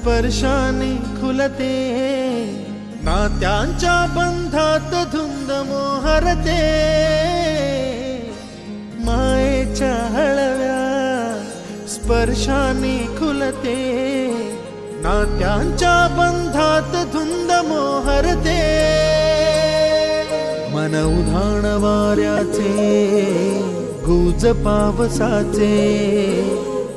स्पर्शाने खुलते, नात्यांच्या बंधात धुंद मोहरते, मायेच्या हळव्या स्पर्शाने खुलते, नात्यांच्या बंधात धुंद मोहरते, मन उधाण वाऱ्याचे गुज पावसाचे,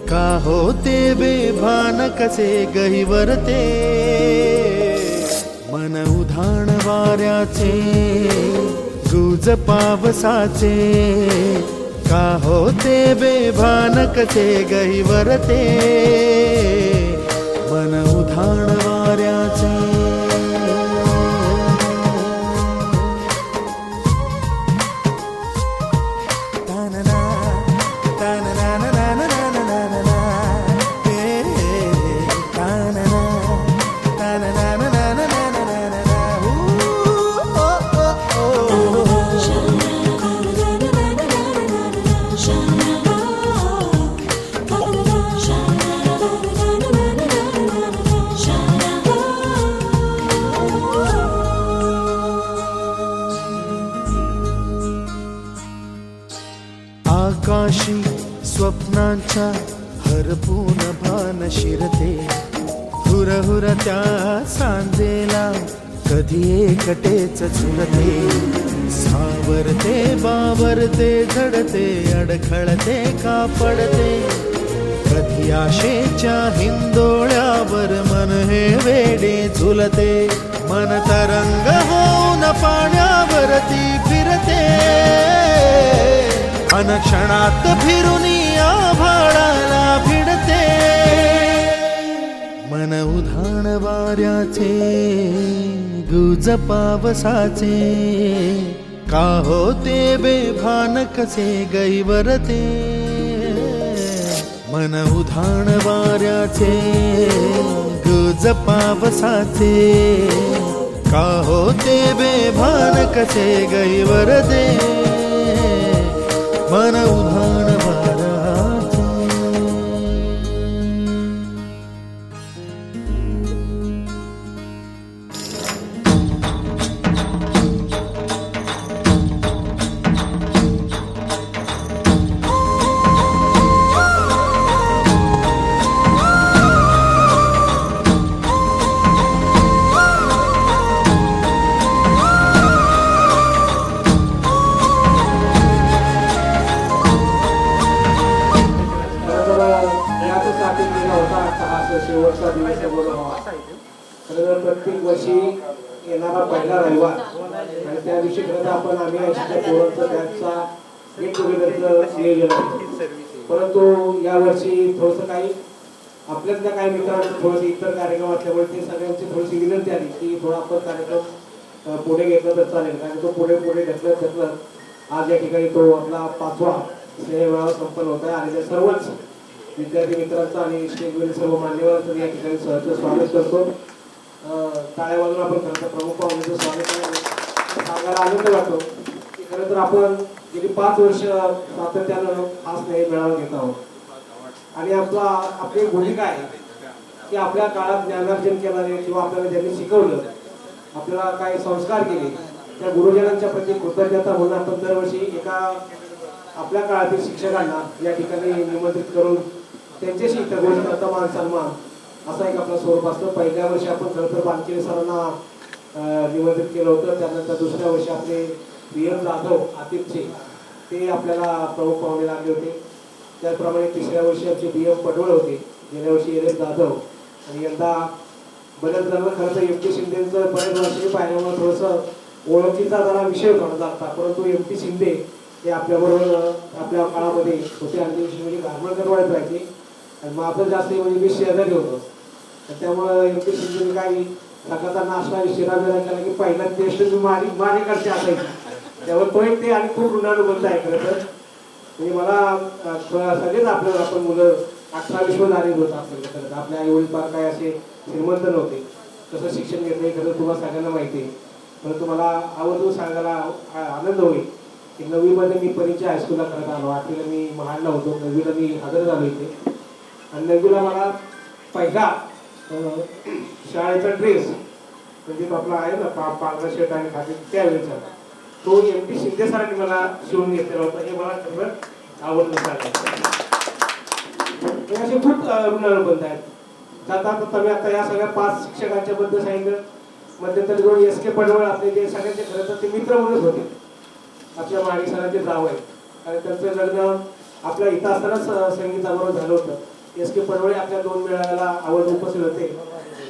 का होते बेभान कसे गहिवरते, मन उधाण वाऱ्याचे गुज पावसाचे, का होते बेभान कसे गहिवरते, मन उधाण वाऱ्याचे. आकाशी स्वप्नांच्या हरपून भान शिरते, हुरहुर त्या सांजेला कधी एकटेच झुलते, सावरते बावरते झडते, अडखळते का पडते, कधी आशेच्या हिंदोळ्यावर मन हे वेडे झुलते, मन तरंग होऊन पाण्यावरती फिरते, अनक्षणात फिरून आभाळाला भिडते, मन उधाण वाऱ्याचे गुज पावसाचे, का होते बेभान कसे गहिवरते, मन उधाण वाऱ्याचे गुज पावसाचे, का होते बेभान कसे गहिवरते, मन उधाण वाऱ्याचे. शेवटचा दिवस खरं प्रत्येक वर्षी येणारा पहिला रविवार आणि त्या दिवशी खरं आपण आम्ही आयुष्याच्या पोरांचं त्यांचा गेट टुगेदरचं नियोजन आहे. परंतु यावर्षी थोडंसं काही आपल्यातल्या काही मित्रांचं थोडंसं इतर कार्यक्रम असल्यामुळे ते सगळ्यांची थोडीशी विनंती आली की थोडा आपण कार्यक्रम पुढे घेतला तर चालेल, कारण तो पुढे ढकलत आज या ठिकाणी तो आपला 5वा स्नेहमेळावा संपन्न होत आहे आणि सर्वच विद्यार्थी मित्रांचं आणि स्टेजवरील सर्व मान्यवरांचं या ठिकाणी सहर्ष स्वागत करतो. टाळ्या वाजून आपण खरं प्रमुख पाहुण्यांचं स्वागत सांगायला आनंद वाटतो की खरं तर आपण गेली 5 वर्ष सातत्यानं हा स्नेह मेळावा घेत आहोत आणि आपली भूमिका आहे की आपल्या काळात ज्ञानार्जन केल्याने किंवा आपल्याला ज्यांनी शिकवलं, आपल्याला काही संस्कार केले, त्या गुरुजनांच्या प्रति कृतज्ञता म्हणून आपण दरवर्षी एका आपल्या काळातील शिक्षकांना या ठिकाणी निमंत्रित करून त्यांच्याशी इतर मान सन्मान असा एक आपला स्वरूप असतो. पहिल्या वर्षी आपण खरं तर बांधकेले सरांना निमंत्रित केलं होतं, त्यानंतर दुसऱ्या वर्षी आपले PM जाधव आतिथचे ते आपल्याला प्रमुख पाहुणे लागले होते. त्याचप्रमाणे तिसऱ्या वर्षी आमचे DM पडवळ होते, गेल्या वर्षी LS जाधव आणि यंदा बऱ्याच जण खरं तर MP शिंदेचं बरेच वर्षी पाहिल्यामुळे थोडंसं ओळखीचा जरा विषय होता जाता, परंतु MP शिंदे हे आपल्याबरोबर आपल्या काळामध्ये होते आणि म्हणजे गारमळकरवाड्यात राहायचे आणि मग आपण जास्त म्हणजे मी शेजारी होतो. त्यामुळे MP शिंदे काही सकाळचा नाश्ता शिरा बिरा केला की पहिला टेस्ट मी माझ्याकडचे असायची, त्यावर तो एक ते आणि खूप ऋणानुबंध आहे खरं तर. म्हणजे मला सगळेच आपल्याला आपण मुलं 18-20 झालेली होतं आपल्याला, खरं आपल्या आई वडील फार काय असे श्रीमंत नव्हते, कसं शिक्षण घेतलं खरं तुम्हाला सगळ्यांना माहिती आहे. परंतु मला आवर्जून सांगायला आनंद होईल की 9वीमध्ये मी परीक्षा हायस्कूलला करत आलो, 8वीला मी महाडला होतो, 9वीला मी हजर झालो इथे आणि 9वीला मला पहिला शाळेचा ड्रेस म्हणजे तो आपला आहे ना पांढरा शर्ट आणि खाली त्यावेळेचा तो एम.टी. शिंदे सरांनी मला शिवून घेतलेला होता. हे मला खरं आवडलं सांगायचं. असे खूप ऋणानुबंध आहेत. जाता तुम्ही आता या सगळ्या 5 शिक्षकांच्या बद्दल सांगितलं. मध्यंतरी दोन एस.के. पडवळ आपले जे सगळ्यांचे खरं तर ते मित्र म्हणून होते. आपल्या माणी सरांचे जाव आहे आणि त्यांचं लग्न आपल्या इथं असतानाच संगीताबरोबर झालं होतं. एस.के. पडवळे आपल्या 2 मेळाव्याला आवड उपस्थित होते,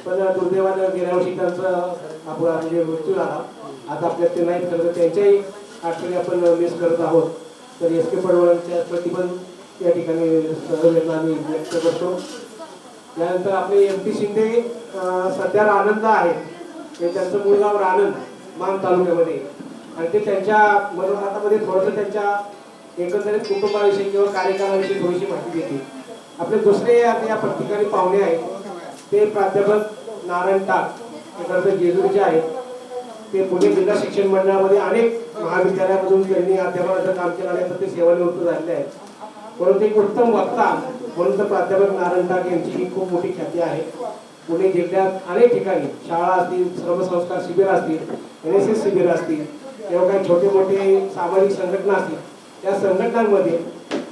पण दुर्दैवानं गेल्या वर्षी त्यांचं म्हणजे मृत्यू झाला. आता आपल्या ते नाही खरं तर त्यांच्याही आठवणी आपण मिस करत आहोत. तर एस.के. पडवळांच्या प्रति पण या ठिकाणी सहवेदना आम्ही व्यक्त करतो. त्यानंतर आपले एम.टी. शिंदे सध्या आनंद आहेत. ते त्यांचं मूळ गाव रानंद मान तालुक्यामध्ये आणि ते त्यांच्या मनोगतामध्ये थोडंसं त्यांच्या एकंदरीत कुटुंबाविषयी किंवा कार्यकालाविषयी थोडीशी माहिती देते. आपले दुसरे या ठिकाणी पाहुणे आहेत ते प्राध्यापक नारायण टाक हे खरं जेजुरीचे आहेत. ते पुणे जिल्हा शिक्षण मंडळामध्ये अनेक महाविद्यालयामधून त्यांनी अध्यापनाचं काम केलं आणि आता ते सेवानिवृत्त झालेले आहेत. परंतु एक उत्तम वक्ता म्हणून तर प्राध्यापक नारायण टाक यांची ही खूप मोठी ख्याती आहे. पुणे जिल्ह्यात अनेक ठिकाणी शाळा असतील, श्रमसंस्कार शिबिर असतील, NSS शिबिर असतील किंवा काही छोटे मोठे सामाजिक संघटना असतील, त्या संघटनांमध्ये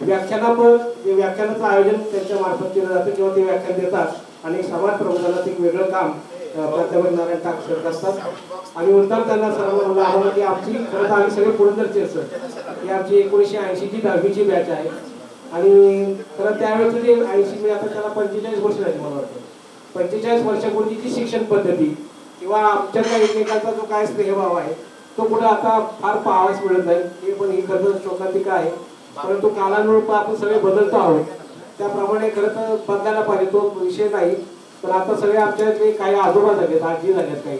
व्याख्यानाचं आयोजन त्यांच्या मार्फत केलं जातं किंवा ते व्याख्यान देतात आणि समाज प्रबोधनाचं एक वेगळं काम प्राध्यापक नारायण टाक करत असतात. आणि उत्तर त्यांना सर्वांना आवडलं की आमची खरं तर आम्ही सगळे पुरंदरचे असत. ही आमची 1980ची 10वीची बॅच आहे आणि खरं त्यावेळेस जे 80 म्हणजे आता त्याला 45 वर्ष झाली मला वाटतं. 45 वर्षापूर्वीची शिक्षण पद्धती किंवा आमच्यातल्या एकमेकांचा जो काय स्नेहभाव आहे तो कुठे आता फार पाहावयास मिळत नाही. हे पण ही खरं शोकांतिका आहे. परंतु कालानुरूप आपण सगळे बदलतो आहोत. त्याप्रमाणे खरं तर बदलायला पाहिजे, तो विषय नाही. पण आता सगळे आमच्यातले काही आजोबा झालेत, आजी झाल्यात काही.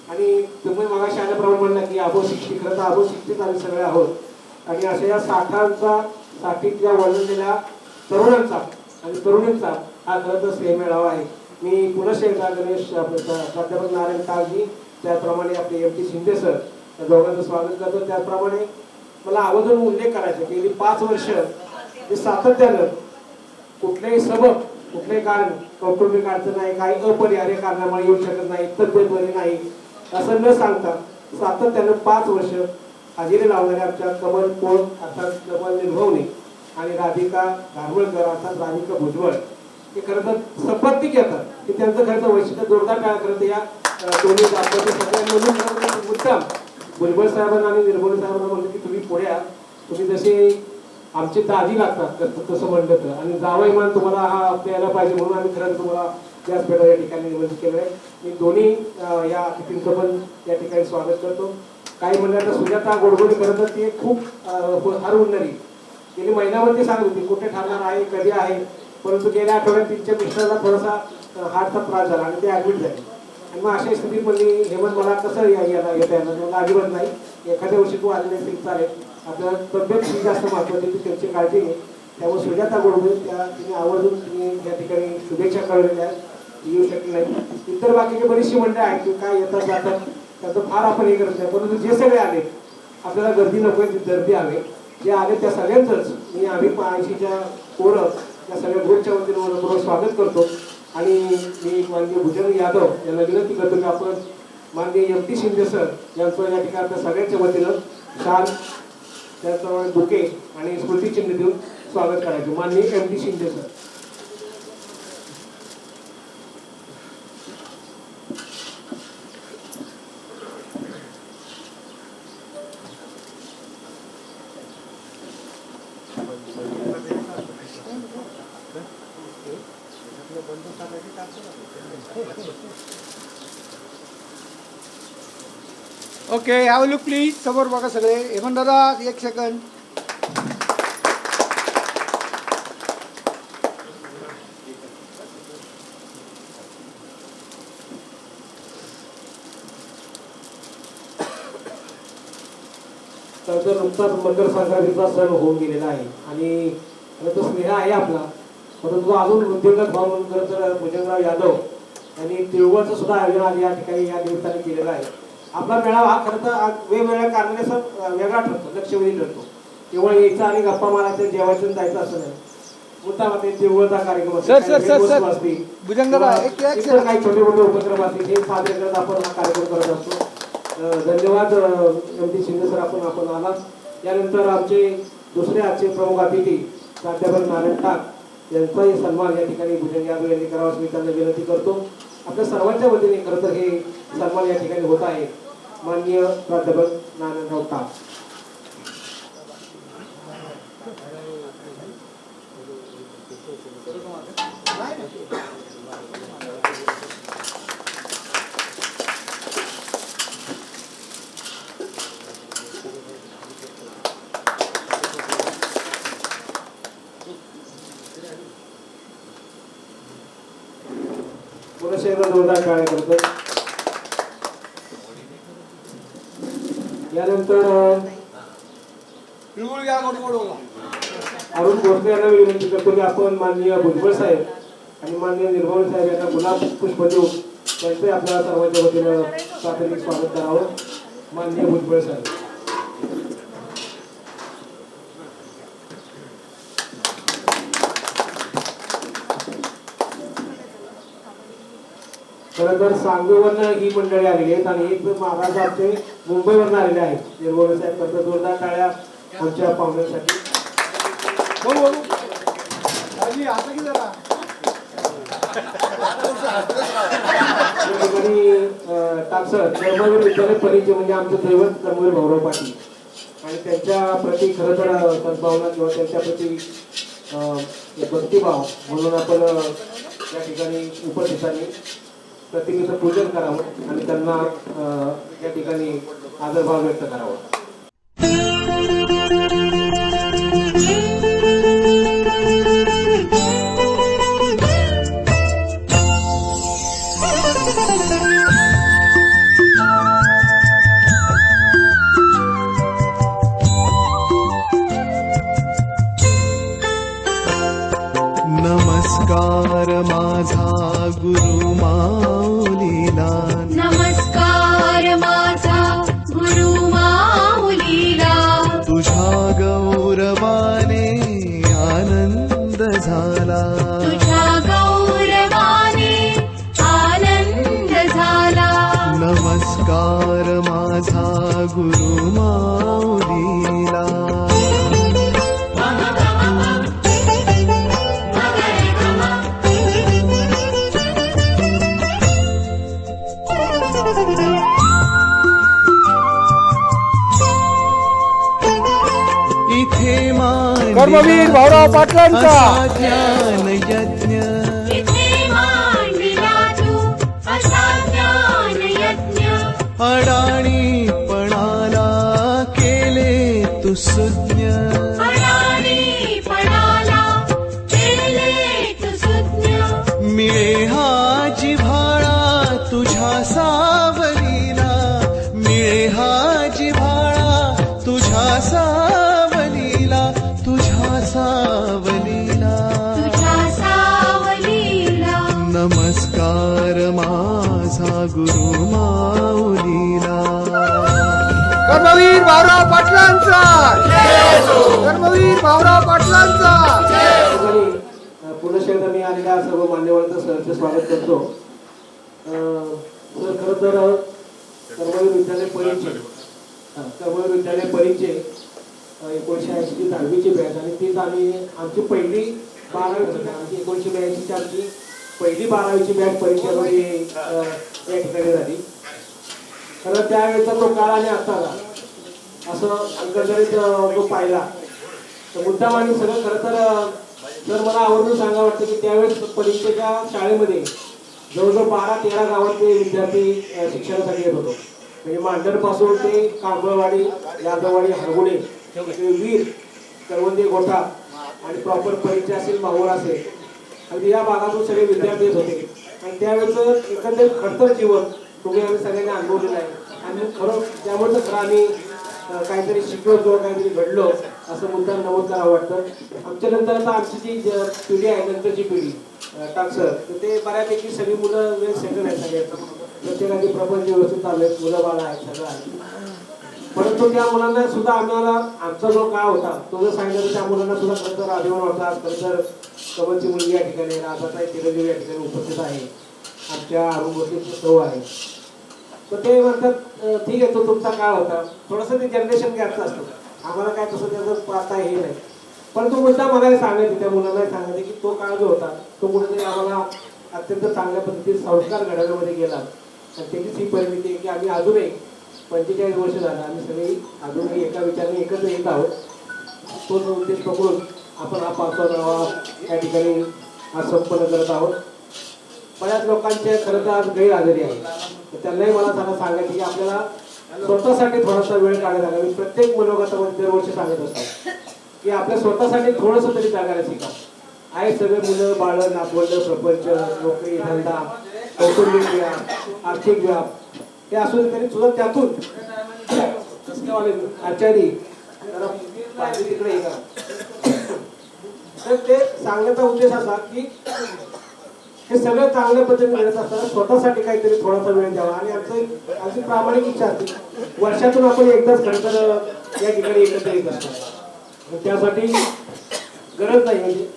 आणि तुम्ही मगाशी आल्याप्रमाणे म्हणला की अबोशिक्षित, खरं तर अबोशिक्षित आम्ही सगळे आहोत. आणि अशा या 60च्या वळलेल्या तरुणांचा आणि तरुणींचा हा खरं तर स्नेह मेळावा आहे. मी पुनश्च एकदा गणेश प्राध्यापक नारायण टाकजी त्याप्रमाणे आपले एम.टी. शिंदे सर या दोघांचं स्वागत करतो. त्याप्रमाणे मला आवर्जून उल्लेख करायचा की गेली 5 वर्ष हे सातत्यानं कुठलेही सबब, कुठलेही कारण, कौटुंबिक अडचण नाही, काही अपरिहार्य कारणामुळे येऊ शकत नाही, तब्येत बरी नाही असं न सांगता सातत्यानं 5 वर्ष हजेरी लावणाऱ्या आमच्या कमल पोळ अर्थात कमल निर्भवणे आणि राधिका धारवळकर अर्थात राधिका भुजबळ हे खरं तर सपत्तिक येतात की त्यांचं खरं तर वैशिष्ट्य जोरदार काय करत या दोन्ही सगळ्यांमधून मुद्दाम भुजबळ साहेबांना आणि निर्भवणे साहेबांना म्हणलं की तुम्ही पुढे या, तुम्ही जसे आमची दाजी लागतात तसं म्हणलं तर आणि जावई मान तुम्हाला हा द्यायला पाहिजे म्हणून आम्ही खरं तुम्हाला व्यासपीठावर या ठिकाणी निमंत्रित केलं आहे. मी दोन्ही या अतिथींचं पण या ठिकाणी स्वागत करतो. काही म्हणलं तर सुजाता गोडगोडी खरं तर ती खूप हरवणारी गेली महिन्यामध्ये सांगत होती कुठे ठरणार आहे, कधी आहे. परंतु गेल्या आठवड्यात तिच्या मिस्टरला थोडासा हार्टचा त्रास झाला आणि ते ॲडमिट झाले. आणि मग अशा स्थितीत म्हणली हेमंत मला कसं येता येणार, मला अजिबात नाही, एखाद्या वर्षी तू आलेले असेल चालेल, आपल्याला तब्येत ही जास्त महत्त्वाची ती त्यांची काळजी घे. त्यामुळे सुजाता गोडबोले तिने आवर्जून तिने या ठिकाणी शुभेच्छा कळवलेल्या येऊ शकले नाही. इतर बाकीचे बरीचशी मंडळी आहेत की काय येतात जातात त्याचं फार आपण हे करत नाही. परंतु जे सगळे आले आपल्याला गर्दी नको आहे, गर्दी हवे, जे आले त्या सगळ्यांचंच मी आम्ही 80च्या पोरं त्या सगळ्या ग्रुपच्या वतीने मनपूर्वक स्वागत करतो. आणि मी माननीय भुजंग यादव यांना विनंती करतो की आपण माननीय एम.टी. शिंदे सर यांचं या ठिकाणी आपल्या सगळ्यांच्या वतीनं शाल त्याचप्रमाणे बुके आणि स्मृतिचिन्ह देऊन स्वागत करायचं. माननीय MT. Shinde sir. Okay, have look please. समोर बघा सगळे. हेमंत दादा 1 सेकंड. तर नुकताच मकर संक्रांतीचा सण होऊन गेलेला आहे आणि तो स्नेह आहे आपला. परंतु अजून उद्योजक भाव म्हणून तर भुजंगराव यादव यांनी तिळगुळाचं सुद्धा आयोजन आज या ठिकाणी या निमित्ताने केलेलं आहे. आपला मेळावा हा खरं तर वेगवेगळ्या कारणाने वेगळा ठरतो, लक्षवेधी ठरतो. केवळ यायचं आणि गप्पा मारायचं, जेवायचं जायचं असं नाही. मुद्दामाते चिरवळचा कार्यक्रम सर, सर, सर, काही सर. गोष्टी असतील, भुजंगराव, किंवा एक reaction. इतर काही छोटे मोठे उपक्रम असतील हे साजरे करत आपण हा कार्यक्रम करत असतो. धन्यवाद एम.टी. शिंदे सर आपण आलात. यानंतर आमचे दुसरे आजचे प्रमुख अतिथी प्राध्यापक नारायण टाक यांचाही सन्मान या ठिकाणी भुजंग यादव यांनी करावा मी त्यांना विनंती करतो. आपल्या सर्वांच्या वतीने खरं तर हे सन्मान या ठिकाणी होत आहे. माननीय प्राध्यापक नारायणराव टाक. पुन्हा शेअर जोरदार टाळ्या करतो. यानंतर अरुण भोसले यांना मी विनंती करतो की आपण माननीय भुजबळ साहेब आणि माननीय निर्मळ साहेब यांना गुलाब पुष्प देऊ त्यांचे आपल्या सर्वांच्या वतीनं प्राथमिक स्वागत करावं. माननीय भुजबळ साहेब. खरं तर सांगलीवरनं ही मंडळी आलेली आहेत आणि एक महाराज आमचे मुंबईवरनं आलेले आहेत. निर्मळ साहेब करता जोरदार टाळ्या आमच्या पाहुण्यांसाठी. टाकसर कर्मवीर विद्यालय परिचय म्हणजे आमचं दैवत कर्मवीर भाऊराव पाटील आणि त्यांच्या प्रती खरं तर सद्भावना किंवा त्यांच्या प्रती भक्तिभाव म्हणून आपण या ठिकाणी उपस्थितांनी प्रतिमेचं पूजन करावं आणि त्यांना या ठिकाणी आदरभाव व्यक्त करावा. नमस्कार माझा गुरु माऊलीला. नमस्कार माझा गुरु माऊलीला. तुझ्या गौरवाने आनंद झाला. तुझ्या गौरवाने आनंद झाला. नमस्कार माझा गुरु माऊलीला. इथे कर्मवीर भाऊराव पाटलांचा ज्ञान यज्ञ. इथे मांडला तू असा ज्ञान यज्ञ. अडाणीपणाला केले तू सुज्ञ. अडाणीपणाला केले तू सुज्ञ. मिळे हा जिव्हाळा तुझ्या सावलीला. मिळे हा जिव्हाळा तुझ्या सावलीला. तुझ्या सावलीला. तुझ्या सावलीला. नमस्कार माझा गुरु माऊलीला. कर्मवीर भाऊराव पाटलांचा. कर्मवीर भाऊराव पाटलांचा. पुन्हा एकदा मी आलेल्या सर्व मान्यवरांचं सहर्ष स्वागत करतो. तर खरं तर कर्मवीर विद्यालय परिचय 1980 ची 10वीची बॅच आणि तीच आम्ही आमची पहिली 12वी होती. आमची 1982 ची आमची पहिली 12वीची बॅच परीक्षेमध्ये या ठिकाणी झाली. खरं त्यावेळेचा तो काळ आणि आताचा असं एकंदरीत तो पाहिला तर मुद्दाम आणि सगळं खरं तर मला आवर्जून सांगा वाटतं की त्यावेळेस परीक्षेच्या शाळेमध्ये जवळजवळ 12-13 गावातले विद्यार्थी शिक्षणासाठी येत होतो. म्हणजे मांडरपासून ते कांबळवाडी, यादववाडी, हरगुडे, वीर, करवंदे, गोठा आणि प्रॉपर परीक्षा असेल, माहूर असेल आणि या भागातून सगळे विद्यार्थी येत होते. आणि त्यावेळेचं एकंदरीत खडतर जीवन तुम्ही आम्ही सगळ्यांनी अनुभवलेलं आहे आणि खरं त्यामुळे खरं आम्ही काहीतरी शिकलो किंवा काहीतरी घडलो असं मुद्दाम नमूद करावं वाटतं. आमच्या नंतर आता आमची जी पिढी आहे, नंतरची पिढी टाकसर, तर ते बऱ्यापैकी सगळी मुलं वेल सेटल आहेत. सगळे प्रत्येकाचे प्रपंच व्यवस्थित चालू आहेत, मुलं बाळ आहेत, सगळं आहे. परंतु त्या मुलांना सुद्धा आम्हाला आमचा जो काळ होता तो जर सांगितलं तर त्या मुलांना सुद्धा खरं तर अभिमान होता. खरं तर कवनची मुलगी या ठिकाणी राधाताई चिरंजीव या ठिकाणी उपस्थित आहे. आमच्या अरुणवतीचे सौ आहे. तर ते म्हणतात ठीक आहे, तो तुमचा काळ होता. थोडंसं ते जनरेशन गॅपचं असतं. आम्हाला काय तसं त्याचं पाहता हे नाही. पण तो मुद्दा मला सांगायचं, त्या मुलांना सांगायचं की तो काळ जो होता तो कुठेतरी आम्हाला अत्यंत चांगल्या पद्धतीने संस्कार घडवण्यामध्ये गेला. आणि त्याचीच ही परिणिती आहे की आम्ही अजूनही 45 वर्ष झालं आम्ही सगळी अजूनही एका विचाराने एकत्र येत आहोत. तोच उद्देश पकडून आपण हा 5वा या ठिकाणी आज संपन्न करत आहोत. बऱ्याच लोकांचे खरं तर आज गैरहजेरी आहे. तर त्यांनाही मला सांगायचं की आपल्याला स्वतःसाठी थोडासा वेळ काढायला हवा. मी प्रत्येक मनोगतामध्ये दरवर्षी सांगत असतो की आपल्या स्वतःसाठी थोडंसं तरी जगायला शिका. आहे सगळे मुलं बाळ नातवंड प्रपंच नोकरी धंदा कौटुंबिक व्याप आर्थिक व्याप हे असून तरी सुद्धा त्यातून आचारी तिकडे हे करा. तर ते सांगण्याचा उद्देश असा की हे सगळं चांगल्या पद्धतीने मिळत असताना स्वतःसाठी काहीतरी थोडासा वेळ द्यावा. आणि आमची प्रामाणिक इच्छा असते वर्षातून आपण एकदाच खरं तर या ठिकाणी एकत्र येत असतो. त्यासाठी गरज नाही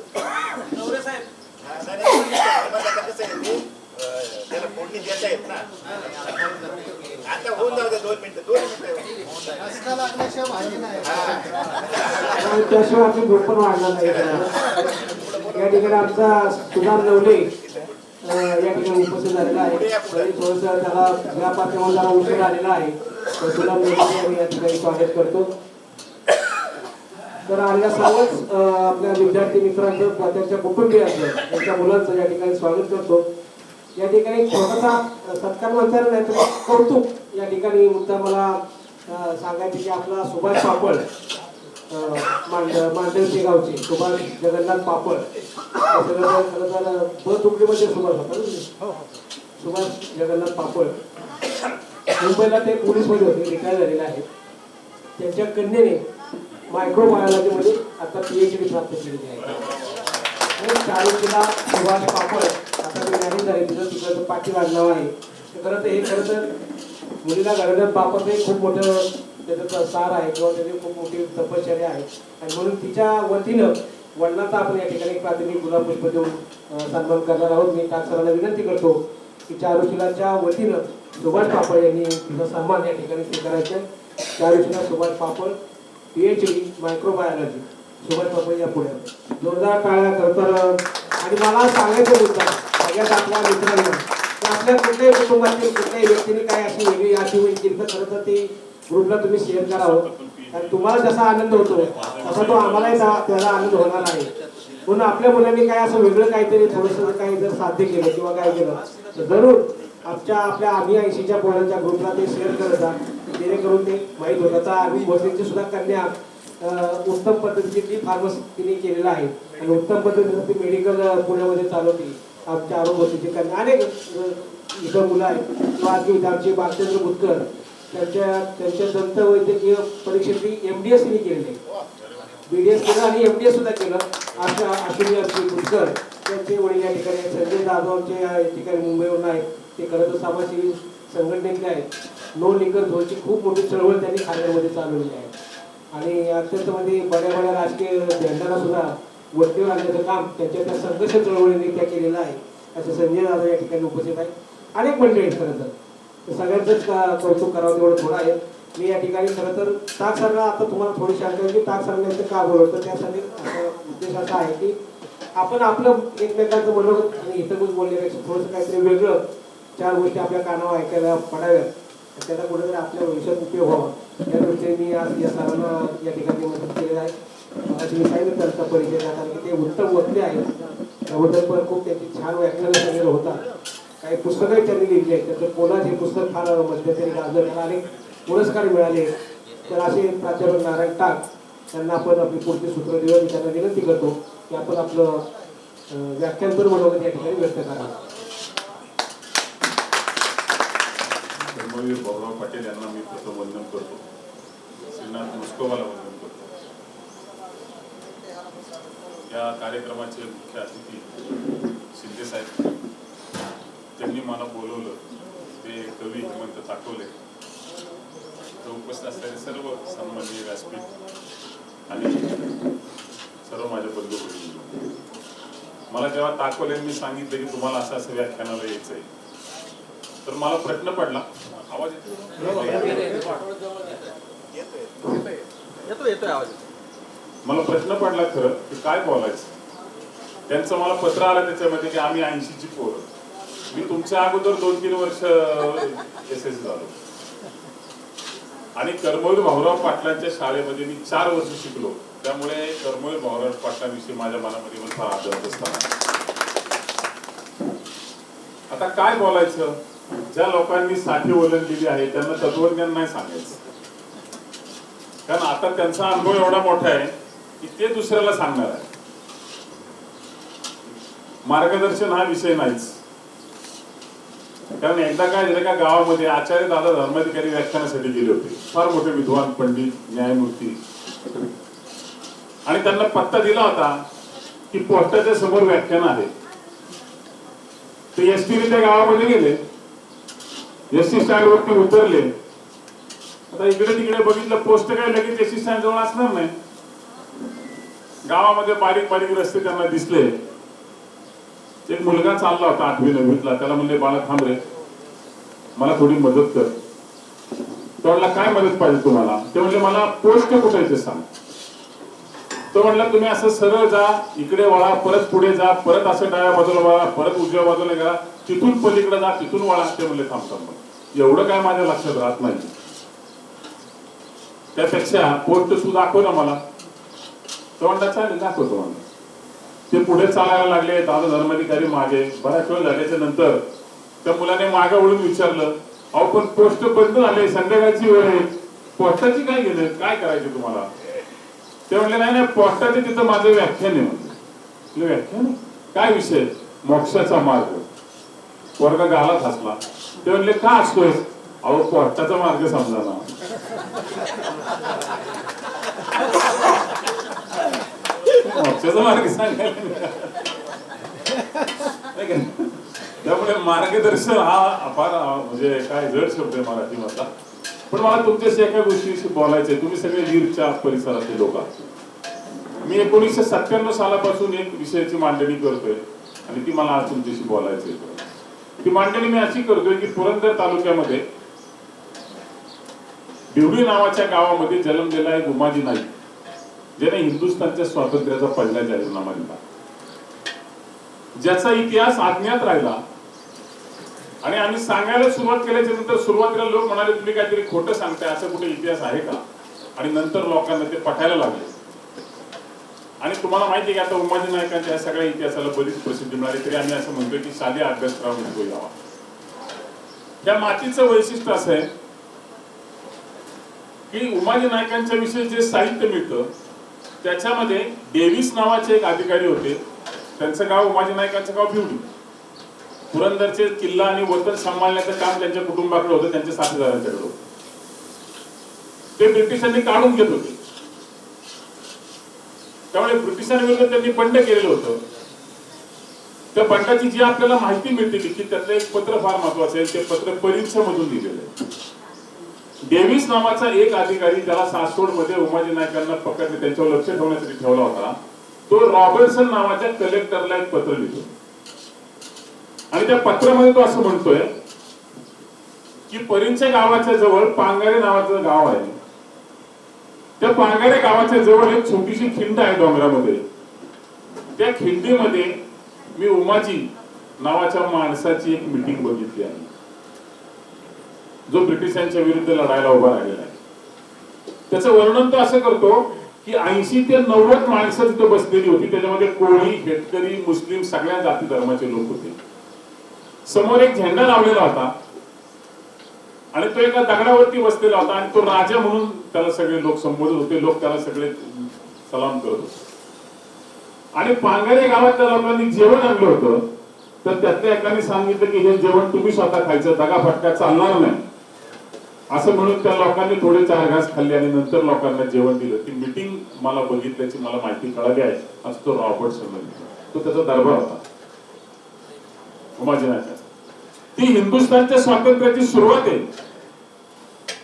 म्हणजे त्याशिवाय आपली ग्रुप पण वाढणार नाही. या ठिकाणी आमचा सुधाम नवले या ठिकाणी उपस्थित झालेला आहे. थोडस त्याला या पाठीमागे जरा उशीर आलेला आहे. तर सुधाम नवले आम्ही या ठिकाणी स्वागत करतो. तर आलेल्या सर्वच आपल्या विद्यार्थी मित्रांचं त्यांच्या कुटुंबियांचं त्यांच्या मुलांचं या ठिकाणी स्वागत करतो. या ठिकाणी छोटासा सत्कार म्हणता नाही तर कौतुक या ठिकाणी मुद्दा मला सांगायचे की आपला सुभाष पापड मांडवचे गावचे सुभाष जगन्नाथ पापड खरं तर तुकडीमध्ये सुभाष होता. सुभाष जगन्नाथ पापड मुंबईला ते पोलीसमध्ये होते, रिटायर झालेले आहेत. त्यांच्या कन्येने मायक्रोबायोलॉजीमध्ये आता PhD प्राप्त केलेली आहे. चारुशीला सुभाष पापड आता ते मॅरेज झाले, तिचं पाठीवाड नाव आहे. खरं तर मुलीला घडवण्यात बापाचं खूप मोठं त्याचं सार आहे किंवा त्याची खूप मोठी तपश्चर्या आहे. आणि म्हणून तिच्या वतीनं वडिलांचा आपण या ठिकाणी प्राथमिक गुलाब पुष्प देऊन सन्मान करणार आहोत. मी टाक सरांना विनंती करतो की चारुशिलाच्या वतीनं सुभाष पापड यांनी तिचा सन्मान या ठिकाणी स्वीकारायचा. चारुशिला सुभाष पापड PhD मायक्रोबायोलॉजी सुभाष पापड या पुढे जोरदार टाळ्या करतात. आणि मला सांगायचं मुद्दा सगळ्यात आपल्या मित्रांना आपल्या कुठल्याही कुटुंबातील कुठल्याही व्यक्तीने काय अशी वेगळी अचीवमेंट केली तर खरं तर ती ग्रुपला तुम्ही शेअर करावं. कारण तुम्हाला जसा आनंद होतो तसा तो आम्हालाही त्याला आनंद होणार आहे. म्हणून आपल्या मुलांनी काय असं वेगळं काहीतरी थोडंसं काही जर साध्य केलं किंवा काय केलं तर जरूर आपल्या आम्ही 80च्या पोरांच्या ग्रुपला ते शेअर करत जा जेणेकरून ते माहीत होतं. आता आम्ही भोसलेची सुद्धा कन्या उत्तम पद्धतीची ती फार्मसी तिने केलेला आहे आणि उत्तम पद्धतीने ती मेडिकल पुण्यामध्ये चालवते. आमच्या आरोग्याची कन्या अनेक इतर मुलं आहेत. आमची बालचंद्र बुतकर त्यांच्या दंत वैद्यकीय परीक्षेची MDS तिने केलेली आहे. BDS केलं आणि MDS सुद्धा केलं. अश्विनी आमची बुतकर त्यांचे वडील या ठिकाणी संजय जाधव या ठिकाणी मुंबईवरून आहेत. ते खरं तर समाजसेवी संघटनेतले आहेत. नो लिकर झोनची खूप मोठी चळवळ त्यांनी खाण्यामध्ये चालवली आहे. आणि अत्यंत मध्ये बड्या राजकीय झेंडाला सुद्धा वरतीवर आणण्याचं काम त्यांच्या त्या संघर्ष चळवळीने त्या केलेलं आहे. असे संजय जाधव या ठिकाणी उपस्थित आहे. अनेक मंडळी आहेत खरं तर सगळ्यांचंच कौतुक करावं तेवढं थोडं आहे. मी या ठिकाणी खरं तर टाक सरला आता तुम्हाला थोडी शंका आहे की टाक सरला का बोलवतं. त्यासाठी उद्देश असा आहे की आपण आपलं एकमेकांचं मनोगत आणि हितगुज बोलण्यापेक्षा थोडंसं काहीतरी वेगळं 4 गोष्टी आपल्या कानावर ऐकायला पडाव्यात. त्याचा कुठेतरी आपल्या भविष्यात उपयोग व्हावा या दृष्टीने मी आज या सरांना या ठिकाणी मदत केलेलं आहे. तुम्ही सांगितलं त्यांचा परिचय कारण की ते उत्तम वक्ते आहेत. त्याबद्दल पण खूप त्यांची छान व्याख्यानं वगैरे होतात. काही पुस्तकही त्यांनी लिहिली आहेत. त्याचं कोलाज हे पुस्तक फार मध्यंतरी गाजलं, त्याला अनेक पुरस्कार मिळाले. तर असे प्राध्यापक नारायण टाक त्यांना आपण आपली पुढची सूत्र देऊन मी त्यांना विनंती करतो की आपण आपलं व्याख्यानपर मनोगत या ठिकाणी व्यक्त करावं. धर्मवीर भाऊराव पाटील यांना मी प्रथम वंदन करतो. श्रीनाथ मुस्कोवाला वंदन करतो. या कार्यक्रमाचे मुख्य अतिथी शिंदे साहेब त्यांनी मला बोलवलं. ते कवी हेमंत ताकवले, उपस्थित असलेले सर्व सन्माननीय व्यासपीठ आणि सर्व माझ्या बंधू भगिनी मला जेव्हा ताकवले मी सांगितलं की तुम्हाला असं असं व्याख्यानाला यायचंय, तर मला प्रश्न पडला. आवाज येतोय आवाज. मला प्रश्न पडला खरं की काय बोलायचं. त्यांचं मला पत्र आलं त्याच्यामध्ये की आम्ही 80ची पोरं. मी तुमच्या अगोदर 2-3 वर्ष SSC झालो आणि कर्मवीर भाऊराव पाटलांच्या शाळेमध्ये मी 4 वर्ष शिकलो. त्यामुळे कर्मवीर भाऊराव पाटलांविषयी माझ्या मनामध्ये मला फार आदर असताना आता काय बोलायचं. ज्या लोकांनी साठी ओलांडलेली आहे त्यांना तत्वज्ञान नाही सांगायचं, कारण आता त्यांचा अनुभव एवढा मोठा आहे की ते दुसऱ्याला सांगणार आहे. मार्गदर्शन हा विषय नाहीच. कारण एकदा काय झालं का गावामध्ये आचार्य दादा धर्माधिकारी व्याख्यानासाठी गेले होते, फार मोठे विद्वान पंडित न्यायमूर्ती, आणि त्यांना पत्ता दिला होता की पोस्टाच्या समोर व्याख्यान आहे. ते एसटीने त्या गावामध्ये गेले, एसटी स्टँड वरती उतरले. आता इकडे तिकडे बघितलं, पोस्ट काय लगेच एसटी स्टँड जवळ असणार नाही. गावामध्ये बारीक बारीक रस्ते त्यांना दिसले. एक मुलगा चालला होता 8वी-9वीतला, त्याला म्हणले बाळा थांब रे, मला थोडी मदत कर. तो म्हणला काय मदत पाहिजे तुम्हाला. ते म्हणले मला पोस्ट कुठे आहे ते सांग. तो म्हणला तुम्ही असं सरळ जा, इकडे वळा, परत पुढे जा, परत असं डाव्या बाजूला वळा, परत उजव्या बाजूला गेला, तिथून पलीकडे जा, तिथून वळा. ते म्हणले थांब थांब, एवढं काय माझ्या लक्षात राहत नाही. त्यापेक्षा पोस्ट तू दाखव ना मला. तो म्हणला चालेल दाखवतो मला. ते पुढे चालायला लागले. दादा धर्माधिकारी मागे. बऱ्याच वेळ झाल्याच्या नंतर त्या मुलाने मागे वळून विचारलं, अहो पण पोस्ट बंद झाले, संध्याकाळची वेळ आहे, पोस्टाची काय गेले, काय करायचे तुम्हाला. ते म्हणले नाही नाही, पोस्टाचे तिथं माझं व्याख्यान आहे. म्हणले व्याख्यान काय विषय. मोक्षाचा मार्ग. वर्ग गालात हसला. ते म्हणले का असतोय. अहो पोस्टाचा मार्ग समजा ना. मोक्षाचा मार्ग सांगायला. त्यामुळे मार्गदर्शन हा फार म्हणजे काय जड शब्द आहे मराठी मधला. पण मला तुमच्याशी एका गोष्टीशी बोलायचंय. तुम्ही सगळे वीरच्या परिसरातले लोक आहात. मी 1997 सालापासून एक विषयाची मांडणी करतोय आणि ती मला आज तुमच्याशी बोलायचंय. ती मांडणी मी अशी करतोय की पुरंदर तालुक्यामध्ये बिवडी नावाच्या गावामध्ये जन्मलेला एक उमाजी नाईक, ज्याने हिंदुस्थानच्या स्वातंत्र्याचा पहिला जाहीरनामा दिला, ज्याचा इतिहास अज्ञात राहिला. आणि आम्ही सांगायला सुरुवात केल्याच्या नंतर सुरुवातीला लोक म्हणाले तुम्ही काहीतरी खोटं सांगताय, असं कुठे इतिहास आहे का. आणि नंतर लोकांना ते पटायला लागले. आणि तुम्हाला माहिती आहे की आता उमाजी नायकांच्या या सगळ्या इतिहासाला बरीच प्रसिद्धी मिळाली, तरी आम्ही असं म्हणतोय की शालेय अभ्यासक्रम म्हणतो यावा. त्या मातीचं वैशिष्ट्य असं आहे की उमाजी नायकांच्या विषयी जे साहित्य मिळतं त्याच्यामध्ये डेव्हिस नावाचे एक अधिकारी होते. त्यांचं गाव, उमाजी नायकांचं गाव बिवडी. पुरंदरचे किल्ला आणि वतन सांभाळण्याचं काम त्यांच्या कुटुंबाकडे होतं, त्यांच्या साथीदारांच्याकडे होतं. ते ब्रिटिशांनी काढून घेत होते. त्यामुळे ब्रिटिशांविरुद्ध त्यांनी बंड केलेलं होतं. त्या बंडाची जी आपल्याला माहिती मिळते की त्यातलं एक पत्र फार महत्वाचं आहे. ते पत्र परिच्छेदमधून लिहिलेलं आहे. डेव्हिस नावाचा एक अधिकारी, त्याला सासवड मध्ये उमाजी नायकांना पकडले, त्यांच्यावर लक्ष ठेवण्यासाठी ठेवला होता, तो रॉबर्टसन नावाच्या कलेक्टरला एक पत्र लिहितो. आणि त्या पत्रामध्ये तो असं म्हणतोय की परिंच्या गावाच्या जवळ पांगारे नावाचं गाव आहे. त्या पांगारे गावाच्या जवळ एक छोटीशी खिंड आहे डोंगरामध्ये. त्या खिंडीमध्ये मी उमाजी नावाच्या माणसाची एक मीटिंग बघितली आहे, जो ब्रिटिशांच्या विरुद्ध लढायला उभा राहिलेला आहे. त्याचं वर्णन तो असं करतो की 80 ते 90 माणसं तिथे बसलेली होती. त्याच्यामध्ये कोळी, शेतकरी, मुस्लिम सगळ्या जाती धर्माचे लोक होते. समोर एक झेंडा लावलेला होता आणि तो एका दगडावरती बसलेला होता आणि तो राजा म्हणून त्याला सगळे लोक संबोधत होते. लोक त्याला सगळे सलाम करत होते. आणि पांगारे गावात त्या लोकांनी जेवण आणलं होतं, तर त्यातल्या एकाने सांगितलं की हे जेवण तुम्ही स्वतः खायचं, दगाफटका चालणार नाही, असं म्हणून त्या लोकांनी थोडे 4 घास खाल्ले आणि नंतर लोकांना जेवण दिलं. ती मीटिंग मला बघितल्याची मला माहिती कळाली आहे. असं तो रॉबर्टसन, तो त्याचा दरबार होता उमाजी नायकांचा. ती हिंदुस्थानच्या स्वातंत्र्याची सुरुवात आहे.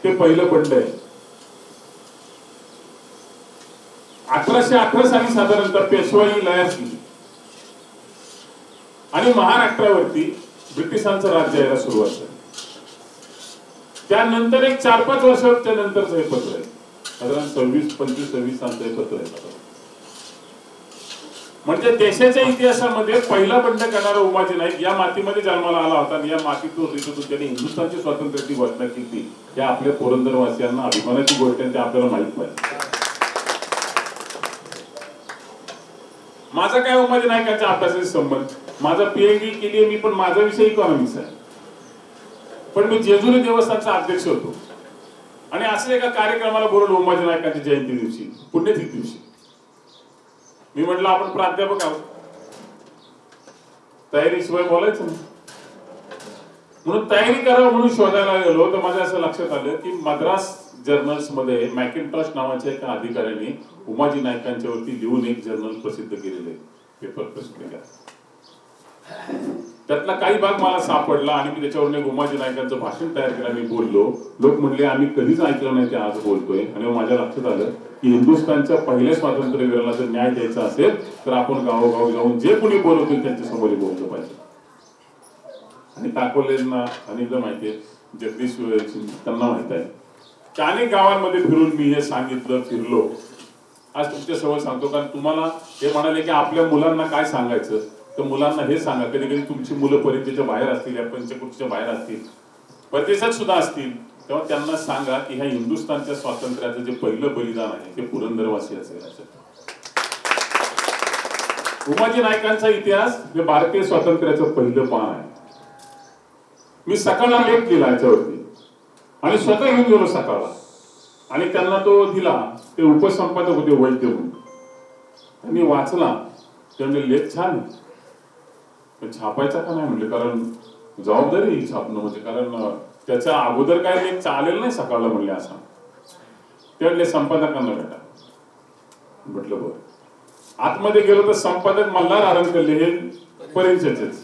ते पहिलं बंड आहे. 1818 साली साधारणतः पेशवाई लयास गेली. आणि महाराष्ट्रावरती ब्रिटिशांचं राज्य यायला सुरुवात झाली. त्यानंतर एक 4-5 वर्षाच्या नंतरचं हे पत्र आहे, साधारण 26-26 सालचं हे पत्र आहे. म्हणजे देशाच्या इतिहासामध्ये पहिला बंड करणारा उमाजी नाईक या मातीमध्ये जन्माला आला होता आणि या मातीतून रितून त्यांनी हिंदुस्थानची स्वातंत्र्याची घोषणा केली. हे आपल्या पुरंदरवासियांना अभिमानाची गोष्ट आहे, ते आपल्याला माहित पाहिजे. माझा काय उमाजी नाईकांच्या अभ्यासाशी संबंध, माझा पीएचडी केली आहे मी, पण माझा विषय इकॉनॉमिक्स आहे. पण मी जेजुरी देवस्थानचा अध्यक्ष होतो आणि असं एका कार्यक्रमाला बोलवलं उमाजी नाईकांच्या जयंती दिवशी, पुण्यतिथी दिवशी. मी म्हटलं आपण प्राध्यापक आहोत, तयारीशिवाय बोलायचं नाही, म्हणून तयारी करावं म्हणून शोधायला गेलो तर माझ्या असं लक्षात आलं की मद्रास जर्नल्स मध्ये मॅकिंटॉश नावाच्या एका अधिकाऱ्याने उमाजी नाईकांच्या वरती लिहून एक जर्नल प्रसिद्ध केलेले, पेपर प्रसिद्ध केला. त्यातला काही भाग मला सापडला आणि मी त्याच्यावर एक उमाजी नाईकांचं भाषण तयार केलं. मी बोललो, लोक म्हणले आम्ही कधीच ऐकलं नाही, ते आज बोलतोय. आणि माझ्या लक्षात आलं की हिंदुस्थानच्या पहिल्या स्वातंत्र्यवीराला जर न्याय द्यायचा असेल तर आपण गावोगाव जाऊन जे कोणी बोलवतील त्यांच्या समोर बोललं पाहिजे. आणि ताकोलेंना अनेकदा माहितीये, जगदीश त्यांना माहित आहे की अनेक गावांमध्ये फिरून मी हे सांगितलं, फिरलो. आज तुमच्या समोर सांगतो, कारण तुम्हाला हे म्हणाले की आपल्या मुलांना काय सांगायचं, तर मुलांना हे सांगा, कधी कधी तुमची मुलं परिचयाच्या बाहेर असतील, या पंचकुटीच्या बाहेर असतील, परदेशात सुद्धा असतील, तेव्हा त्यांना सांगा की ह्या हिंदुस्थानच्या स्वातंत्र्याचं जे पहिलं बलिदान आहे ते पुरंदरवासी असेल. उमाजी नाईकांचा इतिहास हे भारतीय स्वातंत्र्याचं पहिलं पान आहे. मी सकाळला लेख दिला याच्यावरती आणि स्वतः घेऊन गेलो सकाळला आणि त्यांना तो दिला. ते उपसंपादक होते वैद्य म्हणून, त्यांनी वाचला. ते म्हणजे लेख छान आहे, पण छापायचा का नाही म्हणले, कारण जबाबदारी छापणं म्हणजे, कारण त्याच्या अगोदर काय लेख चालेल नाही सकाळला म्हणले. असं ते म्हणले संपादकांना भेटा. म्हटलं बरं. आतमध्ये गेलो तर संपादक मल्हार आरंगकल्ले हे परिचयचेच,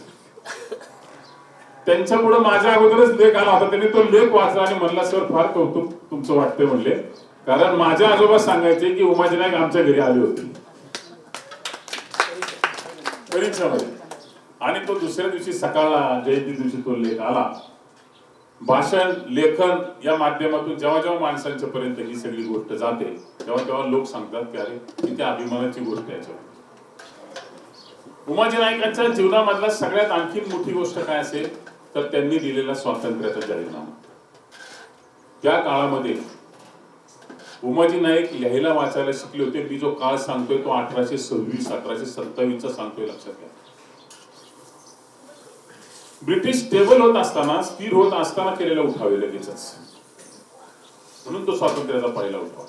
त्यांच्या पुढे माझ्या अगोदरच लेख आला होता. त्यांनी तो लेख वाचला आणि म्हणला, सर फार कौतुक तुमचं वाटतंय म्हणले, कारण माझ्या आजोबा सांगायचे की उमाजी नाईक आमच्या घरी आले होते परीक्षामध्ये. आणि तो दुसऱ्या दिवशी सकाळला जयंती दिवशी तो लेख आला. भाषण लेखन या माध्यमातून जेव्हा जेव्हा माणसांच्या पर्यंत ही सगळी गोष्ट जाते तेव्हा तेव्हा लोक सांगतात की अरे किती अभिमानाची गोष्ट आहे याच्यावर. उमाजी नाईकांच्या जीवनामधला सगळ्यात आणखी मोठी गोष्ट काय असेल तर त्यांनी दिलेला स्वातंत्र्याचा जाहीरनामा. त्या काळामध्ये उमाजी नाईक लिहायला वाचायला शिकले होते. मी जो काळ सांगतोय तो 1826-1827 सांगतोय, लक्षात घ्या. ब्रिटिश स्टेबल होत असताना, स्थिर होत असताना केलेला उठाव लगेचच, म्हणून तो स्वातंत्र्याचा पहिला उठाव.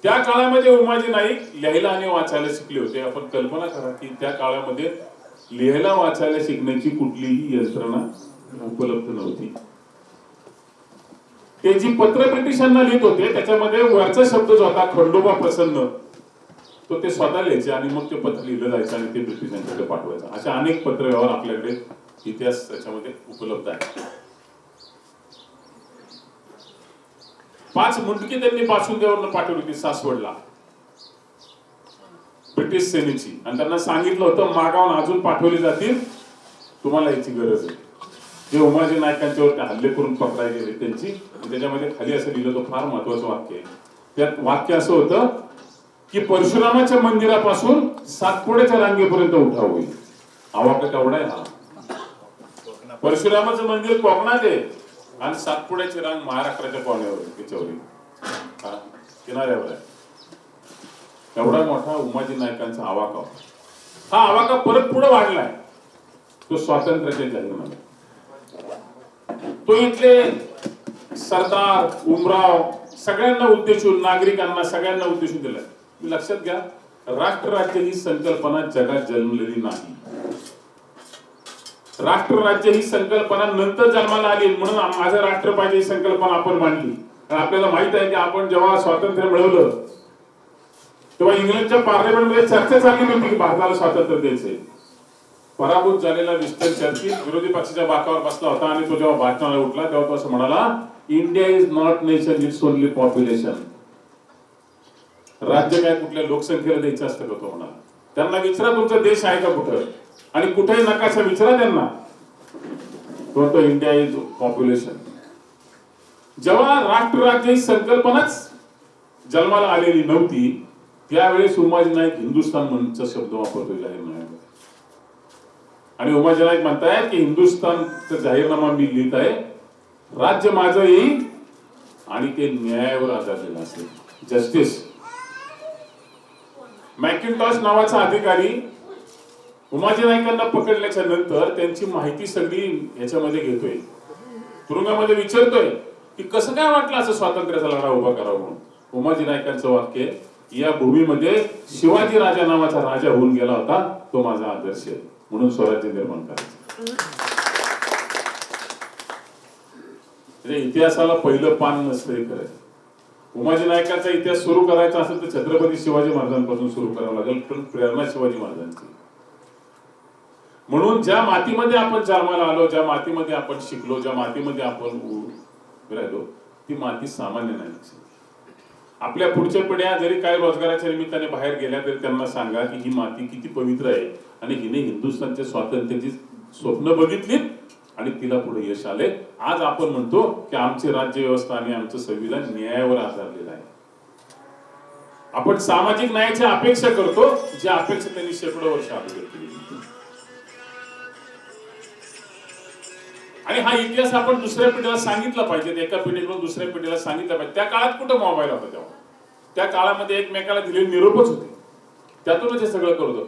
त्या काळामध्ये उमाजी नाईक लिहायला आणि वाचायला शिकले होते. आपण कल्पना करा की त्या काळामध्ये लिहायला वाचायला शिकण्याची कुठलीही यंत्रणा उपलब्ध नव्हती. ते जी पत्र ब्रिटिशांना लिहित होते त्याच्यामध्ये वरचा शब्द जो होता खंडोबा प्रसन्न, तो ते स्वतः लिहायचे आणि मग ते पत्र लिहिलं जायचं आणि ते ब्रिटिशांकडे पाठवायचं. अशा अनेक पत्र व्यवहार आपल्याकडे इतिहास त्याच्यामध्ये उपलब्ध आहे. 5 मुंडकी त्यांनी बासुंदेवरनं पाठवली होती सासवडला ब्रिटिश सेनेची, आणि त्यांना सांगितलं होतं मागावून अजून पाठवली जातील, तुम्हाला याची गरज आहे. जे उमाजी नाईकांच्यावर हल्ले करून पकडायला गेले त्यांची, त्याच्यामध्ये खाली असं लिहिलं, तो फार महत्वाचं वाक्य आहे. त्यात वाक्य असं होतं की परशुरामाच्या मंदिरापासून सातपुड्याच्या रांगेपर्यंत उठाव होईल. आवाका केवढा आहे हा. परशुरामाचं मंदिर कोकणात आहे आणि सातपुड्याची रांग महाराष्ट्राच्या कोण्यावर त्याच्यावर किनाऱ्यावर आहे. एवढा मोठा उमाजी नाईकांचा आवाका. हा आवाका परत पुढे वाढलाय तो स्वातंत्र्याच्या जाहीरनाम्यात. तो इथले सरदार उमराव सगळ्यांना उद्देशून, नागरिकांना सगळ्यांना उद्देशून दिलाय. लक्षात घ्या, राष्ट्रराज्य ही संकल्पना जगात जन्मलेली नाही. राष्ट्रराज्य ही संकल्पना नंतर जन्माला आली, म्हणून माझं राष्ट्र पाहिजे ही संकल्पना आपण मांडली. कारण आपल्याला माहित आहे की आपण जेव्हा स्वातंत्र्य मिळवलं तेव्हा इंग्लंडच्या पार्लमेंटमध्ये चर्चा चालली होती की भारताला स्वातंत्र्य द्यायचंय. पराभूत झालेला विस्टन चर्चिल विरोधी पक्षाच्या बाकावर बसला होता आणि तो जेव्हा भाषणाला उठला तेव्हा तो असं म्हणाला, India is not nation, it's only population. राज्य काय कुठल्या लोकसंख्येला द्यायचं असतं का, तो म्हणाला. त्यांना विचारा तुमचा देश आहे का कुठं, आणि कुठेही नकाशा विचारा त्यांना, तो इंडिया इज पॉप्युलेशन. जेव्हा राष्ट्रराज्य ही संकल्पनाच जन्माला आलेली नव्हती त्यावेळेस उमाजी नाईक हिंदुस्थान म्हणचा शब्द वापरतो जाहीरनाम्यामध्ये. आणि उमाजी नाईक म्हणतायत की हिंदुस्थानचा जाहीरनामा मी लिहित आहे, राज्य माझं येईल आणि ते न्यायावर आधारलेलं असेल, जस्टिस. मॅकिंटॉश नावाचा अधिकारी उमाजी नाईकांना पकडल्याच्या नंतर त्यांची माहिती सगळी याच्यामध्ये घेतोय, तुरुंगामध्ये विचारतोय की कसं काय वाटलं असं स्वातंत्र्याचा लढा उभा करावा म्हणून. उमाजी नाईकांचं वाक्य, या भूमीमध्ये शिवाजी राजा नावाचा राजा होऊन गेला होता, तो माझा आदर्श आहे, म्हणून स्वराज्य निर्माण करायचं. इतिहासाला पहिलं पान नसतंय करायचं. उमाजी नाईकांचा इतिहास सुरू करायचा असेल तर छत्रपती शिवाजी महाराजांपासून सुरू करावं लागेल, पण प्रेरणा शिवाजी महाराजांची. म्हणून ज्या मातीमध्ये आपण जन्माला आलो, ज्या मातीमध्ये आपण शिकलो, ज्या मातीमध्ये आपण राहिलो, ती माती सामान्य नाही. आपल्या पुढच्या पिढ्या जरी काय रोजगाराच्या निमित्ताने बाहेर गेल्या तरी त्यांना सांगा की ही माती किती पवित्र आहे आणि हिने हिंदुस्थानच्या स्वातंत्र्याची स्वप्न बघितलीत आणि तिला पुढे यश आले. आज आपण म्हणतो की आमची राज्य व्यवस्था आणि आमचं संविधान न्यायावर आधारलेलं आहे. आपण सामाजिक न्यायाची अपेक्षा करतो, जी अपेक्षा त्यांनी शेकडो वर्ष अगोदर केली. आणि हा इतिहास आपण दुसऱ्या पिढीला सांगितला पाहिजे, एका पिढीकडून दुसऱ्या पिढीला सांगितला पाहिजे. त्या काळात कुठं मोबाईल होता तेव्हा, त्या काळामध्ये एकमेकाला दिलेले निरोपच होते, त्यातूनच हे सगळं करतो.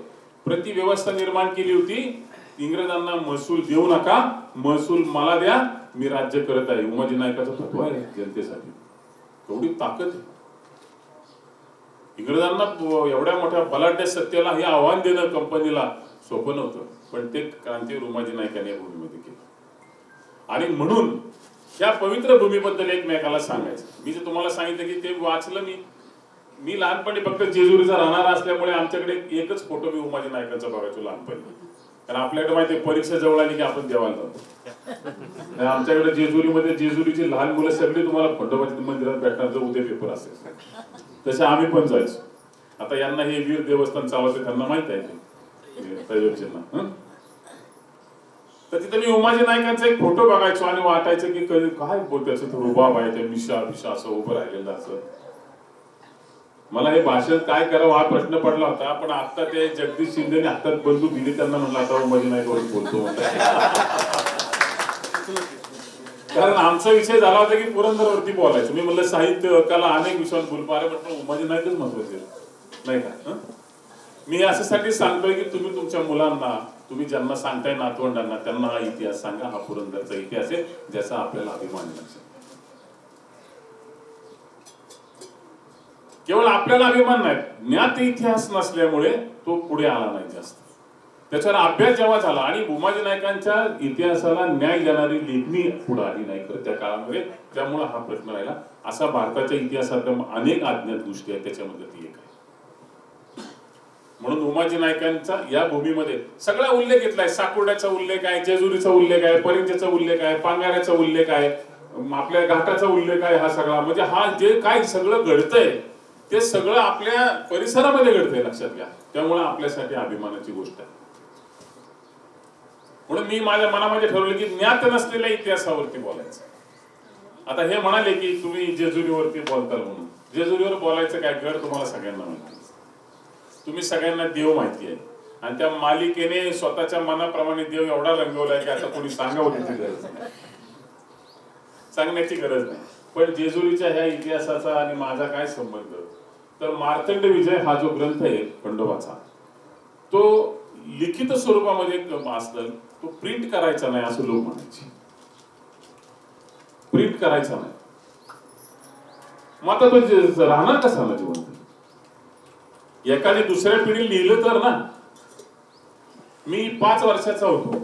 प्रतिव्यवस्था निर्माण केली होती, इंग्रजांना महसूल देऊ नका, महसूल मला द्या, मी राज्य करत आहे. उमाजी नाईकाचा फतवा आहे जनतेसाठी, एवढी ताकद आहे. इंग्रजांना एवढ्या मोठ्या बलाढ्य सत्तेला हे आव्हान देणं कंपनीला सोपं नव्हतं, पण ते क्रांतीवीर उमाजी नाईकांनी या भूमीमध्ये केलं. आणि म्हणून या पवित्र भूमीबद्दल एकमेकाला सांगायचं. मी जे तुम्हाला सांगितलं की ते वाचलं, मी लहानपणी फक्त जेजुरीचा राहणारा असल्यामुळे आमच्याकडे एकच फोटो मी उमाजी नाईकांचा बघायचो लहानपणी, कारण आपल्याकडे माहिती परीक्षा जवळ आली की आपण देवाला जातो. आमच्याकडे जेजुरीमध्ये जेजुरीची लहान मुलं सगळी तुम्हाला खंडोबाच्या मंदिरात भेटणार जर उद्या पेपर असेल, तसे आम्ही पण जायचो. आता यांना हे वीर देवस्थान चालवते, त्यांना माहित आहे ते. तर तिथे मी उमाजी नाईकांचा एक फोटो बघायचो आणि वाटायचं की काय त्याचं रुबाब आहे, ते मिशा मिशा असं उभं राहिलेलं असं. मला हे भाषण काय करावं हा प्रश्न पडला होता, पण आता ते जगदीश शिंदेने हातात बंदूक दिली, त्यांना म्हणलं आता उमाजी नाईकवर बोलतो. कारण आमचा विषय झाला होता की पुरंदरवरती बोलायचं. मी म्हणलं साहित्य कला अनेक विषयावर बोलतो, अरे म्हटलं उमाजी नाईकच महत्वाचे नाही का. मी अशासाठी सांगतोय की तुम्ही तुमच्या मुलांना, तुम्ही ज्यांना सांगताय नातवंडांना, त्यांना हा इतिहास सांगा. हा पुरंदरचा इतिहास आहे ज्याचा आपल्याला अभिमान आहे. केवळ आपल्याला अभिमान नाही, ज्ञात इतिहास नसल्यामुळे तो पुढे आला नाही जास्त. त्याच्यावर अभ्यास जेव्हा झाला आणि उमाजी नाईकांच्या इतिहासाला न्याय देणारी लेखणी पुढे आली नाही तर त्या काळामध्ये, त्यामुळे हा प्रश्न राहिला. असा भारताच्या इतिहासात अनेक अज्ञात गोष्टी आहेत, त्याच्यामध्ये ती एक आहे. म्हणून उमाजी नाईकांचा या भूमीमध्ये सगळा उल्लेख घेतलाय. साकुर्ड्याचा उल्लेख आहे, जेजुरीचा उल्लेख आहे, परिंजेचा उल्लेख आहे, पांगाऱ्याचा उल्लेख आहे, आपल्या घाटाचा उल्लेख आहे. हा सगळा म्हणजे हा जे काय सगळं घडतंय ते सगळं आपल्या परिसरामध्ये घडतंय, लक्षात घ्या. त्यामुळे आपल्यासाठी अभिमानाची गोष्ट आहे. म्हणून मी माझ्या मनामध्ये ठरवलं की ज्ञात नसलेल्या इतिहासावरती बोलायचं. आता हे म्हणाले की तुम्ही जेजुरीवरती बोलताल म्हणून, जेजुरीवर बोलायचं काय, गड तुम्हाला सगळ्यांना माहिती, तुम्ही सगळ्यांना देव माहिती आहे, आणि त्या मालिकेने स्वतःच्या मनाप्रमाणे देव एवढा रंगवलाय की आता कोणी सांगण्याची गरज नाही, सांगण्याची गरज नाही. पण जेजुरीच्या ह्या इतिहासाचा आणि माझा काय संबंध, तर मार्तंड विजय हा जो ग्रंथ आहे खंडोबाचा, तो लिखित स्वरूपामध्ये असलं, तो प्रिंट करायचा नाही असं लोक म्हणायचे. प्रिंट करायचा नाही, मग आता तो राहणार कसा ना जिवंत. एखादी दुसऱ्या पिढी लिहिलं तर ना. मी 5 वर्षाचा होतो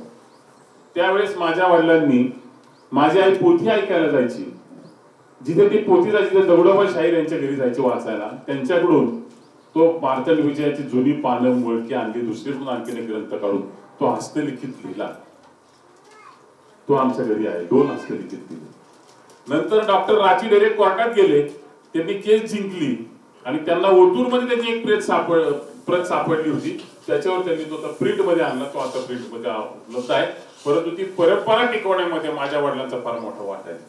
त्यावेळेस माझ्या वडिलांनी, माझी आई पोथी ऐकायला जायची, जिथे ती पोथी जायची तिथे दगडोबा शाहीर यांच्या घरी जायची वाचायला. त्यांच्याकडून तो मार्तंड विजयाची जुनी पानं मुळकी आणली, दुसरीकडून आणखीन एक ग्रंथ काढून तो हस्तलिखित लिहिला. तो आमच्या घरी आहे, 2 हस्तलिखित लिहिले. नंतर डॉक्टर राची डेरे कोर्टात गेले, त्यांनी केस जिंकली आणि त्यांना ओतूर मध्ये त्याची एक प्रत सापडली होती. त्याच्यावर त्यांनी तो प्रिंट मध्ये आणला, तो आता प्रिंट मध्ये उपलब्ध आहे. परंतु ती परंपरा टिकवण्यामध्ये माझ्या वडिलांचा फार मोठा वाटा आहे.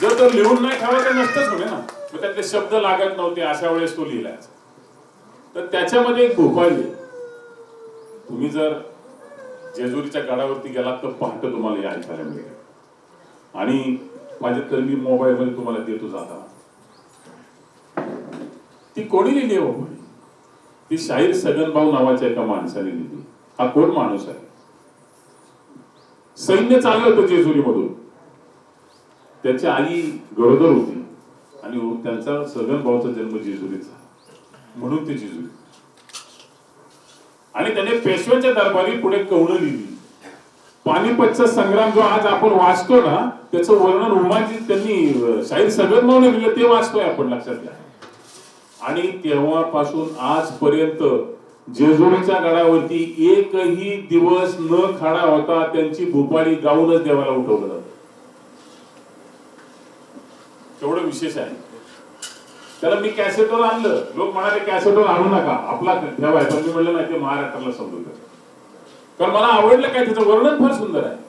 जर तो लिहून नाही ठेवला तर नसतंच होणे ना, मग त्यातले शब्द लागत नव्हते, अशा वेळेस तो लिहिलाय. तर त्याच्यामध्ये एक भोपाळी आहे. तुम्ही जर जेजुरीच्या गडावरती गेलात तर पहाटे तुम्हाला हे ऐकायला मिळेल. आणि माझ्या तर मी मोबाईल मध्ये तुम्हाला देतो जाताना. ती कोणी लिहिली आहे भोपाळी? ती शाहीर सगनभाऊ नावाच्या एका माणसाने लिहिली. हा कोण माणूस आहे? सैन्य चाललं होतं जेजुरीमधून, त्याची आई गरोदर होती आणि त्यांचा सगनभाऊचा जन्म जेजुरीचा, म्हणून ते जेजुरी. आणि त्याने पेशव्यांच्या दरबारी पुढे कवणं लिहिली. पानिपतचा संग्राम जो आज आपण वाचतो ना, त्याचं वर्णन उमाजी त्यांनी शाहीर सगनभाऊने लिहिलं, ते वाचतोय आपण, लक्षात घ्या. आणि तेव्हापासून आजपर्यंत जेजुरीच्या गडावरती एकही दिवस न खाडा होता त्यांची भोपाळी गाऊनच देवाला उठवलं जातं. तेवढं विशेष आहे. त्याला मी कॅसेटवर आणलं, लोक म्हणाले कॅसेटवर आणू नका, आपला ठेवाय, पण मी म्हणलं नाही, ते महाराष्ट्राला समजून, कारण मला आवडलं काय, त्याचं वर्णन फार सुंदर आहे.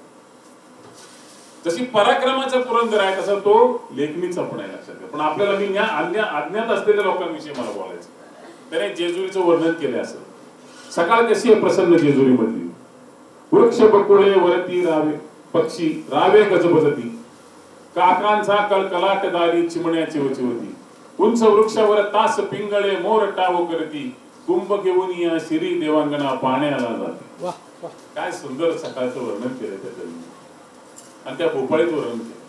जशी पराक्रमाचा पुरंदर आहे तसा तो लेखणीचा पण आहे, लक्षात घ्या. पण आपल्याला मी अज्ञात असलेल्या लोकांविषयी मला बोलायचं. त्याने जेजुरीचं वर्णन केलं असं. सकाळ कशी आहे प्रसन्न जेजुरी मधली, वृक्ष बकुळे वरती रावे, पक्षी रावे गजबजती, काकांचा कलकलाटदारी चिमण्याची वचवती, उंच वृक्षावर तास पिंगळे मोर टाव करती, कुंभ घेऊन या श्री देवांगणा पाण्याला जाते. काय सुंदर सकाळचं वर्णन केलं त्याचं, आणि त्या भोपाळीत वर्णन केलं.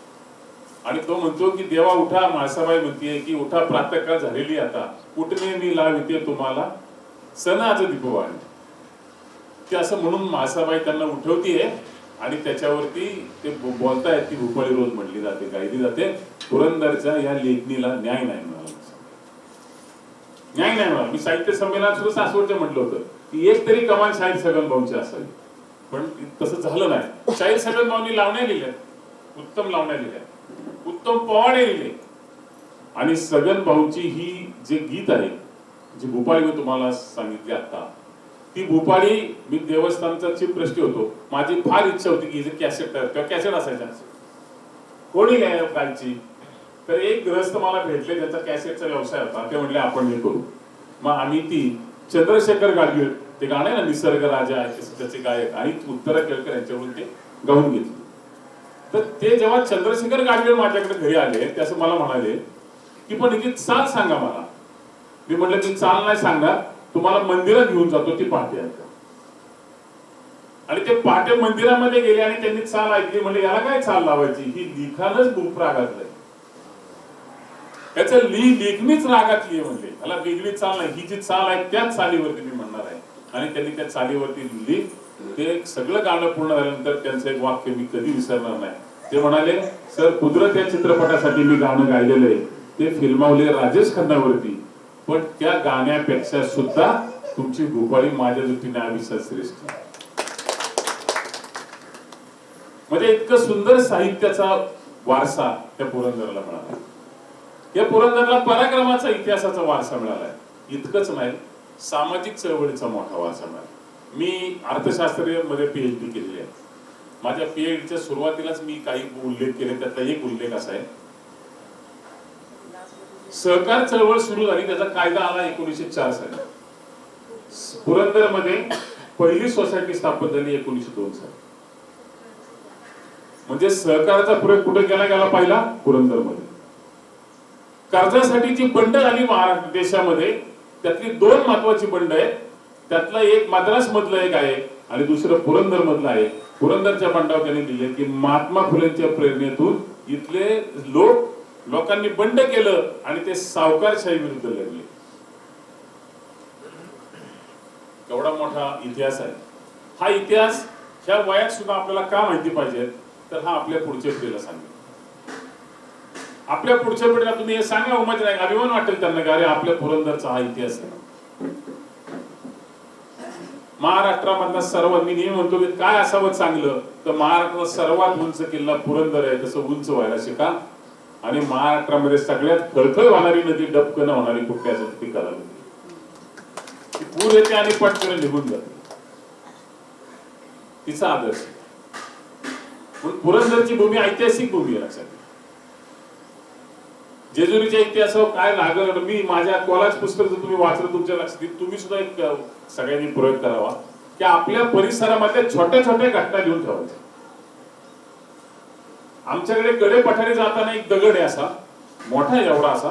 आणि तो म्हणतो की देवा उठा, माळसाबाई म्हणतीये की उठा, प्रातःकाळ झालेली आता, उठणे मी लाविते तुम्हाला सणाचं दीपवाणी. ते असं म्हणून माळसाबाई त्यांना उठवतीये आणि त्याच्यावरती ते बोलतायत की भोपाळी रोज म्हणली जाते, गायली जाते. पुरंदरच्या या लेखणीला न्याय नाही मिळाला, न्याय नाही मिळाला. मी साहित्य संमेलनात सुद्धा सासवडच्या म्हटलं होतं की एक तरी कमान शाहीर सगनभाऊंची असावी, पण तसं झालं नाही. शाहीर सगनभाऊंनी लावण्या लिहिल्या, उत्तम लावण्या लिहिल्या, उत्तम पोवाडे लिहिले. आणि सगनभाऊंची ही जे गीत आहे, जी भोपाळी मी तुम्हाला सांगितली आता, ती भोपाळी मी देवस्थानचा चीफ ट्रस्टी होतो, माझी फार इच्छा होती की कॅसेट तयार किंवा कॅसेट असायचा, कोणी गायची. तर एक गृहस्थ मला भेटले, ज्याचा कॅसेटचा व्यवसाय होता. ते म्हणले आपण हे करू. मग आम्ही ती चंद्रशेखर गाडगीळ, ते गाणं आहे ना निसर्ग राजा आहे, त्याचे गायक, आणि उत्तरा केळकर यांच्याकडून ते गाऊन घेतले. तर ते जेव्हा चंद्रशेखर गाडगीळ माझ्याकडे घरी आले, ते असं मला म्हणाले की पण हिची चाल सांगा मला. मी म्हटलं ती चाल नाही सांगणार, तुम्हाला मंदिरात घेऊन जातो, ती पहाटे आहे. आणि ते पहाटे मंदिरामध्ये गेले आणि त्यांनी चाल ऐकली. म्हणजे याला काय चाल लावायची, ही लिखाणच भूप रागातलंय, त्याचं लेखणीच रागातली आहे. म्हणजे याला वेगळी चाल नाही, ही जी चाल आहे त्याच चालीवरती मी म्हणणार आहे. आणि त्यांनी त्या चालीवरती लिहिली. ते सगळं गाणं पूर्ण झाल्यानंतर त्यांचं एक वाक्य मी कधी विसरणार नाही. ते म्हणाले, सर कुदरत या चित्रपटासाठी मी गाणं गायलेलं आहे, ते फिल्मावले राजेश खन्नावरती, पण त्या गाण्यापेक्षा सुद्धा तुमची भोपाळी माझ्या दृष्टीने आयुष्यात श्रेष्ठ. म्हणजे इतकं सुंदर साहित्याचा वारसा त्या पुरंदरला मिळाला. या पुरंदरला पराक्रमाचा इतिहासाचा वारसा मिळालाय. इतकंच नाही, सामाजिक चळवळीचा मोठा वारसा मिळाला. मी अर्थशास्त्र मध्ये PhD केलेली आहे. माझ्या PhDच्या सुरुवातीलाच मी काही उल्लेख केले, त्यातला एक उल्लेख असा आहे, सहकार चळवळ सुरू झाली, त्याचा कायदा आला 1904 साली. पुरंदर मध्ये पहिली सोसायटी स्थापन झाली 1902 साली. म्हणजे सहकाराचा प्रयोग कुठे गेला पहिला? पुरंदर मध्ये. कर्जासाठी जी बंड झाली महाराष्ट्र देशामध्ये, त्यातली दोन महत्वाची बंड आहेत. त्यातला एक मद्रास मधलं एक आहे आणि दुसरं पुरंदर मधलं आहे. पुरंदरच्या बंडावर त्यांनी दिले की महात्मा फुलेंच्या प्रेरणेतून इथले लोकांनी बंड केलं आणि ते सावकारशाही विरुद्ध लढले. एवढा मोठा इतिहास आहे. हा इतिहास ह्या वयात सुद्धा आपल्याला का माहिती पाहिजे, तर हा आपल्या पुढच्या पिढीला सांगेल. आपल्या पुढच्या पिढीला तुम्ही हे सांगा, उमाजी नाही अभिमान वाटेल त्यांना की अरे आपल्या पुरंदरचा हा इतिहास आहे. महाराष्ट्रामधला सर्वात, मी नेहमी म्हणतो की काय असावं चांगलं, तर महाराष्ट्राचा सर्वात उंच किल्ला पुरंदर आहे, तसं उंच व्हायला शिका. आणि महाराष्ट्रामध्ये सगळ्यात खळखळ होणारी नदी, डबकन होणारी कुठली असेल ती करा. ती पूर येते आणि पटकन निघून जाते. तिचा आदर्श. पण पुरंदरची भूमी ऐतिहासिक भूमी आहे लक्षात. जेजुरीच्या इतिहासावर काय लागलं, मी माझ्या कॉलेज पुस्तक जर तुम्ही वाचलं तुमच्या लक्षात येईल. तुम्ही सुद्धा एक सगळ्यांनी प्रयोग करावा की आपल्या परिसरामध्ये छोट्या छोट्या घटना लिहून ठेवायच्या. आमच्याकडे कडे पठारी जाताना एक दगड आहे असा मोठा एवढा असा,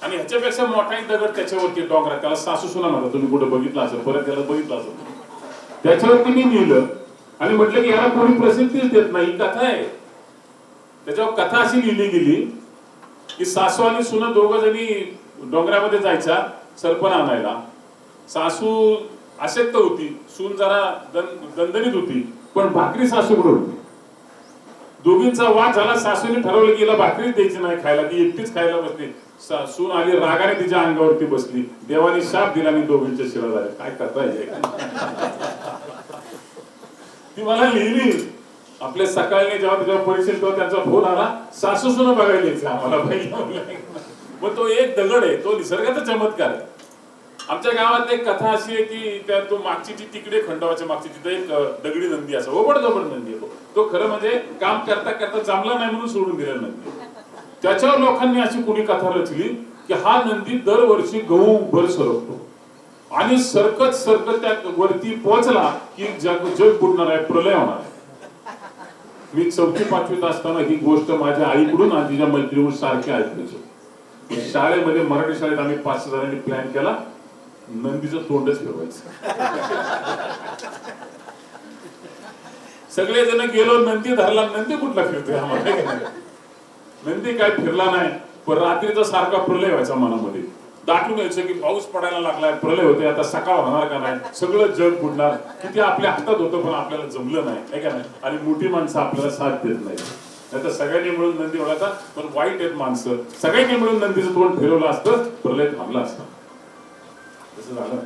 आणि ह्याच्यापेक्षा मोठा एक दगड त्याच्यावरती डोंगरात, त्याला सासू सुना म्हणतात, तुम्ही कुठे बघितलं असेल, परत त्याला बघितलं असेल. त्याच्यावरती मी लिहिलं आणि म्हटलं की याला कोणी प्रसिद्धीच देत नाही, कथा आहे. त्याच्यावर कथा अशी लिहिली गेली की सासू आणि सुना दोघ जणी डोंगरामध्ये जायच्या सरपण आणायला. सासू अशक्त होती, सून जरा दणदणीत होती, पण भाकरी सासूकडे होती. दोघींचा वाद झाला. सासूने ठरवलं की हिला भाकरीच द्यायची नाही खायला, ती एकटीच खायला बसली. सून आली, रागाने तिच्या अंगावरती बसली. देवाने शाप दिला आणि दोघींच्या शिरा झाल्या. काय करता ती मला लिहिली. आपल्या सकाळने जेव्हा त्याच्या परिचय तेव्हा त्यांचा फोन आला, सासू सुना बघायला यायचं आम्हाला पाहिजे. मग तो एक दगड आहे, तो निसर्गाचा चमत्कार आहे. आमच्या गावात एक कथा अशी आहे की त्या तो मागची जी तिकडे खंडोबाच्या मागची तिथे एक दगडी नंदी असं ओबड दोबड नंदी आहे. तो खरं म्हणजे काम करता करता जमला नाही म्हणून सोडून दिला नंदी. त्याच्यावर लोकांनी अशी कुणी कथा रचली की हा नंदी दरवर्षी गहू भर सरकतो आणि सरकत सरकत त्या वरती पोहोचला की जग बुडणार आहे, प्रलय होणार आहे. मी 4वी-5वीत असताना ही गोष्ट माझ्या आईकडून आणि तिच्या मैत्रीकडून सारखी ऐकायचो. शाळेमध्ये मराठी शाळेत आम्ही 5 जणांनी प्लॅन केला, नंदीचं तोंडच फिरवायचं. सगळे जण गेलो, नंदी धरला. नंदी कुठला फिरतोय आम्हाला? नंदी काय फिरला नाही, पण रात्रीचा सारखा प्रलय व्हायचा मनामध्ये. दाटून यायचं की पाऊस पडायला लागलाय, प्रलय होते, आता सकाळ होणार का नाही, सगळं जग बुडणार. किती आपल्या हातात होतं पण आपल्याला जमलं नाही का नाही. आणि मोठी माणसं आपल्याला साथ देत नाही. नाहीतर सगळ्यांनी मिळून नंदी ओढायचा. पण वाईट आहेत माणसं, सगळ्यांनी मिळून नंदीचं तोंड फिरवलं असतं, प्रलय थांबला असता. तसं झालं.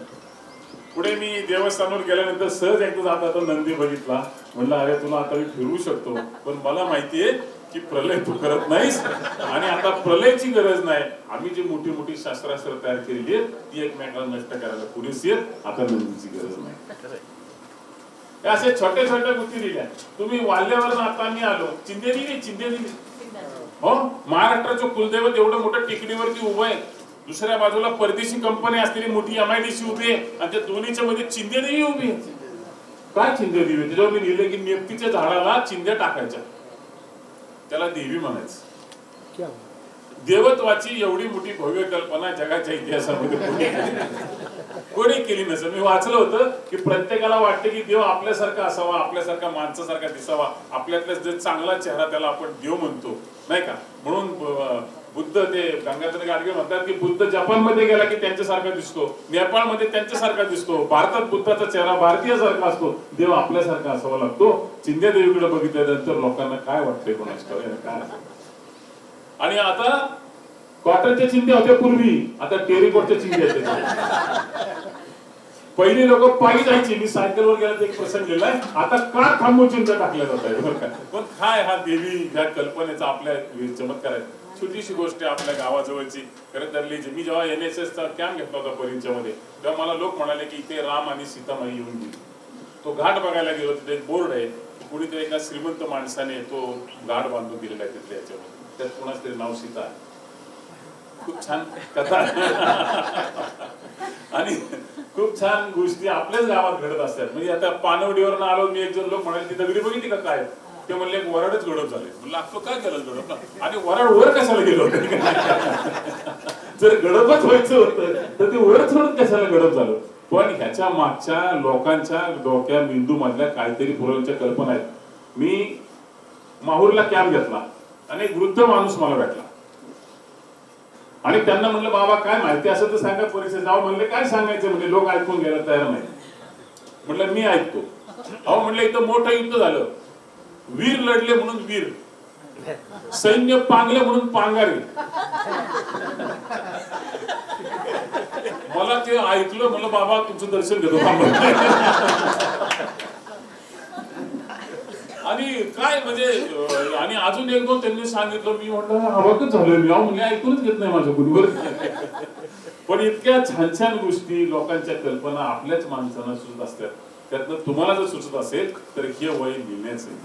पुढे मी देवस्थानावर गेल्यानंतर सहज एकदा जाता आता नंदी बघितला. म्हणलं अरे तुला आता मी फिरवू शकतो, पण मला माहितीये की प्रलय तू करत नाहीस आणि आता प्रलयची गरज नाही. आम्ही जी मोठी मोठी शास्त्रास्त्र तयार केलेली आहेत ती एकमेकांना नष्ट करायला पुरेशी आहेत, आता नंदीची गरज नाही. असे छोट्या छोट्या गोष्टी दिल्या. तुम्ही वाल्ल्यावर आता मी आलो, चिंदेली हो, महाराष्ट्राचं कुलदैवत एवढं मोठं टेकडीवरती उभं आहे. दुसऱ्या बाजूला परदेशी कंपनी असलेली मोठी MIDC उभी आहे आणि त्या दोन्हीच्या मध्ये चिंदेदेवी उभी आहे. काय चिंदेदेवी? त्याच्यावर मी लिहिले की नेपतीच्या झाडाला चिंध्या टाकायच्या, त्याला देवी म्हणायचं. देवत्वाची एवढी मोठी भव्य कल्पना जगाच्या इतिहासामध्ये कोणी केली नसेल. मी वाचलं होतं की प्रत्येकाला वाटतं की देव आपल्यासारखा असावा, आपल्यासारखा माणसासारखा दिसावा, आपल्यातला जे चांगला चेहरा त्याला आपण देव म्हणतो नाही का. म्हणून बुद्ध, ते गंगाधर गाडगे म्हणतात की बुद्ध जपानमध्ये गेला की त्यांच्यासारखा दिसतो, नेपाळमध्ये त्यांच्यासारखा दिसतो, भारतात बुद्धाचा चेहरा भारतीय सारखा असतो, देव आपल्यासारखा असावा लागतो. चिंध्या देवीकडे बघितल्यानंतर लोकांना काय वाटतंय कोणाच काय. आणि आता कॉटनच्या चिंध्या होत्या पूर्वी, आता टेरिकॉटच्या चिंध्या आहेत. पहिली लोक पायी जायची. मी सायकलवर गेला एक प्रसंग लिहिलाय. आता का थांबून चिंध्या टाकल्या जात आहे. पण काय हा देवी ह्या कल्पनेचा आपल्या चमत्कार आहे. छोटीशी गोष्ट आहे आपल्या गावाजवळची. खरं तर मी जेव्हा NSS चा कॅम्प घेतला होता परिचय मध्ये, तेव्हा मला लोक म्हणाले की इथे राम आणि सीतामाई येऊन गेली. तो घाट बघायला गेलो, तिथे एक बोर्ड आहे, कुणीतरी एका श्रीमंत माणसाने तो घाट बांधून दिलेला आहे तिथल्या याच्यामध्ये. त्यात कोणाच तरी नाव सीता आहे. खूप छान कथा आणि खूप छान गोष्टी आपल्याच गावात घडत असतात. म्हणजे आता पानवडीवर आलो मी, एक जण लोक म्हणाले ती दगडी बघितली का काय, ते म्हणले वराडच गडप झाले. म्हणलं आपलं काय केलं गडप, आणि वराड वर कशाला गेलो होतं. जर गडपच व्हायचं होतं तर ते वर सोडून कशाला गडप झालं. पण ह्याच्या मागच्या लोकांच्या डोक्या मेंदू मधल्या काहीतरी पुरवण्याच्या कल्पना आहेत. मी माहूरला कॅम्प घेतला आणि एक वृद्ध माणूस मला भेटला आणि त्यांना म्हणलं बाबा काय माहिती असं तर सांगा, परिचय जाऊ. म्हणले काय सांगायचं, म्हणजे लोक ऐकून घ्यायला तयार नाही. म्हटलं मी ऐकतो. अहो म्हणलं इथं मोठं युद्ध झालं, वीर लढले म्हणून वीर, सैन्य पांगले म्हणून पांगारे. मला ते ऐकलं, म्हणलं बाबा तुमचं दर्शन घेतो. आणि काय म्हणजे, आणि अजून एक दोन त्यांनी सांगितलं. मी म्हटलं अवाकच झालोय मी. म्हणले ऐकूनच घेत नाही माझ्या कुणीवर. पण इतक्या छान छान गोष्टी लोकांच्या कल्पना आपल्याच माणसांना सुचत असतात. त्यातनं तुम्हाला जर सुचत असेल तर हे वय लिहिण्याचे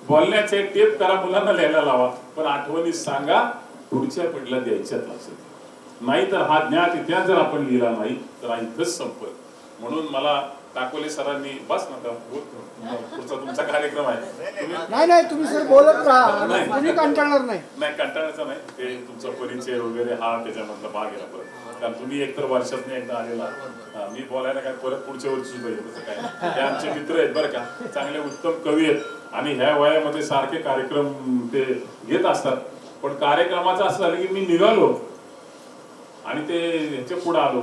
बोलण्याचे टेप करा, मुलांना लिहायला लावा, पण आठवणी सांगा, पुढच्या पिढीला द्यायच्यात लक्षात. नाही तर हा ज्ञात इतिहास जर आपण लिहिला नाही तर इथंच संपत. म्हणून मला टाकोले सरांनी बस नका पुढचा तुमचा कार्यक्रम आहे नाही तुम्ही सर बोलत राहा, नाही. तुम्ही कंटाळणार नाही. नाही कंटाळायचं नाही. ते तुमचा परिचय वगैरे हा त्याच्यामधला भाग आहे ना परत. कारण तुम्ही एकतर वर्षात एकदा आलेला, मी बोलायला काय परत पुढच्या वर्षी सुद्धा येत तसं काय. हे आमचे मित्र आहेत बरं का, चांगले उत्तम कवी आहेत आणि ह्या वयामध्ये सारखे कार्यक्रम ते घेत असतात. पण कार्यक्रमाचं असं झालं की मी निघालो आणि ते ह्याच्या पुढे आलो,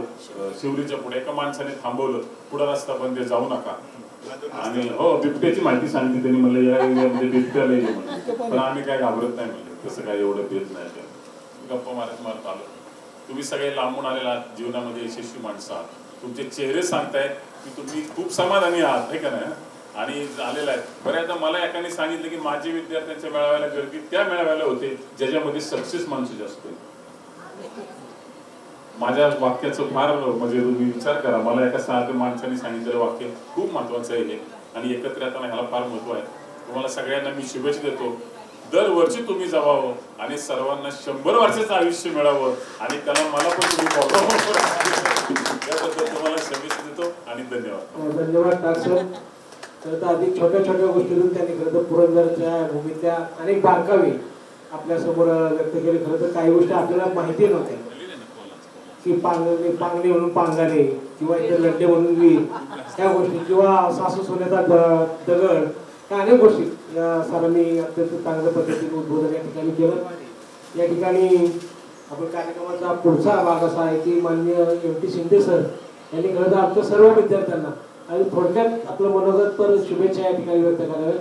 शिवरीच्या पुढे एका माणसाने थांबवलं, पुढे रस्ता बंद आहे, जाऊ नका. आणि हो बिबट्याची माहिती सांगितली त्यांनी, म्हणलं या एरियामध्ये बिबट्या लई आहे म्हणलं. पण आम्ही काय घाबरत नाही म्हणले, तसं काय एवढं देत नाही. गप्पा मारत मारत आलो. तुम्ही सगळे लांबून आलेला जीवनामध्ये यशस्वी माणसं आहात. तुमचे चेहरे सांगतायत की तुम्ही खूप समाधानी आहात, हे का नाही, आणि आलेला आहे. बऱ्याचदा मला एकाने सांगितलं की माझे विद्यार्थ्यांच्या मेळाव्याला गर्दी त्या मेळाव्याला होते ज्याच्यामध्ये सक्सेस माणसं जास्त आहे. माझ्या वाक्याचं फार म्हणजे तुम्ही विचार करा, मला एका साध्या माणसाने सांगितलेलं वाक्य खूप महत्वाचं आहे हे, आणि एकत्र येताना ह्याला फार महत्व आहे. तुम्हाला सगळ्यांना मी शुभेच्छा देतो. दरवर्षी तुम्ही जावावं आणि सर्वांना 100 वर्षाचं आयुष्य मिळावं, आणि त्याला मला पण तुम्ही त्याबद्दल तुम्हाला शुभेच्छा देतो आणि धन्यवाद. धन्यवाद टाक सर. तर आधी छोट्या छोट्या गोष्टीतून त्यांनी खरं तर पुरंदरच्या भूमीतल्या अनेक बारकावे आपल्या समोर व्यक्त केले. खरं तर काही गोष्टी आपल्याला माहिती नव्हत्या की पांगणे म्हणून पांगाणे किंवा इतर लड्डे म्हणून वीर, त्या गोष्टी किंवा सासू सोन्याचा दगड, त्या अनेक गोष्टी या सरांनी अत्यंत चांगल्या पद्धतीने उद्बोधन या ठिकाणी केलं. या ठिकाणी आपण कार्यक्रमाचा पुढचा भाग असा आहे की माननीय MT शिंदे सर यांनी खरं तर आमच्या सर्व विद्यार्थ्यांना आणि थोडक्यात आपलं मनोगत पर शुभेच्छा या ठिकाणी व्यक्त कराव्या.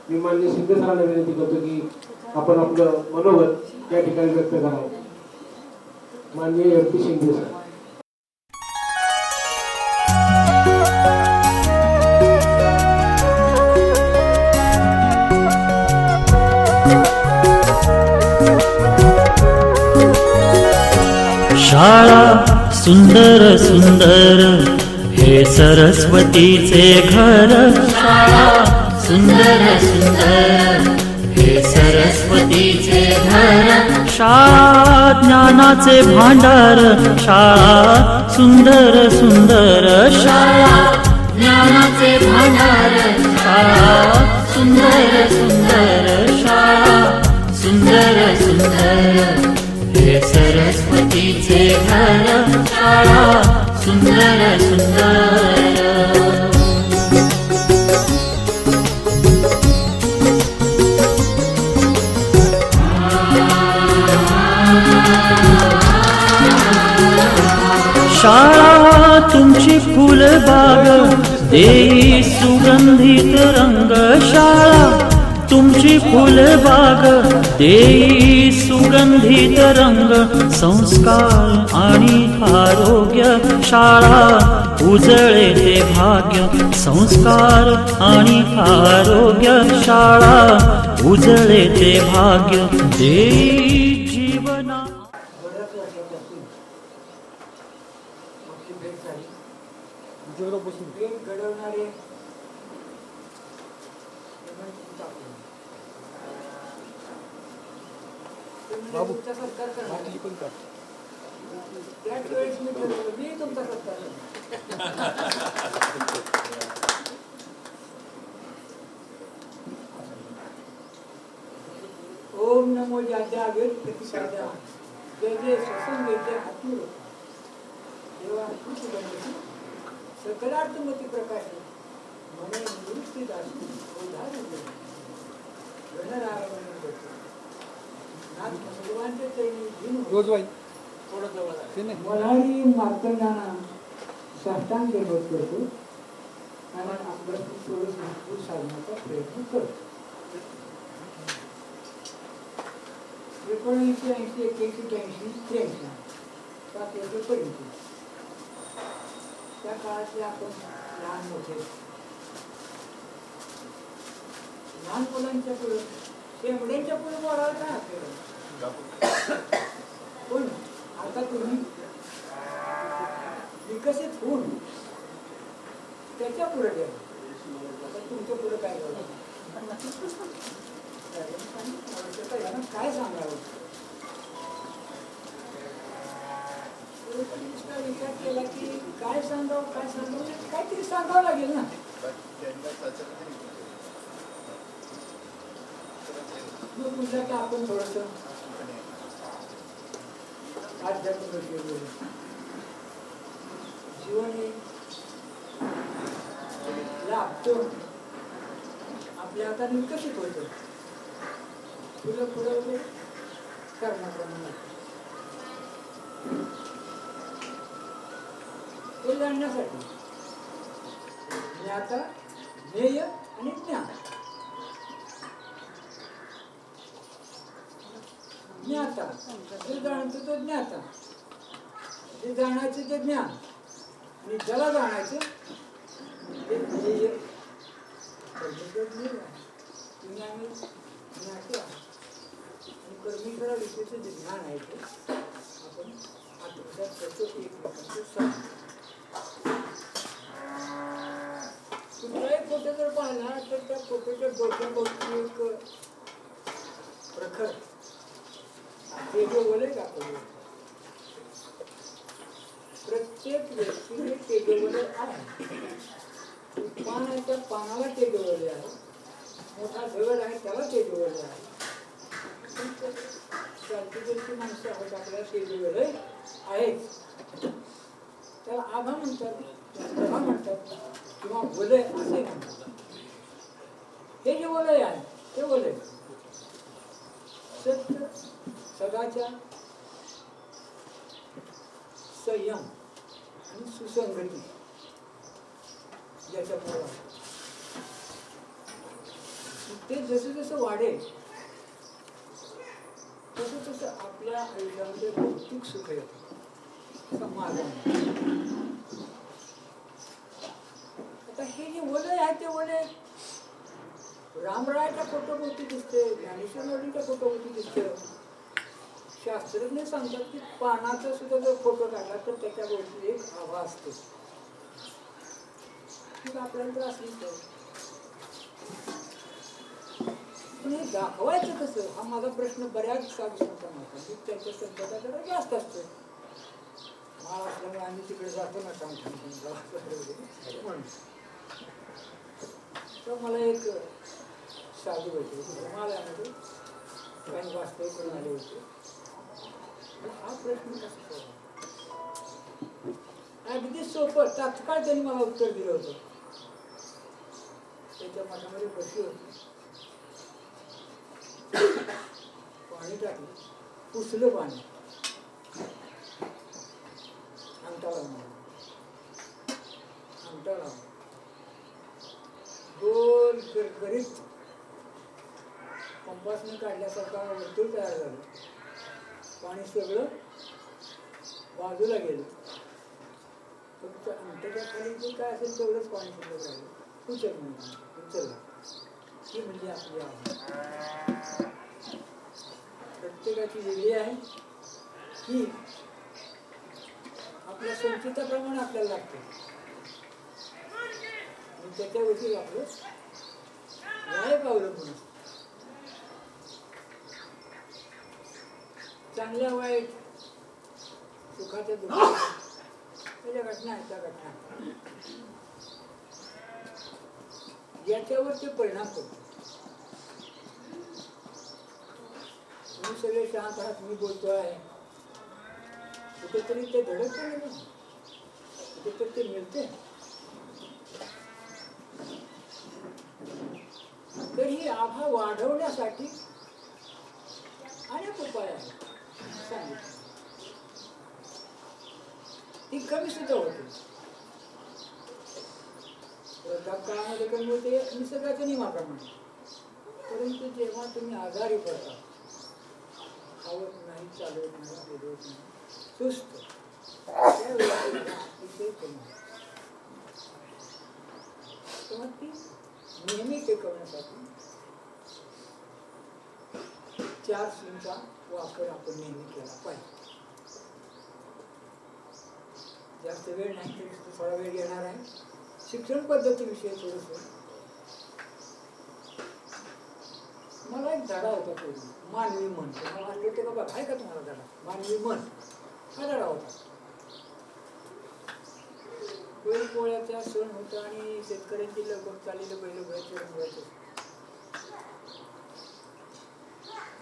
मी माननीय शिंदे सरांना विनंती करतो की आपण आपलं मनोगत या ठिकाणी व्यक्त करावं. माननीय MT शिंदे सर. शाळा सुंदर सुंदर हे सरस्वतीचे घर. शाळा सुंदर सुंदर हे सरस्वतीचे घर. शाळा ज्ञानाचे भांडार. शाळा सुंदर सुंदर. शाळा ज्ञानाचे भांडार. शाळा सुंदर सुंदर. शाळा सुंदर सुंदर हे सरस्वतीचे घर. शाळा सुंदर सुंदर. शाळा तुमची फुलबाग देई सुगंधित रंग. शाळा तुमची फुलबाग देई सुगंधित रंग. संस्कार आणि आरोग्य शाळा उजळे ते भाग्य. संस्कार आणि आरोग्य शाळा उजळे ते भाग्य. देई जीवना घडवणारे बाबू सत्कार बाटली पण काढ. त्याच वेळेस मी ठरवलं मी तुमचा सत्कार ओम नमो ज्याच्या वेद प्रतिसाद्या जय जय स्वसन वेद्या हातूर देवा कृती बनवती सकलार्थमती प्रकाश मने निवृत्ती दासी उदाहरण गणरावण करतो नाथ भगवानचे चैनी दिन रोजवाई थोडं जवळ मल्हारी मार्तंडाना साष्टांग दंडवत करतो आणि आपलं थोडं भरपूर साधण्याचा प्रयत्न करतो. 1980, 81, 83 सात वर्षापर्यंत त्या काळातले आपण लहान मोठे लहान मुलांच्या पुढे शेंबड्यांच्या पुढे बोलायला काय आपल्याला पण आता तुम्ही विकसित होऊन त्याच्या पुढे गेलं. आता तुमच्या पुढे काय झालं काय सांगावं. विचार केला की काय सांगावं काहीतरी सांगावं लागेल ना. मग म्हटलं की आपण थोडस आध्यात्मिक जीवन हे लाभतो आपल्या हातात विकसित होतं. पुढं पुढं करण्याप्रमाणे हे जाणण्यासाठी ज्ञाता ज्ञेय आणि ज्ञान. ज्ञाता जे जाणतो तो ज्ञाता, जे जाणायचं ते ज्ञान आणि ज्याला जाणायचं ते ज्ञेय. तुम्ही आम्ही ज्ञाते आहोत आणि परमेश्वराविषयीचं जे ज्ञान आहे ते आपण आत्मसात करतो. एकमेकांचं सांग कुठलाही फोटो जर पाहिला तर त्या फोटोच्या डोक्याभोवती एक प्रखर तेजोवलय दाखवले. प्रत्येक व्यक्तीने तेजोवलय आहे. पान आहे त्या पानाला तेजोवलय आहे. मोठा दगड आहे त्याला तेजोवलय आहे. चालती माणसं आहेत आपल्याला तेजोवलय आहेच. त्याला आभा म्हणतात, प्रभा म्हणतात किंवा वलय असे म्हणतात. हे जे वलय आहे ते वलय सत्य सदाचार संयम आणि सुसंगती याच्या पुढे ते जसं जसं वाढेल तसं तसं आपल्या आयुष्यामध्ये भौतिक सुख येतं, समाधान. आता हे जे वलय आहे ते वलय रामरायाच्या फोटोभोवती दिसते, ज्ञानेश्वर नवरीच्या फोटोभोवती दिसते. शास्त्रज्ञ सांगतात की पानाचा सुद्धा जर फोटो काढला तर त्याच्याभोवती एक आभा असते. आपल्याला तर असलीच पण हे दाखवायचं कसं हा माझा प्रश्न बऱ्याच साधूंचा होता. की त्याच्या संपदा जरा जास्त असतो. माळ असल्यामुळे आम्ही तिकडे जातो ना म्हणून. तर मला एक साधू होते माळ्यामध्ये काही वास्तव करून आले होते. हा प्रश्न कसा सोडवा अगदी सोपं तात्काळ त्यांनी मला उत्तर दिलं होतं. त्याच्या मठामध्ये बशी होती, पाणी टाकलं, पुसलं पाणी, अंगठा लावून गोल गरीब कंपासने काढल्यासारखा वर्तुळ तयार झालं. पाणी सगळं बाजूला गेलं. फक्त अंतच्या खाली जे काय असेल तेवढंच पाणी शिल्लक राहिलं. उचलला ही म्हणजे आपली आवड. प्रत्येकाची वेगळी आहे ही आपल्या संचिताप्रमाणे आपल्याला लागते आणि त्याच्यावरती आपलं गायक अवलंबून असतं. चांगल्या वाईट सुखाच्या दुःखाच्या त्याच्या घटना आहेत. त्या घटना याच्यावर ते परिणाम करतो. तुम्ही सगळे शांत आहात, मी बोलतो आहे, कुठेतरी ते धडकते ना, कुठेतरी ते मिळते. तर ही आभा वाढवण्यासाठी अनेक उपाय आहेत सांगितले. ती कमी सुद्धा होते. काळामध्ये कमी होते निसर्गाच्या नियमाप्रमाणे. परंतु जेव्हा तुम्ही आजारी पडता, खावत नाही, चालवत नाही, बोलवत नाही, सुस्त, त्यावेळेला अतिशय कमी. तेव्हा ती नेहमी टेकवण्यासाठी 4 Cचा वापर आपण नेहमी केला पाहिजे. जास्त वेळ नाही तरी थोडा वेळ घेणार आहे. शिक्षण पद्धतीविषयी थोडंसं. मला एक धडा होता पूर्वी, मानवी मन. तुम्हाला आठवते का बघा, आहे का तुम्हाला धडा मानवी मन? हा धडा होता. बैलपोळ्याचा सण होता आणि शेतकऱ्यांची लवकर चाललेलं बैलपोळ्याचं रंगवायचं.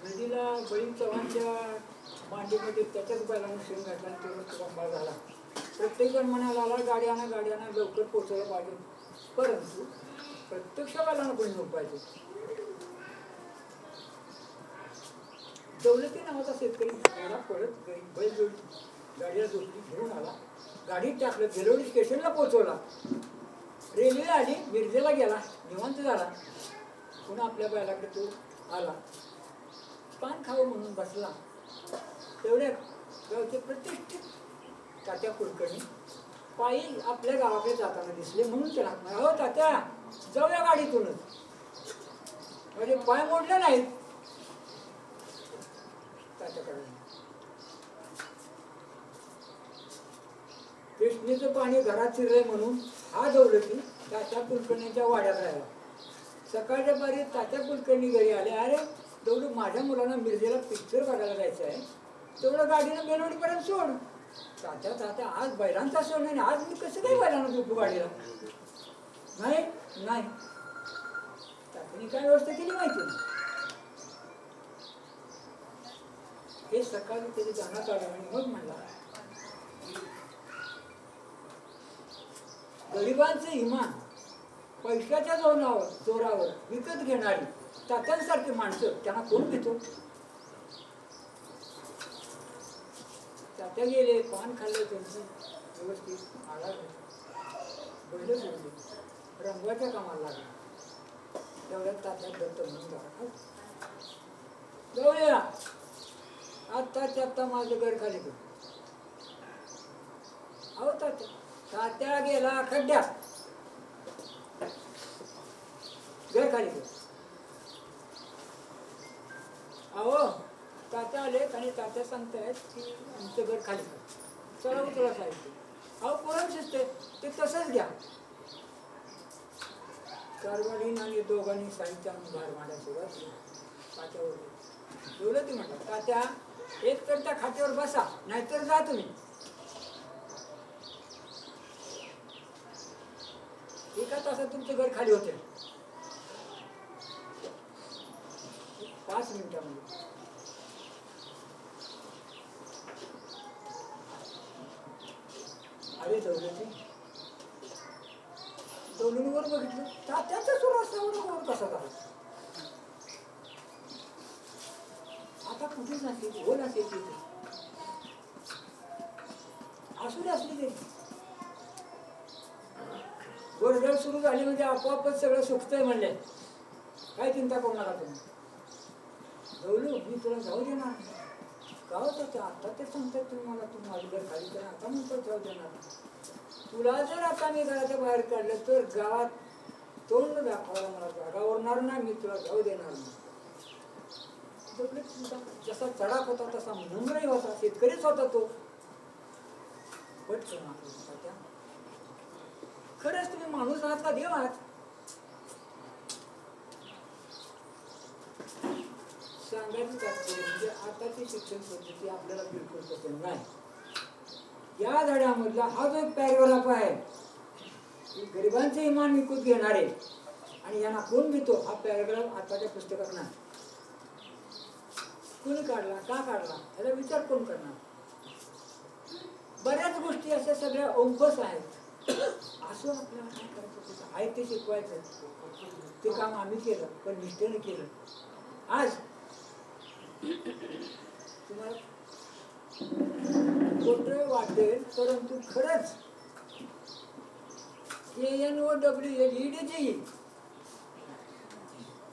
नदीला बळी चव्हाणच्या मांडीमध्ये त्याच्याच बैलांना शिवून घातला आणि तेवढं रंबाळ झाला. प्रत्येक जण म्हणायला आला गाड्यानं लवकर पोचवलं पाहिजे, परंतु प्रत्यक्ष बैलांना कोणी झोपायचं. दौलती नावाचा शेतकरी घोडा पळत बैल जोडली गाडीला जोडली घेऊन आला, गाडीत टाकलं, गेलोडी स्टेशनला पोहोचवला. रेल्वे आली, मिरजेला गेला, निवांत झाला. पुन्हा आपल्या बैलाकडे तो आला, पान खावं म्हणून बसला. तेवढ्यात गावचे प्रतिष्ठित तात्या कुलकर्णी पायी आपल्या गावाकडे जाताना दिसले. म्हणून त्याला हो तात्या, जाऊया गाडीतूनच. म्हणजे पाय मोडले नाहीत तात्याकडे. कृष्णेचं पाणी घरात शिरलंय म्हणून हा दौलती तात्या कुलकर्णीच्या वाड्यात राहिला. सकाळच्या पारी तात्या कुलकर्णी घरी आले. अरे दौलत, माझ्या मुलांना मिरजेला पिक्चर बघायला जायचं आहे, तेवढं गाडीनं बेलोडीपर्यंत सोड. तात्या तात्या, आज बैलांचा सण नाही, आज मी कसं काही बैलांना झोपू गाडीला? नाही नाही, तात्याने काय व्यवस्था केली माहिती नाही. हे सकाळी त्याचे जाण्यात आलं आणि मग म्हणला, गरिबांचे इमान पैशाच्या जोरावर विकत घेणारी तात्यांसारखी माणसं, त्यांना कोण घेतो? तात्या गेले, पान खाल्ले, त्यांची व्यवस्थित आला, बैल सोडली, रंगवाच्या कामाला लागला. तेवढ्यात तात्या दत्त म्हणून जाऊया, आत्ताच्या आत्ता माझं घर खाली कर. अहो तात्या, तात्या गेला खड्ड्यात, घर खाली कर. अहो तात्या आले आणि तात्या सांगतायत की आमचं घर खाली कर, चला तुला साहित्य. अहो पुरण शिजते ते तसंच घ्या. कारवाडीन आणि दोघांनी साहित्य आणून बाहेर मांडायला सुरुवात केली. तात्यावर बोलत म्हणतात, तात्या एक तर त्या खात्यावर बसा, नाहीतर जा तुम्ही. एका तासात तुमचं घर खाली होते, 5 मिनिटांमध्ये. अरे दौलतीवर बघितलं, तात्याचा सुरू असल्यावर कसा झाला. आता कुठेच नसते, हो नसते तिथे असू दे, असली ते गोरगड सुरू झाली म्हणजे आपोआपच सगळं सुखतंय म्हणले. काय चिंता करू नका तुम्ही. दौलू, मी तुला जाऊ देणार. गावात होते आता ते सांगतात तुम्ही मला, तू माझं घर खाली कर, आता म्हणतो जाऊ देणार. तुला जर आता मी घराच्या बाहेर काढलं तर गावात तोंड दाखवायला मला जागा उरणार नाही, मी तुला जाऊ देणार नाही. जसा चढाक होता तसा नम्रही होता, शेतकरीच होता तो. पटकन त्या खरंच तुम्ही माणूस आहात का देव आहात? सांगायचं तात्पर्य म्हणजे आताची शिक्षण पद्धती आपल्याला बिलकुल पसंत नाही. या धड्यामधला हा जो एक पॅराग्राफ आहे, गरिबांचे इमान विकत घेणारे आणि यांना कोण घेतो, हा पॅराग्राफ आताच्या पुस्तकात नाही. कोणी काढला, का काढला, याला विचार कोण करणार? बऱ्याच गोष्टी अशा सगळ्या ओंपस आहेत. असं आपल्याला काय करायचं, आहे ते शिकवायचं. ते काम आम्ही केलं, पण निष्ठेने केलं. आज तुम्हाला खोटं वाटेल, परंतु खरंच ANOWLEDJ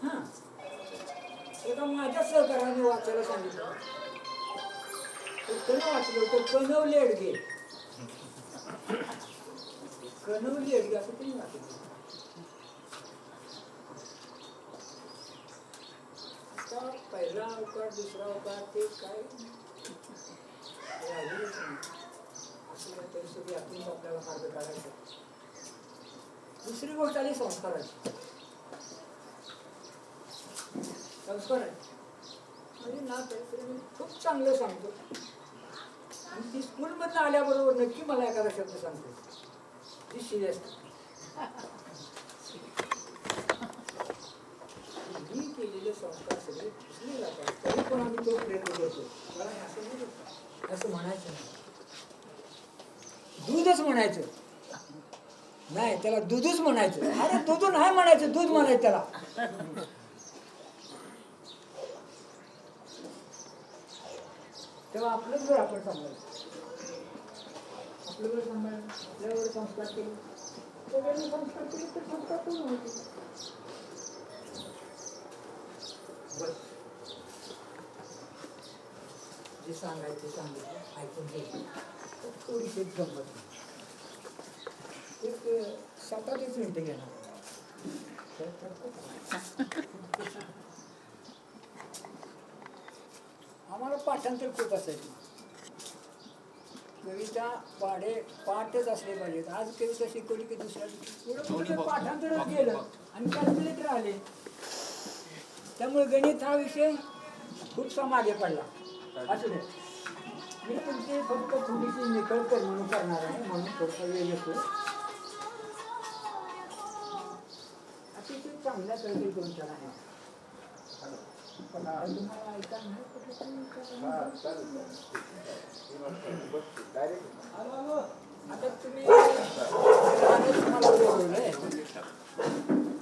हा एका माझ्या सहकार्याने वाचायला सांगितलं. त्यानं वाचलं तर कणवले अडगे, कणवली अडगे असं त्यांनी वाचलं. आता पहिला अवकाश, दुसरा अवकाश ते काय राहिलेच नाही असं परिस्थिती यातूनच आपल्याला मार्ग काढायचा. दुसरी गोष्ट आली संस्काराची. संस्कार आहे म्हणजे नात आहे तरी मी खूप चांगलं सांगतो आणि ती स्कूलमधनं आल्याबरोबर नक्की मला एखादा शब्द सांगतो ती सिरियस. मी केलेले संस्कार सगळे पुसले जातात तरी पण आम्ही तो प्रयत्न करतो. मला हे असं नाही करतो. असं म्हणायचं नाही. दूधच म्हणायचं नाही त्याला दूधच म्हणायचं. अरे दूध नाही म्हणायचं दूध म्हणायचं त्याला. तेव्हा आपलंच घर आपण सांभाळलं. आपलं घर सांभाळलं आपल्यावर संस्कार केले सगळ्यांनी संस्कार केले तर संस्कार पूर्ण होते. बस जे सांगायचे सांगितलं ऐकून घ्यायचं. थोडीशी एक गंमत एक 7-8 मिनिटं घेणार. आम्हाला पाठांतर खूप असायचं. कविता पाठच असले पाहिजेत. आज कविता शिकवली की दुसऱ्या दिवशी पाठांतरच गेलं आणि कॅल्क्युलेटर आले. त्यामुळे गणित हा विषय खूपसा मागे पडला. असू दे मी तुमची फक्त थोडीशी निकळकर म्हणून करणार आहे म्हणून थोडसा वेळ घेतो. अतिशय चांगल्या कविते 2-4 आहेत. तुम्हाला ऐका नाही आता तुम्ही मला बोलवलंय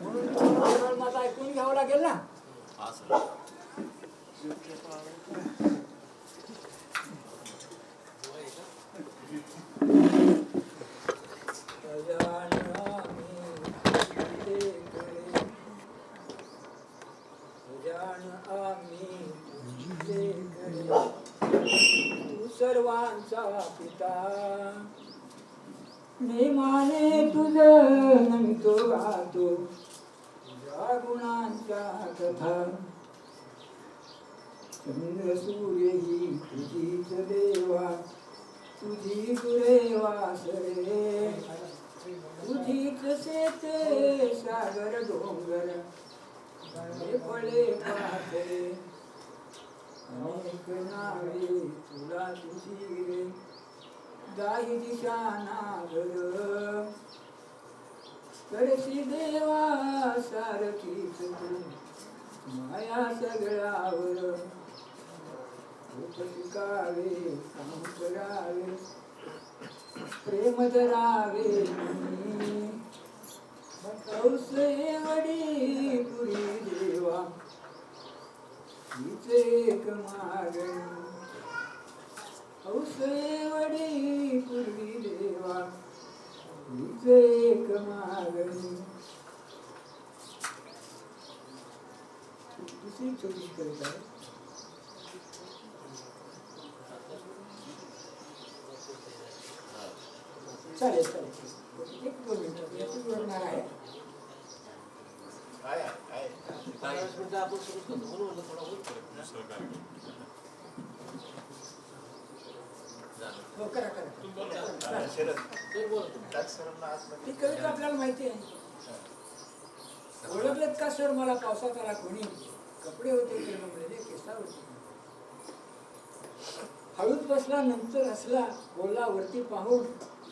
म्हणून तुम्हाला माझं ऐकून घ्यावं लागेल ना. तू सर्वांचा पिता मी माने तुझं नमतो गातो तुझ्या गुणांच्या कथा. चंद्र सूर्य ही तुझीच देवा तुझी तुरे वासरे तुझीच शेते सागर डोंगर फळे पाखरे अनेक नावे तुला तुझी रे दाही दिशा नागर करशी देवा सारखीच तू माया सगळ्यावर शिकावे काम करावे प्रेम धरावे वडी पुरी देवा हीच एक मागणी वडी पूर्वी देवा हीच एक मागणी. दुसरी छोटीशी कविता आहे. चालेल चालेल 1-2 मिनिटं याची बोलणार आहे. हो करा करा. ती कविता आपल्याला माहिती आहे. ओळखलेत का सर मला पावसात आला कोणी कपडे होते केलेले केसावरती हळूच बसला नंतर हसला बोलला वरती पाहून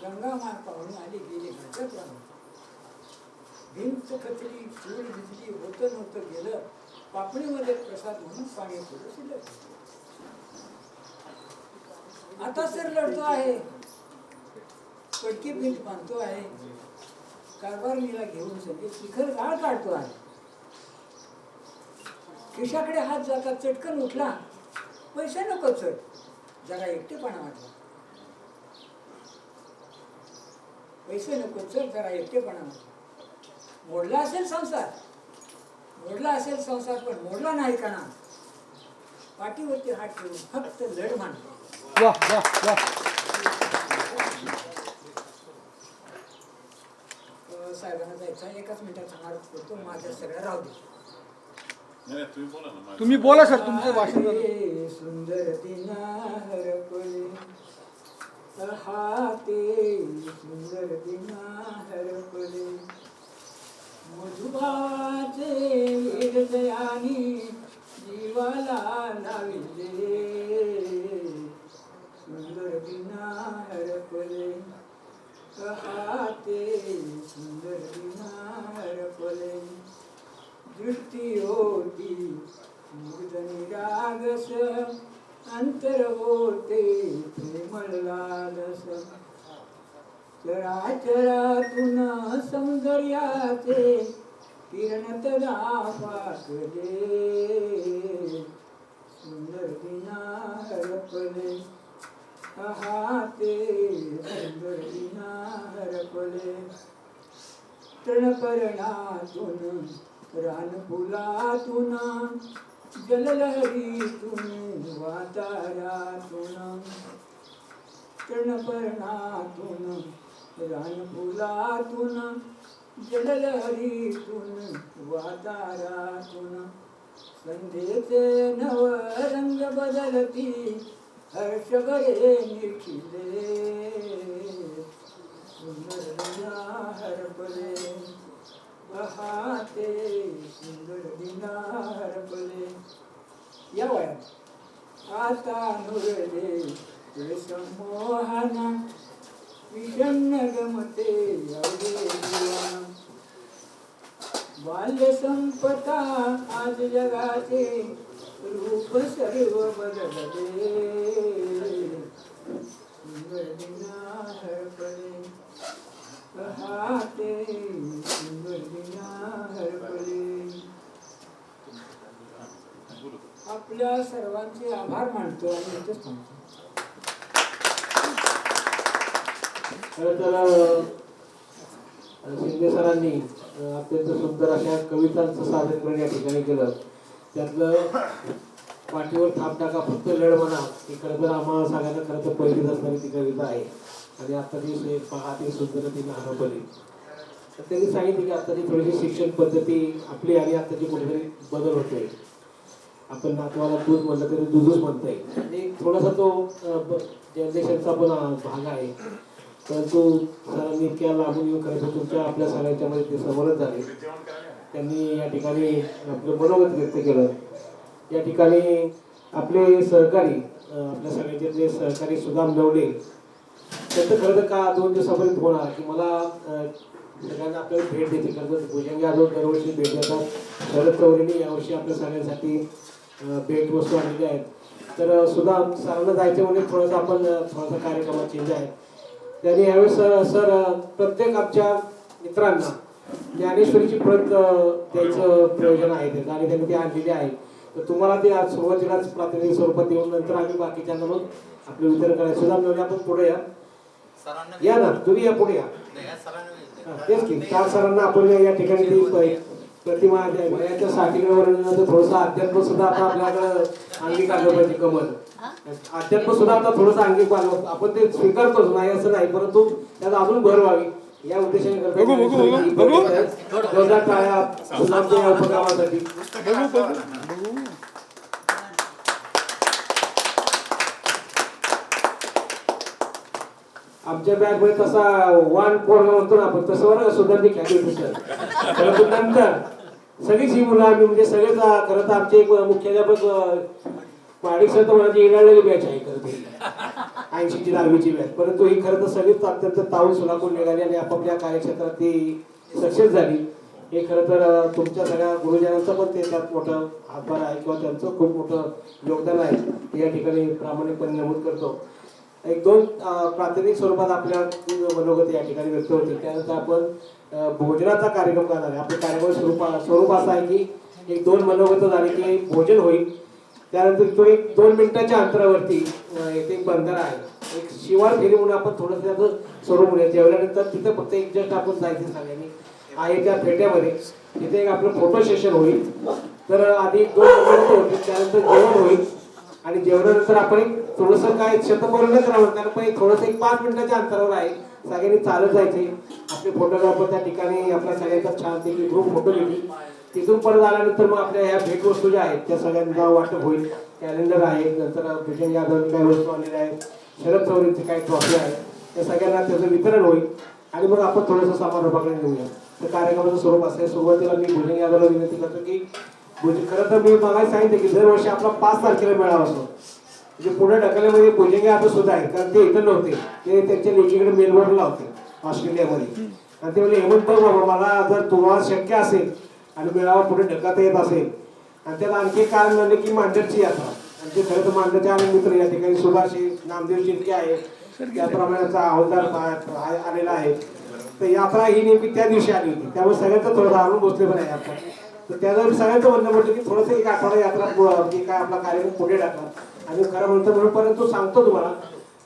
गंगा मार पाहुणे आली गेली घरच्यात राहून भिंच खचली चूल भिजली होतं नव्हतं गेलं पापणीमध्ये प्रसाद म्हणून पाणी थोडं शिल्लक. आता सर लढतो आहे पटकी भिंत बांधतो आहे कारभार मीला घेऊन सगळे शिखर गाळ काढतो आहे. खिशाकडे हात जाता चटकन उठला पैसे नको चढ जरा एकटेपणा वाटला. पैसे नको चढ जरा एकटेपणा वाटला. मोडला असेल संसार पण मोडला नाही का ना. पाठीवरती हात ठेवून फक्त लढ मांडतो. साहेबांना जायचा 1 मिनिटाचा मार्ग करतो माझ्या सगळ्या राहू दे. तुम्ही बोला सर तुमचं भाषण सुंदर दिना हरपले हाते सुंदर दिना हरपले मधुभाचे हृदयाने जीवाला लाविले सुंदर दिना हरपले हाते सुंदर दिना हरपले दृष्टी होती मूर्धनी रागस अंतर होते प्रेमलालस चराचरातून सौंदर्याचे किरण तदा फाकले सुंदर दिना हरपले हाते सुंदर दिना हरपले तृणपर्णातून रानफुलातून जललहरीतून वातारातून तृणपर्णातून रानफुलातून जललहरीतून वातारातून संध्येचे नव रंग बदलती हर्षभरे निखिले सुंदर दिना हरपले हाते सुंदर दिना हरपले या वयात आता नुरले ते संमोहना विषण्ण गमते अवघे जीवन बाल्य संपता आज जगाचे रूप सर्व बदलले सुंदर दिना हरपले हाते सुंदर दिना हरपले आपल्या सर्वांचे आभार मानतो आणि इथेच थांबतो. खरं तर शिंदे सरांनी अत्यंत सुंदर अशा कवितांचं सादरीकरण या ठिकाणी केलं. त्यातलं पाठीवर थाप टाका फक्त लढ म्हणा ही खरं तर आम्हाला सगळ्यांना खरं तर पहिलीच असणारी ती कविता आहे. आणि आता ती पहा ती सुंदर ती हरपली. त्यांनी सांगितलं की आताची थोडीशी शिक्षण पद्धती आपली आणि आताची कुठेतरी बदल होतोय. आपण नातवाला दूध म्हटलं तरी दूधच म्हणता येईल आणि थोडासा तो जनरेशनचा पण भाग आहे. परंतु सरांनी इतक्या लांबून येऊन खरं तर तुमच्या आपल्या सगळ्यांच्या मध्ये ते समोरच झाले. त्यांनी या ठिकाणी आपलं मनोगत व्यक्त केलं. या ठिकाणी आपले सहकारी आपल्या सगळ्यांचे जे सहकारी सुदाम नवले त्यांचं खरं तर का 2 दिवसापर्यंत होणार की मला सगळ्यांना आपल्याला भेट द्यायची. खरं तर भुजंग यादव दरवर्षी भेट देतात. शरद चौधरीने यावर्षी आपल्या सगळ्यांसाठी भेट वस्तू आणलेल्या आहेत. तर सुदाम सरांना जायचं म्हणजे थोडंसं आपण थोडासा कार्यक्रमात चेंज आहे. त्यांनी यावेळेस सर प्रत्येक आमच्या मित्रांना ज्ञानेश्वरीची प्रत द्यायचं प्रयोजन आहे त्याचं आणि त्यांनी ते आणलेली आहे. तर तुम्हाला ते आज सुरुवातीलाच प्रातिनिधिक स्वरूपात देऊन नंतर आम्ही बाकीच्यांना मग आपलं वितरण करायचं. सुद्धा म्हणजे आपण पुढे या ना तुम्ही या पुढे या. तेच की 4 सरांना आपण या ठिकाणी ती प्रतिमा वयाच्या 60 वर्षानंतर थोडंसं अध्यात्म सुद्धा आता आपल्याकडं अंगी काढलं पाहिजे. कमल अध्यात्म सुद्धा आता थोडंसं अंगी काढलं आपण ते स्वीकारतोच नाही असं नाही परंतु त्यात अजून भर व्हावी या उद्देशाने उपक्रमासाठी आमच्या बॅग मध्ये तसा वान पोरगा म्हणतो ना आपण तसं बरं सुद्धा ती ख्याती होती सर. परंतु नंतर सगळीच ही मुलं आम्ही म्हणजे सगळेच खरं तर आमचे एक मुख्याध्यापक पाडिक सर तर माझी येणारी बॅच आहे खरं ते 80ची 10वीची बॅच. परंतु ही खरं तर सगळीच अत्यंत तावून सुलाकून निघाली आणि आपापल्या कार्यक्षेत्रात ती सक्सेस झाली. हे खरं तर तुमच्या सगळ्या गुरुजनांचं पण ते त्यात मोठं हातभार आहे किंवा त्यांचं खूप मोठं योगदान आहे ते या ठिकाणी प्रामाणिकपणे नमूद करतो. 1-2 प्रातिनिधिक स्वरूपात आपल्या मनोगत या ठिकाणी व्यक्त होते. त्यानंतर आपण भोजनाचा कार्यक्रम करणार आहे. आपलं कार्यक्रम स्वरूप असं आहे की 1-2 मनोगत झाले की भोजन होईल. त्यानंतर तो 1-2 मिनिटाच्या अंतरावरती इथे एक बंधारा आहे. एक शिवार फेरी म्हणून आपण थोडंसं त्याचं स्वरूप म्हणूया. जेवल्यानंतर तिथे फक्त एक जस्ट आपण जायचं सगळ्यांनी आहे त्या फेट्यामध्ये तिथे एक आपलं फोटो सेशन होईल. तर आधी 2 मनोगत होतील त्यानंतर जेवण होईल आणि जेवणानंतर आपण एक थोडंसं काय शतपौर्णच राहणार कारण पण थोडंसं एक 5 मिनिटाच्या अंतरावर आहे. सगळ्यांनी चालत जायचे. आपले फोटोग्राफर त्या ठिकाणी आपल्या सगळ्यांचा छान पैकी ग्रुप फोटो घेतली. तिथून परत आल्यानंतर मग आपल्या ह्या भेटवस्तू ज्या आहेत त्या सगळ्यांना वाटप होईल. कॅलेंडर आहे नंतर भुजंग यादव काही वस्तू आणलेल्या आहेत. शरद चौधरीची काही ट्रॉफी आहे त्या सगळ्यांना त्याचं वितरण होईल आणि मग आपण थोडंसं समारोपाकडे घेऊया. तर कार्यक्रमाचं स्वरूप असं आहे. सुरुवातीला मी भुजंग यादवला विनंती करतो की खरं तर मी मगाशी सांगितलं की दरवर्षी आपला 5 तारखेला मेळावा असतो. म्हणजे पुढे ढकलल्यामध्ये भुजंग यादव सुद्धा आहे, कारण ते इथं नव्हते, ते त्यांच्या लेखीकडे मेलबोर्नला होते ऑस्ट्रेलियामध्ये. आणि ते म्हणजे हेमंत बाबा मला जर तुम्हाला शक्य असेल आणि मेळावा पुढे ढकलता येत असेल आणि त्याला आणखी कारण म्हणजे की मांडरची यात्रा आणि ते खरं तर मांडरचे आणि मित्र या ठिकाणी सुभाष नामदेव शिर्के आहे, त्याप्रमाणे त्यांचा हवालदार आलेला आहे. तर यात्रा ही नेमकी त्या दिवशी आली होती, त्यामुळे सगळ्यांचं थोडं आणून बसले पण आहे आपण. तर त्याचं सगळ्यांचं म्हणणं म्हटलं की थोडंसं एक आठवडा यात्रा की काय आपला कार्यक्रम पुढे टाकला आणि खरं म्हणतो म्हणून. परंतु सांगतो तुम्हाला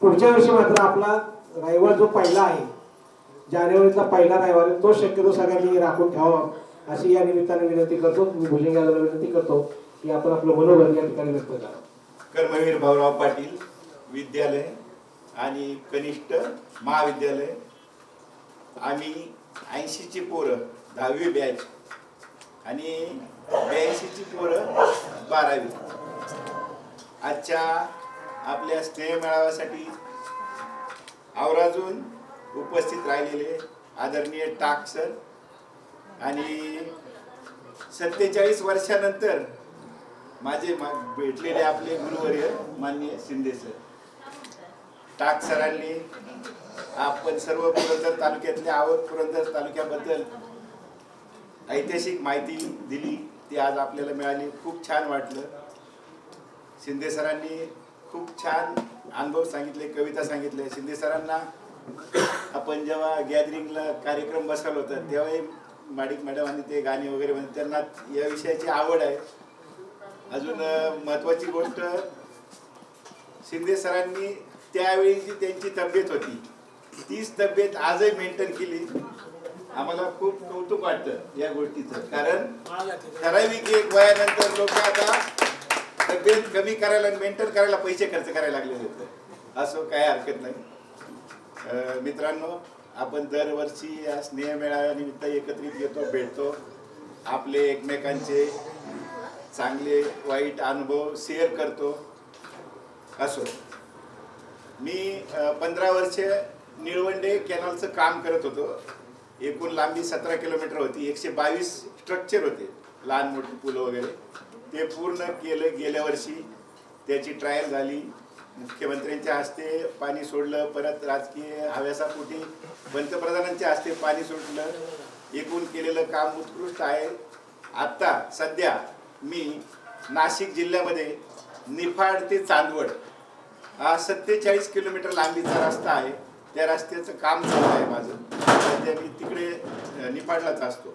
पुढच्या वर्षी मात्र आपला रविवार जो पहिला आहे, जानेवारीचा पहिला रविवार आहे, तो शक्यतो सगळ्यांनी राखून ठेवावा अशी या निमित्ताने विनंती करतो. मी भुजंग यादवला विनंती करतो की आपण आपलं मनोबल या ठिकाणी व्यक्त करा. कर्मवीर भाऊराव पाटील विद्यालय आणि कनिष्ठ महाविद्यालय, आम्ही 80ची पोरं 10वी बॅच आणि 82ची पोरं 12वी. आजच्या आपल्या स्नेह मेळाव्यासाठी आवर्जून उपस्थित राहिलेले आदरणीय टाक सर आणि 47 वर्षानंतर माझे भेटलेले आपले गुरुवर्य माननीय शिंदे सर. टाक सरांनी आपण सर्व पुरंदर तालुक्यातल्या पुरंदर तालुक्याबद्दल ऐतिहासिक माहिती दिली, ती आज आपल्याला मिळाली. खूप छान वाटलं. शिंदे सरांनी खूप छान अनुभव सांगितले, कविता सांगितले. शिंदे सरांना आपण जेव्हा गॅदरिंगला कार्यक्रम बसवला होता तेव्हाही माडिक मॅडम आणि ते गाणे वगैरे म्हणजे त्यांना या विषयाची आवड आहे. अजून महत्त्वाची गोष्ट, शिंदे सरांनी त्यावेळी जी त्यांची तब्येत होती तीच तब्येत आजही मेंटेन केली. आम्हाला खूप कौतुक वाटतं या गोष्टीचं, कारण ठराविक एक वयानंतर लोक आता तब्येत कमी करायला मेंटेन करायला पैसे खर्च करायला लागले होते. असं काही हरकत नाही. मित्रांनो, आपण दरवर्षी या स्नेह मेळाव्यानिमित्त एकत्रित येतो, भेटतो, आपले एकमेकांचे चांगले वाईट अनुभव शेअर करतो. असो, मी 15 वर्ष निळवंडे कॅनलचं काम करत होतो. एकूण लांबी 17 किलोमीटर होती, 122 स्ट्रक्चर होते, लहान मोठी पुलं वगैरे. ते पूर्ण केलं गेल्या वर्षी. त्याची ट्रायल झाली, मुख्यमंत्र्यांच्या हस्ते पाणी सोडलं, परत राजकीय हव्यासापोटी पंतप्रधानांच्या हस्ते पाणी सोडलं. एकूण केलेलं काम उत्कृष्ट आहे. आता सध्या मी नाशिक जिल्ह्यामध्ये निफाड ते चांदवड हा 47 किलोमीटर लांबीचा रस्ता आहे. त्या रस्त्याचं काम चालू आहे माझं. सध्या मी तिकडे निफाडलाच असतो.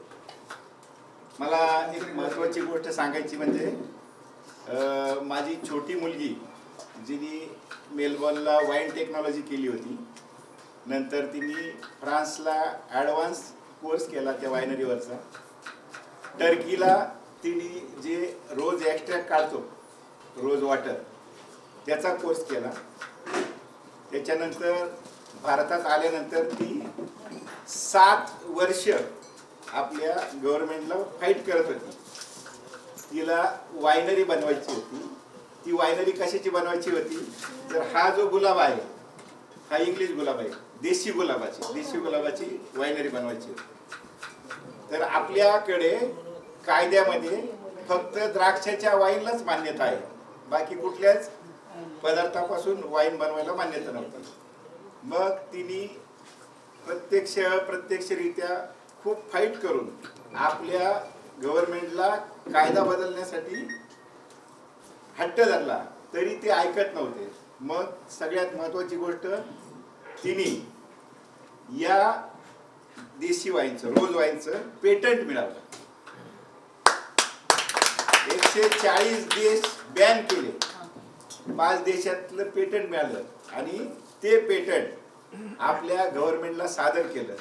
मला एक महत्त्वाची गोष्ट सांगायची म्हणजे माझी छोटी मुलगी जिने मेलबर्नला वाईन टेक्नॉलॉजी केली होती, नंतर तिने फ्रान्सला ॲडव्हान्स कोर्स केला त्या वायनरीवरचा. टर्कीला तिने जे रोज एक्स्ट्रॅक्ट काढतो, रोज वॉटर, त्याचा कोर्स केला. त्याच्यानंतर भारतात आल्यानंतर ती 7 वर्ष आपल्या गव्हर्नमेंटला फाईट करत होती. तिला वायनरी बनवायची होती. ती वायनरी कशाची बनवायची होती, तर हा जो गुलाब आहे हा इंग्लिश गुलाब आहे, देशी गुलाबाची वायनरी बनवायची होती. तर आपल्याकडे कायद्यामध्ये फक्त द्राक्षाच्या वाईनलाच मान्यता आहे, बाकी कुठल्याच पदार्थापासून वाईन बनवायला मान्यता नव्हती. मग तिने प्रत्यक्षरित्या खूप फाईट करून आपल्या गव्हर्नमेंटला कायदा बदलण्यासाठी हट्ट धरला, तरी ते ऐकत नव्हते. मग सगळ्यात महत्त्वाची गोष्ट, तिने या देशी वाईनचं, रोज वाईनचं पेटंट मिळालं. 140 देश बॅन केले, 5 देशातलं पेटंट मिळालं आणि ते पेटंट आपल्या गव्हर्नमेंटला सादर केलं.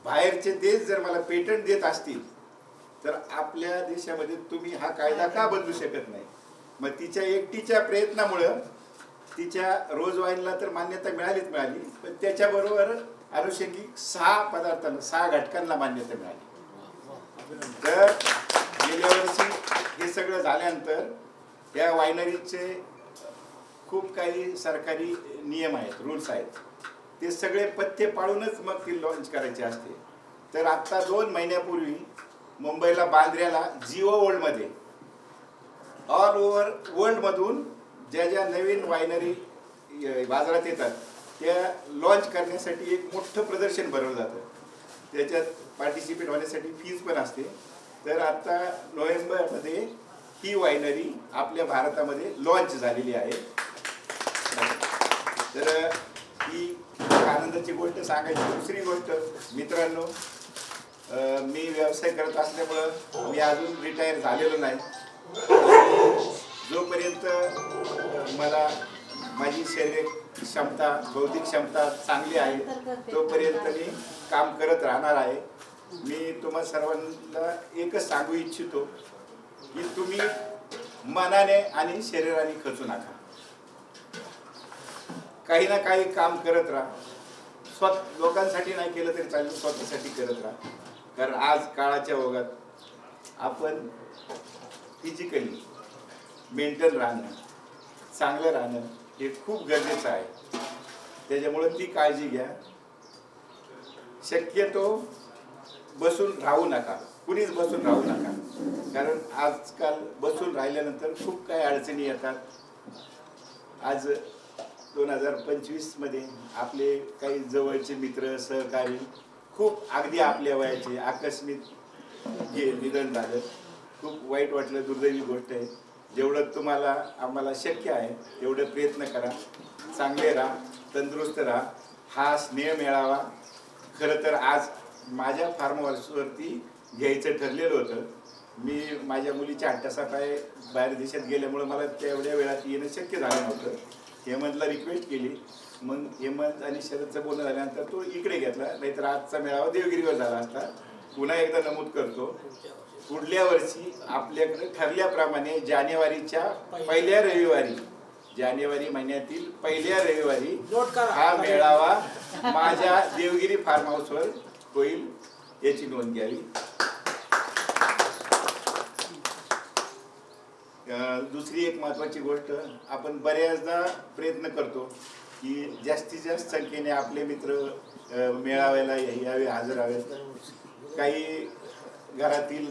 बाहेरचे देश जर मला पेटंट देत असतील तर आपल्या देशामध्ये तुम्ही हा कायदा का बदलू शकत नाही. मग तिच्या एकटीच्या प्रयत्नामुळं तिच्या रोज वाईनला तर मान्यता मिळाली, पण त्याच्याबरोबर अनुषंगिक 6 पदार्थांना, 6 घटकांना मान्यता मिळाली. तर गेल्या वर्षी हे सगळं झाल्यानंतर या वायनरीचे खूप काही सरकारी नियम आहेत, रूल्स आहेत, ते सगळे पथ्य पाळूनच मग ती लॉन्च करायची असते. तर आत्ता 2 महिन्यापूर्वी मुंबईला बांद्र्याला जिओ वर्ल्डमध्ये ऑल ओव्हर वर्ल्डमधून ज्या ज्या नवीन वायनरी बाजारात येतात त्या लॉन्च करण्यासाठी एक मोठं प्रदर्शन भरवलं जातं. त्याच्यात पार्टिसिपेट होण्यासाठी फीज पण असते. तर आता नोव्हेंबरमध्ये ही वायनरी आपल्या भारतामध्ये लॉन्च झालेली आहे. तर ही आनंदाची गोष्ट सांगायची. दुसरी गोष्ट मित्रांनो, मी व्यवसाय करत असल्यामुळं मी अजून रिटायर झालेलो नाही. जोपर्यंत मला माझी शारीरिक क्षमता, बौद्धिक क्षमता चांगली आहे तोपर्यंत मी काम करत राहणार आहे. मी तुम्हा सर्वांना एकच सांगू इच्छितो की तुम्ही मनाने आणि शरीराने खचू नका. काही ना काही काम करत राहा. लोकांसाठी नाही केलं तरी चालेल, स्वतःसाठी करत राहा. कारण आज काळाच्या ओघात आपण फिजिकली मेंटेन राहणं, चांगलं राहणं हे खूप गरजेचं आहे. त्याच्यामुळं ती काळजी घ्या. शक्यतो बसून राहू नका, कुणीच बसून राहू नका. कारण आजकाल बसून राहिल्यानंतर खूप काही अडचणी येतात. आज 2025 मध्ये आपले काही जवळचे मित्र, सहकारी खूप अगदी आपल्या वयाचे आकस्मिक निधन झालं. खूप वाईट वाटलं, दुर्दैवी गोष्ट आहे. जेवढं तुम्हाला आम्हाला शक्य आहे तेवढे प्रयत्न करा. चांगले राहा, तंदुरुस्त राहा. हा स्नेह मेळावा खरं तर आज माझ्या फार्म हाऊसवरती घ्यायचं ठरलेलं होतं. मी माझ्या मुलीच्या 8 तासापायी बाहेर देशात गेल्यामुळं मला तेवढ्या वेळात येणं शक्य झालं नव्हतं. हेमंतला रिक्वेस्ट केली. मग हेमंत आणि शरदचं बोलणं झाल्यानंतर तो इकडे घेतला. नाहीतर आजचा मेळावा देवगिरीवर झाला असता. पुन्हा एकदा नमूद करतो, पुढल्या वर्षी आपल्याकडे ठरल्याप्रमाणे जानेवारीच्या पहिल्या रविवारी, जानेवारी महिन्यातील पहिल्या रविवारी हा मेळावा माझ्या देवगिरी फार्म हाऊसवर होईल, याची नोंद घ्यावी. दुसरी एक महत्त्वाची गोष्ट, आपण बऱ्याचदा प्रयत्न करतो की जास्तीत जास्त संख्येने आपले मित्र मेळाव्याला यावे, हजर हवेत. काही घरातील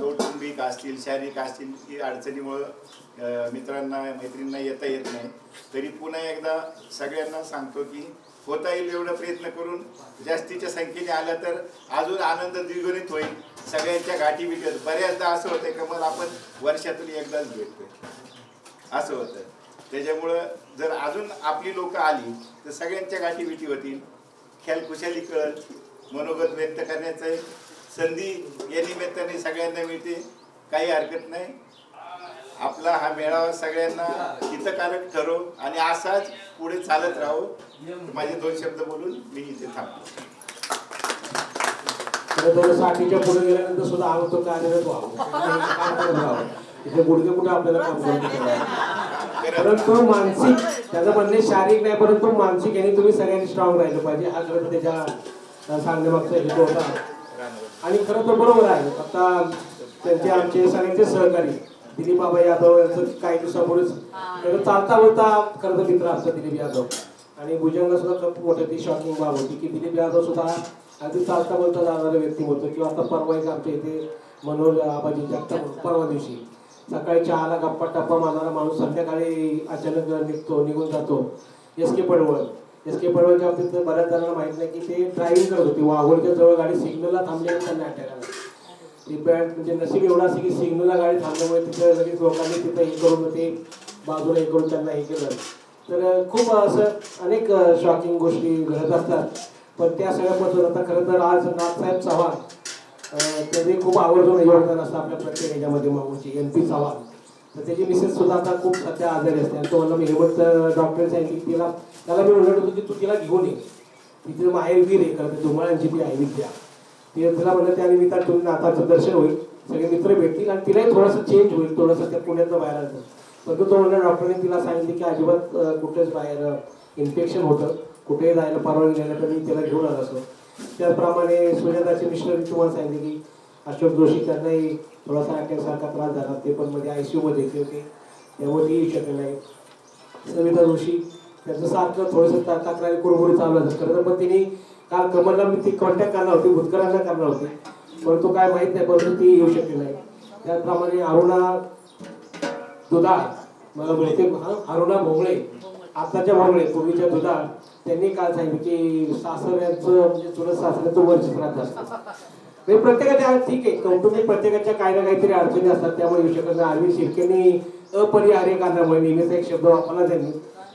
कौटुंबिक असतील, शारीरिक असतील की अडचणीमुळं मित्रांना मैत्रिणींना येता येत नाही. तरी पुन्हा एकदा सगळ्यांना सांगतो की होता येईल एवढा प्रयत्न करून जास्तीच्या संख्येने आला तर अजून आनंद द्विगुणित होईल. सगळ्यांच्या गाठी भेटत. बऱ्याचदा असं होतं की मग आपण वर्षातून एकदाच भेटतोय, असं होतं. त्याच्यामुळं जर अजून आपली लोक आली तर सगळ्यांच्या गाठी भेटी होतील, ख्यालखुशाली कळत, मनोगत व्यक्त करण्याचं एक संधी या निमित्ताने सगळ्यांना मिळते. काही हरकत नाही. आपला हा मेळावा सगळ्यांना हितकारक ठरो आणि असाच पुढे चालत राहो. माझे 2 शब्द बोलून मी इथे थांबतो. साठीच्या पुढे गेल्यानंतर सुद्धा आवडतो कार्यरत व्हावं. इथे गुडघे कुठे आपल्याला काम करून परंतु मानसिक, त्याचं म्हणणे शारीरिक नाही परंतु मानसिक यांनी तुम्ही सगळ्यांनी स्ट्रॉंग राहिलं पाहिजे. हा खरं त्याच्या सांगण्यामागचा हेतू होता. आणि खरं तर बरोबर आहे. आता त्यांचे आमचे सगळ्यांचे सहकारी दिलीप बाबा यादव यांचं काही दिवसापूर्वीच चालता बोलता खरं तर मित्र असतात दिलीप यादव. आणि भुजंग सुद्धा खूप मोठी ती शॉकिंग बाब होती की दिलीप यादव सुद्धा अगदी चालता बोलता जाणारं व्यक्ती होतं. किंवा आता परवा एक आमच्या इथे मनोज आबाजी जगताप परवा दिवशी सकाळी चहाला गप्पा टप्पा मारणारा माणूस संध्याकाळी अचानक निघून जातो. एस के पडवळच्या बाबतीत बऱ्याच जणांना माहित नाही की ते ड्रायव्हिंग करत होते. वाघोलच्या जवळ गाडी सिग्नलला थांबली आणि त्यांना अटॅक आला. ती म्हणजे नशीब एवढं असं की सिग्नलला गाडी थांबल्यामुळे तिथे लगेच लोकांनी तिथं हे करून ते बाजूला हे करून त्यांना हे केलं. तर खूप असं अनेक शॉकिंग गोष्टी घडत असतात. पण त्या सगळ्या पद्धत आता खरं तर आज नाथसाहेब चव्हाण त्यांनी खूप आवर्जून योगदान असतं आपल्या प्रत्येक ह्याच्यामध्ये. मागूची MP चव्हाण, तर त्याची मिसेस सुद्धा आता खूप सध्या आजारी असते. आणि तो म्हणला मी हेमंत डॉक्टर सांगितली त्याला मी म्हणत होतो की तू तिला घेऊन ये. तिथे माहेरवीर आहे खरं तर धुमाळांची ती आई विद्या. तिला म्हणलं त्या निमित्तानं तुम्ही नाथाचं दर्शन होईल, सगळे मित्र भेटतील आणि तिलाही थोडंसं चेंज होईल, थोडंसं त्या पुण्यातलं बाहेर आलं. परंतु तो म्हणला डॉक्टरने तिला सांगितले की अजिबात कुठेच बाहेर इन्फेक्शन होतं, कुठेही जायला परवानगी नाही तर मी तिला घेऊन आलो असतो. त्याचप्रमाणे सुजाताचे मिस्टरनी तुम्हाला सांगितले की अशोक जोशी त्यांनाही थोडासा अटॅकसारखा त्रास झाला. ते पण मध्ये ICU मध्ये होते, त्यामुळे ती येऊ शकले नाही. सविता जोशी त्याचं सारखं थोडंसं तक्रारी कुरबुरी चालू आहे. खरं तर पण तिने काल कमलला मी ती कॉन्टॅक्ट करणार होती, भूतकरांना करणार होती, परंतु काय माहित नाही, परंतु ती येऊ शकली नाही. त्याचप्रमाणे अरुणा दुधाळ, मला बहुतेक अरुणा भोंगळे, आताच्या भोंगळे, पूर्वीच्या दुधाळ, त्यांनी काल सांगितलं की सासऱ्यांचं म्हणजे चुलत सासऱ्यांचं वर्ष श्राद्ध असतं. म्हणजे प्रत्येकाच्या ठीक आहे, कौटुंबिक प्रत्येकाच्या काही ना काहीतरी अडचणी असतात, त्यामुळे येऊ शकत नाही. अरविंद शिर्केंनी अपरिहार्य कारणामुळे, नेहमीचा एक शब्द वापरला त्यांनी,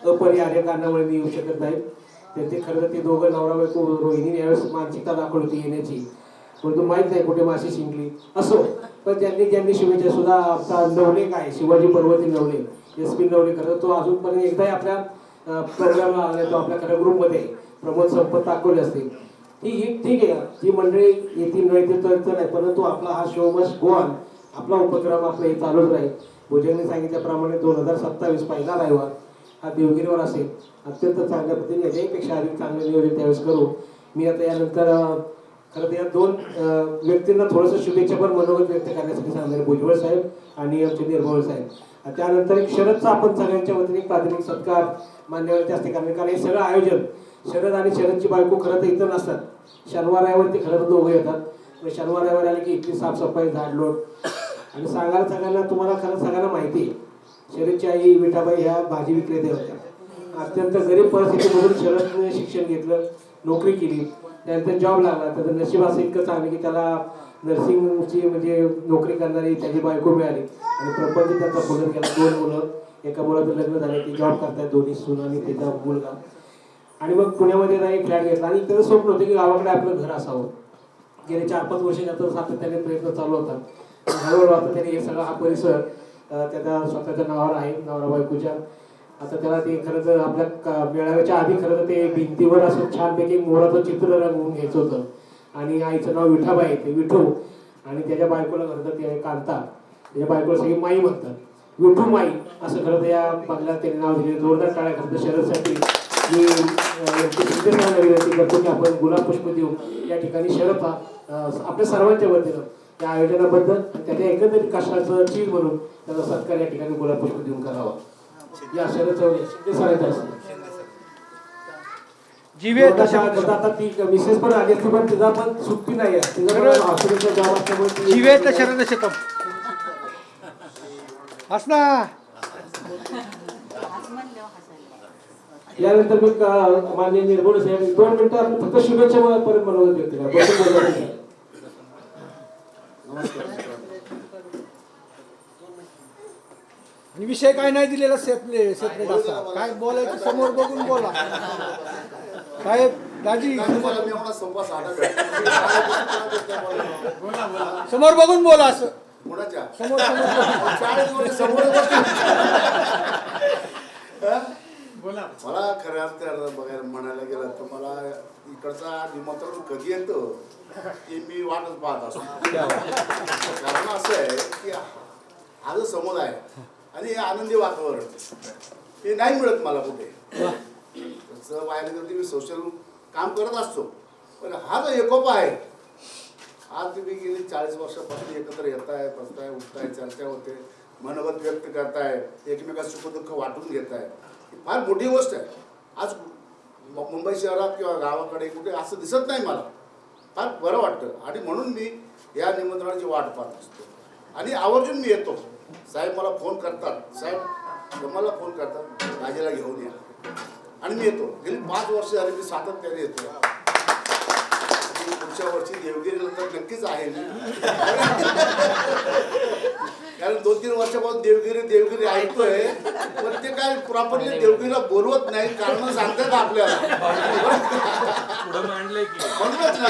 अपरिहार्य कारणामुळे मी येऊ शकत नाही. त्यांचे खरं तर ते दोघं नवरा बायको, रोहिणी यावेळेस मानसिकता दाखवली होती येण्याची, परंतु माहित नाही कुठे माशी शिंकली असो. पण ज्यांनी शुभेच्छा सुद्धा आपला नवले काय शिवाजी पर्वती नवले, SP नवले, खरं तो अजूनपर्यंत एकदाही आपल्या प्रोग्रामला आला, तो आपल्या खऱ्या ग्रुपमध्ये प्रमोद संपत दाखवले असतील. ठीक आहे, जी मंडळी येतील न येतील तर नाही, परंतु आपला हा शो मस्ट गो ऑन, आपला उपक्रम आपला हे चालूच राहील. भोजनने सांगितल्याप्रमाणे 2027 पहिला रविवार हा देवगिरीवर असेल. अत्यंत चांगल्या पद्धतीने याच्यापेक्षा अधिक चांगले नियोजन त्यावेळेस करू. मी आता यानंतर खरं तर या दोन व्यक्तींना थोडंसं शुभेच्छा पण मनोगत व्यक्त करण्यासाठी सांगणार, भुजबळ साहेब आणि आमचे निर्मळ साहेब. त्यानंतर एक शरदचा आपण सगळ्यांच्या वतीने एक प्राथमिक सत्कार मान्यवरती असते, कारण हे सगळं आयोजन शरद आणि शरदची बायको खरं तर इथं नसतात. शनिवार रविवारती खरं तर दोघं येतात. शनिवार रविवार आले की इथली साफसफाई, झाडलोट, आणि सांगायला सगळ्यांना, तुम्हाला खरं सगळ्यांना माहिती आहे, शरदची आई विठाबाई ह्या भाजी विक्रेत्या होत्या. अत्यंत गरीब परिस्थितीमधून शरदने शिक्षण घेतलं, नोकरी केली, त्यानंतर जॉब लागला. त्याचं नशीब असं इतकं चांगलं की त्याला नर्सिंगची म्हणजे नोकरी करणारी त्याची बायको मिळाली आणि प्रपंच त्याचा फुलत गेला. 2 मुलं, एका मुलाचं लग्न झालं, ती जॉब करतात, दोन्ही सून आणि त्याचा मुलगा. आणि मग पुण्यामध्ये एक फ्लॅट घेतला आणि त्याचं स्वप्न होतं की गावाकडे आपलं घर असावं. गेले 4-5 वर्ष त्याचा सातत्याने प्रयत्न चालू होता. हळूहळू आता त्याने हे सगळा हा परिसर त्याच्या स्वतःच्या नावावर आहे, नवरा बायकोच्या. आता त्याला ते खरं तर आपल्या मेळाव्याच्या आधी खरं तर ते भिंतीवर असं छानपैकी मोराचं चित्र रंगवून घ्यायचं होतं. आणि आईचं नाव विठाबाई, ते विठू, आणि त्याच्या बायकोला खरं तर ते कांता, त्याच्या बायकोला सगळी माई म्हणतात, विठू माई असं खरं तर या बंगल्यात त्यांनी नाव दिले. जोरदार टाळ्या खरं तर शरदसाठी मी विनंती करतो की आपण गुलाब पुष्प देऊ या ठिकाणी शरद आपल्या सर्वांच्या वतीनं त्या आयोजनाबद्दल त्याच्या एकंदरीत कष्टाचं चीज म्हणून त्याचा सत्कार या ठिकाणी गुलाब पुष्प देऊन करावा. या शरद चौधरी शिंदे सरांच्या आता ती मिसेस पण आली असती, पण तिचा पण सुट्टी नाही आहे, तिचा हॉस्पिटलचा जॉब असल्यामुळे जीवेत शरद शतम हसना. यानंतर मी माननीय निर्मळ साहेब 2 मिनिटं आपण फक्त शुभेच्छा परत मनोगत व्यक्त करा. आणि विषय काय नाही दिलेला सेपरेट असा, काय बोलायचं समोर बघून बोला. साहेब दाजी समोर बघून बोला, असं समोर मला खऱ्या अर्थानं बघायला म्हणायला गेलं तर मला इकडचा निमंत्रण कधी येतं हे मी वाटच पाहत असतो. कारण असं आहे की हा जो समुदाय आहे आणि हे आनंदी वातावरण हे नाही मिळत मला कुठे. तसं व्हायला गेलं मी सोशल काम करत असतो, पण हा जो एकोपा आहे, आज तुम्ही गेली 40 वर्षापासून एकत्र येताय, बसताय, उठताय, चर्चा होते, मनोगत व्यक्त करताय, एकमेकात सुखदुःख वाटून घेताय, फार मोठी गोष्ट आहे. आज मुंबई शहरात किंवा गावाकडे कुठे असं दिसत नाही मला, फार बरं वाटतं. आणि म्हणून मी या निमंत्रणाची वाट पाहत असतो आणि आवर्जून मी येतो. साहेब मला फोन करतात, साहेब मला फोन करतात, राजाला घेऊन या, आणि मी येतो. गेली 5 वर्ष झाली मी सातत्याने येतो. पुढच्या वर्षी देवगिरीला तर नक्कीच आहे मी, कारण 2-3 वर्षापासून देवगिरी ऐकतोय, पण ते काय प्रॉपरली देवगिरीला बोलवत नाही, कारण सांगतात आपल्याला म्हणूनच ना,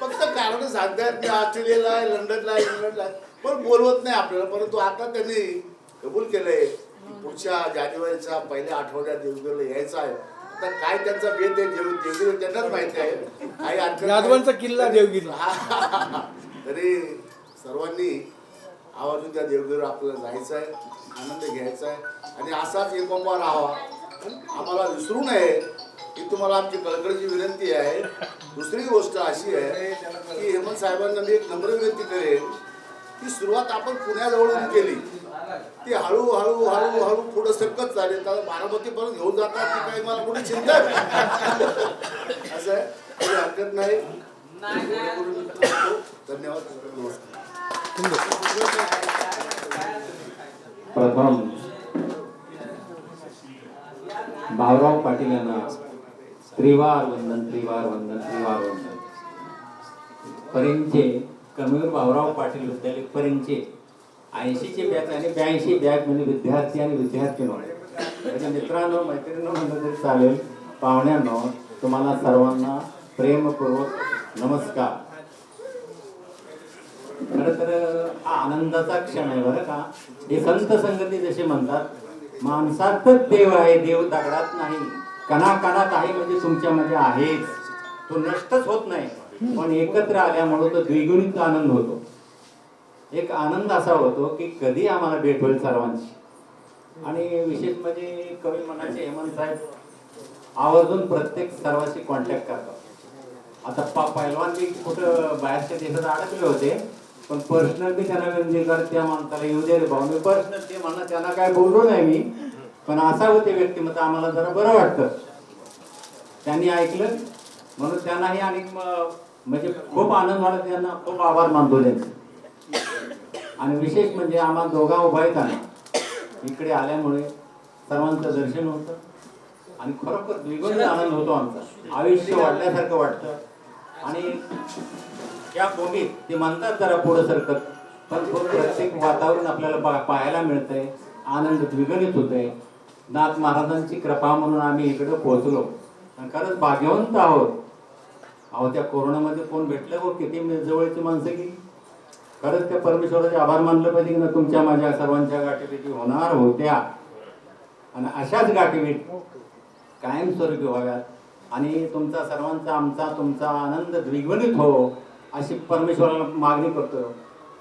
फक्त कारण सांगतायत मी ऑस्ट्रेलियाला आहे, लंडनला आहे, इंग्लंडला आहे, पण बोलवत नाही आपल्याला. परंतु आता त्यांनी कबूल केलंय की पुढच्या जानेवारीच्या पहिल्या आठवड्यात देवगिरीला यायचं आहे. तर काय त्यांचा भेद आहे देवगिरी त्यांनाच माहिती आहे. काही यादवांचा किल्ला देवगिरी. तरी सर्वांनी आवर्जून त्या देवगिरीवर आपल्याला जायचं आहे, आनंद घ्यायचा आहे आणि असाच एकोपा राहावा, आम्हाला विसरू नये ही तुम्हाला आमची कळकळीची विनंती आहे. दुसरी गोष्ट अशी आहे की हेमंत साहेबांना मी एक नम्र विनंती करेन की सुरुवात आपण पुण्याजवळून केली, ती हळूहळू हळूहळू पुढे सरकत झाले तर बारामतीपर्यंत घेऊन जातात ती काही मला कुठे चिंता नाही. असं आहे, काही हरकत नाही. धन्यवाद. प्रथम भाऊराव पाटील यांना त्रिवार वंदन, त्रिवार वंदन, त्रिवार वंदन. परिंचे कमीर भाऊराव पाटील विद्यालय परिंचे 80चे बॅच आणि 82 बॅच म्हणजे विद्यार्थी आणि विद्यार्थी म्हणजे मित्रांनो मैत्रिणींनो म्हणलं तरी चालेल. पाहुण्यांनो तुम्हाला सर्वांना प्रेमपूर्वक नमस्कार. खरं तर हा आनंदाचा क्षण आहे बरं का. हे संत संगती जसे म्हणतात माणसातच देव आहे, देव दगडात नाही, कणाकणात आहे म्हणजे तुमच्यामध्ये आहेच. तो नष्टच होत नाही पण एकत्र आल्यामुळे तो द्विगुणित आनंद होतो. एक आनंद असा होतो की कधी आम्हाला भेट होईल सर्वांची. आणि विशेष म्हणजे कवी मनाचे हेमंत साहेब आवर्जून प्रत्येक सर्वांशी कॉन्टॅक्ट करतात. आता पहिलवान बी कुठं बाहेरच्या देशात अडकले होते पण पर्सनल बी त्यांना विनंती कर त्या माणसाला येऊ दे रे भाऊ. मी पर्सनल ते म्हणणं त्यांना काय बोललो नाही मी पण असा होते व्यक्तिमत्व आम्हाला जरा बरं वाटतं. त्यांनी ऐकलं म्हणून त्यांनाही आणि म्हणजे खूप आनंद वाटत. त्यांना खूप आभार मानतो त्यांचे. आणि विशेष म्हणजे आम्हाला दोघा उभा येताना इकडे आल्यामुळे सर्वांचं दर्शन होतं आणि खरोखर द्विगुणित आनंद होतो आमचा. आयुष्य वाढल्यासारखं वाटतं. आणि या भूमीत ते म्हणतात जरा पुढं सरकत पण प्रत्येक वातावरण आपल्याला पाहायला मिळतंय. आनंद द्विगुणित होतोय. नाथ महाराजांची कृपा म्हणून आम्ही इकडे पोहोचलो आणि खरंच भाग्यवंत आहोत. अहो त्या कोरोनामध्ये कोण भेटलं हो, किती जवळची माणसं गेली. खरंच त्या परमेश्वराचे आभार मानलं पाहिजे की ना तुमच्या माझ्या सर्वांच्या गाठीभेटी होणार होत्या आणि अशाच गाठीभेटी कायमस्वरूपी व्हाव्यात आणि तुमचा सर्वांचा आमचा तुमचा आनंद द्विगुणित हो अशी परमेश्वराला मागणी करतो.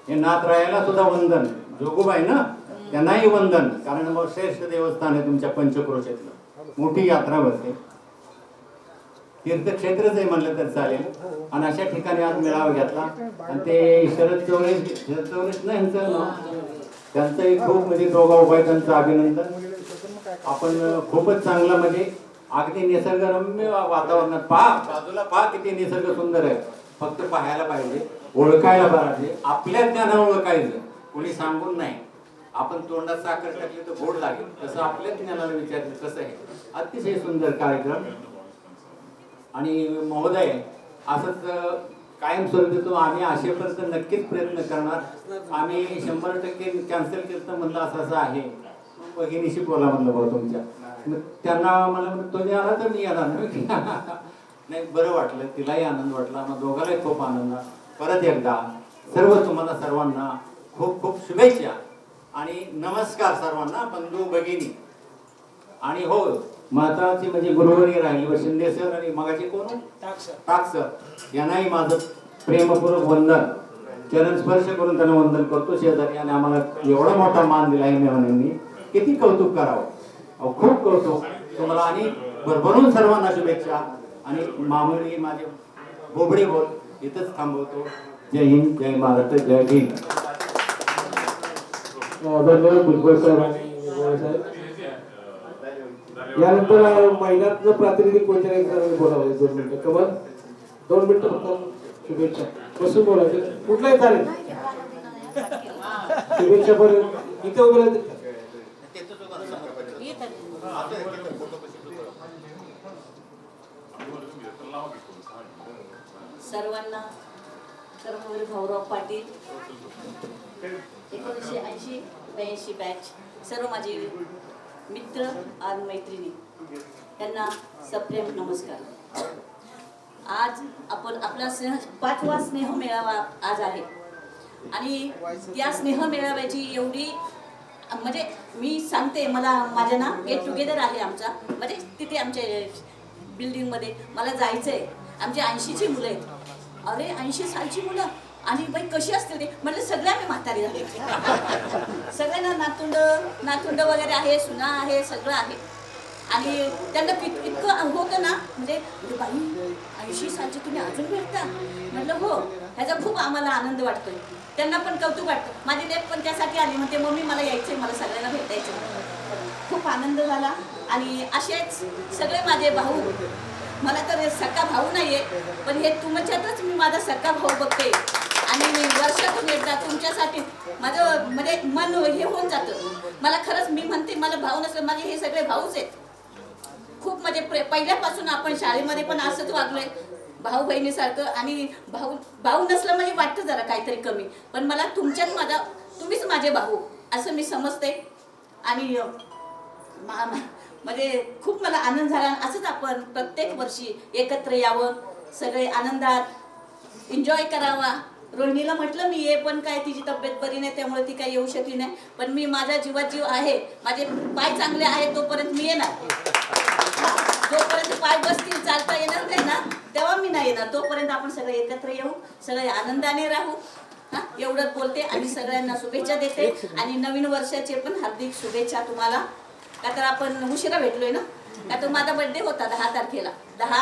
हे नाथरायाला सुद्धा वंदन, जोगूबाई ना त्यांनाही वंदन. कारण मग श्रेष्ठ देवस्थान आहे तुमच्या पंचक्रोशीतलं. मोठी यात्रा भरते, तीर्थक्षेत्रच आहे म्हणलं तर चालेल. आणि अशा ठिकाणी आज मेळावा घेतला आणि ते शरद चौरेश ना यांचं नाव त्यांचंही खूप म्हणजे दोघा उभा त्यांचं अभिनंदन. आपण खूपच चांगलं म्हणजे अगदी निसर्गरम्य वातावरणात पहा, बाजूला पहा किती निसर्ग सुंदर आहे. फक्त पाहायला पाहिजे, ओळखायला पाहिजे, आपल्या ज्ञानानं ओळखायचं. कोणी सांगून नाही. आपण तोंडात साखर टाकली तर गोड लागेल तसं आपल्या ज्ञानाला विचारलं कसं आहे. अतिशय सुंदर कार्यक्रम. आणि महोदय असंच कायमस्वरूपी तो आम्ही असेपर्यंत नक्कीच प्रयत्न करणार. आम्ही 100% कॅन्सल केलं तर म्हणलं असं आहे. भगिनीशी बोला म्हणलं भाऊ तुमच्या. त्यांना मला तुम्ही आला तर मी येणार नाही. बरं वाटलं, तिलाही आनंद वाटला, मग दोघांनाही खूप आनंद. परत एकदा तुम्हाला सर्वांना खूप खूप शुभेच्छा आणि नमस्कार सर्वांना बंधू भगिनी. आणि हो महत्वाची म्हणजे गुरुवर्य राहिली शिंदे सर आणि मगाची कोण टाक सर यांनाही माझं प्रेमपूर्वक वंदन. चरण स्पर्श करून त्यांना वंदन करतो शेजारी. आणि आम्हाला एवढा मोठा मान दिला मेहमानांनी, किती कौतुक करावं. खूप कौतुक तुम्हाला आणि भरभरून सर्वांना शुभेच्छा. आणि मामुली माझे बोबडे बोल इथंच थांबवतो. जय हिंद, जय महाराष्ट्र, जय भीम. यानंतर महिन्यातलं प्रातिनिधिक कोणत्या बोलावं 2 मिनिटं कमल 2 मिनिटं फक्त शुभेच्छा बसून बोलायचं कुठलाही चालेल. शुभेच्छा पण इथे उभं सर्वांना कर्मवीर भाऊराव पाटील 1980-82 बॅच सर्व माझे मित्र आणि मैत्रिणी त्यांना सप्रेम नमस्कार. आज आपण आपला 5वा स्नेह मेळावा आज आहे आणि त्या स्नेह मेळाव्याची एवढी म्हणजे मी सांगते मला माझ्या ना गेट टुगेदर आहे आमचा म्हणजे तिथे आमच्या बिल्डिंगमध्ये मला जायचं आहे. आमची 80ची मुलं आहेत. अरे 80 सालची मुलं आणि बाई कशी असतील ते म्हणजे सगळ्या मी म्हातारी झाले. सगळ्यांना नातुंड वगैरे आहे, सुना आहे, सगळं आहे. आणि त्यांना इतकं होतं ना, म्हणजे बाई 80 सालचे तुम्ही अजून भेटता. म्हटलं हो, ह्याचा खूप आम्हाला आनंद वाटतोय. त्यांना पण कौतुक वाटतं. माझी लेक पण त्यासाठी आली, म्हणते मम्मी मला यायचंय, मला सगळ्यांना भेटायचं. खूप आनंद झाला. आणि असेच सगळे माझे भाऊ, मला तर सख्खा भाऊ नाहीये, पण हे तुमच्यातच मी माझा सख्खा भाऊ बघते. आणि वर्षातून एकदा तुमच्यासाठी माझं म्हणजे मन हे होऊन जातं. मला खरंच मी म्हणते, मला भाऊ नसलं, माझे हे सगळे भाऊच आहेत. खूप म्हणजे पहिल्यापासून आपण शाळेमध्ये पण असंच वागलोय भाऊ बहिणीसारखं. आणि भाऊ नसलं म्हणजे वाटतं जरा काहीतरी कमी, पण मला तुमच्यात तुम्हीच माझे भाऊ असं मी समजते. आणि म्हणजे खूप मला आनंद झाला. असंच आपण प्रत्येक वर्षी एकत्र यावं, सगळे आनंदात एन्जॉय करावा. रोहिणीला म्हटलं मी ये, पण काय तिची तब्येत बरी नाही त्यामुळे ती काही येऊ शकली नाही. पण मी माझा जीवात जीव आहे, माझे पाय चांगले आहेत तोपर्यंत मी येणार. जोपर्यंत पाय बसतील, चालता येणार नाही ना, तेव्हा मी नाही येणार. तोपर्यंत आपण सगळे एकत्र येऊ, सगळे आनंदाने राहू. हा, एवढंच बोलते आणि सगळ्यांना शुभेच्छा देते. आणि नवीन वर्षाचे पण हार्दिक शुभेच्छा तुम्हाला. का तर आपण उशिरा भेटलोय ना, का तर माझा बर्थडे होता 10 तारखेला. 10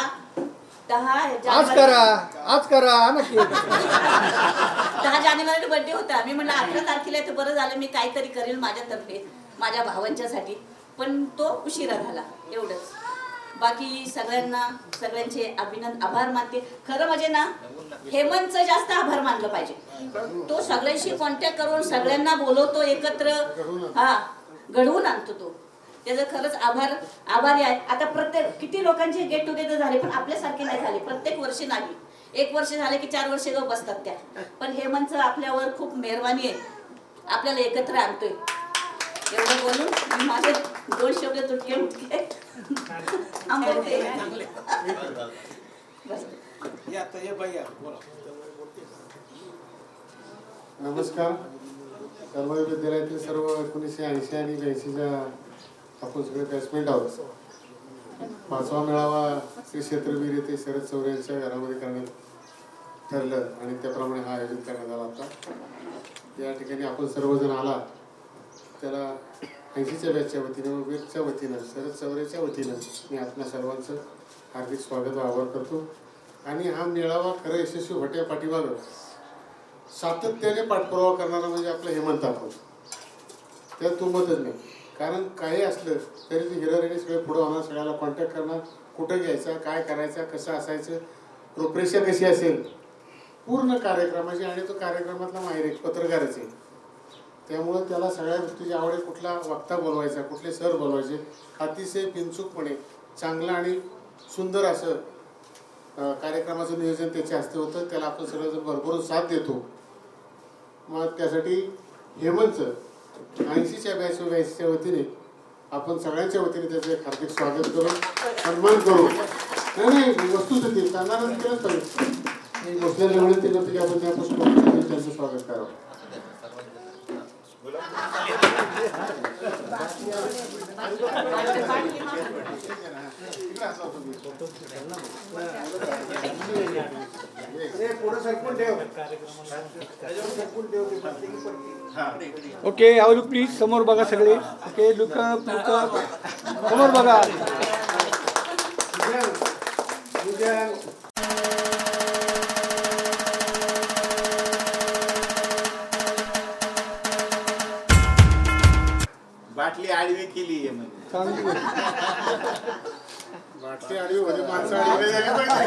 जानेवारीला बर्थडे होता. मी म्हणलं 11 तारखेला तर बरं झालं, मी काहीतरी करेल माझ्यातर्फे माझ्या भावांच्यासाठी, पण तो उशिरा झाला. एवढंच. बाकी सगळ्यांचे आभार मानते. खरं म्हणजे ना, हेमंतचं जास्त आभार मानलं पाहिजे. तो सगळ्यांशी कॉन्टॅक्ट करून सगळ्यांना बोलवतो, एकत्र घडवून आणतो. तो त्याचं खरंच आभारी आहे. आता प्रत्येक किती लोकांचे गेट टुगेदर झाले, पण आपल्यासारखे नाही झाले. प्रत्येक वर्षी नाही, 1 वर्ष झाले की 4 वर्ष बसतात त्या. पण हेमंतचं आपल्यावर खूप मेहरबानी आहे, आपल्याला एकत्र आणतोय. एवढं बोलून मी माझे 2 शब्द तुटके नमस्कार. कर्मवीर विद्यालयातील सर्व 1980 आणि 82च्या आपण सगळे बॅचमेट आहोत. 5वा मेळावा श्री क्षेत्रवीर येथे शरद चौरे यांच्या घरामध्ये करण्यात ठरलं आणि त्याप्रमाणे हा आयोजन करण्यात आला होता. या ठिकाणी आपण सर्वजण आला, त्याला 80च्या बॅचच्या वतीनं व वीरच्या वतीनं शरद चौरेच्या वतीनं मी आपल्या सर्वांचं हार्दिक स्वागत व आभार करतो. आणि हा मेळावा खरं यशस्वी होत्या पाठीमागं सातत्याने पाठपुरावा करणारा म्हणजे आपलं हेमंत आपण, त्यात तुमतच नाही. कारण काही असलं तरी ते हिरारीने सगळे पुढं होणार, सगळ्याला कॉन्टॅक्ट करणार, कुठं घ्यायचा, काय करायचा, कसं असायचं, रूपरेषा कशी असेल, पूर्ण कार्यक्रमाची. आणि तो कार्यक्रमातला माहिर एक पत्रकारच आहे, त्यामुळं त्याला सगळ्या गोष्टीची आवड आहे. कुठला वक्ता बोलवायचा, कुठले सर बोलवायचे, अतिशय बिनचूकपणे चांगलं आणि सुंदर असं कार्यक्रमाचं नियोजन त्याच्या हस्ते होतं. त्याला आपण सगळं भरभरून साथ देतो. मग त्यासाठी हेमंतचं 80च्या बॅच व 82च्या वतीने आपण सगळ्यांच्या वतीने त्याचं एक हार्दिक स्वागत करू, सन्मान करू. नाही वस्तुस्थिती करणारच केलंच पाहिजे. बसलेल्या विनंती करतो की आपण त्यापासून त्यांचं स्वागत करावं. ओके, आवडू प्लीज, समोर बघा सगळे. ओके, लुक समोर बघा. बाटली आडवी केली आहे म्हणजे बाटली आडवी होते, माणसं आडवी झाली पाहिजे.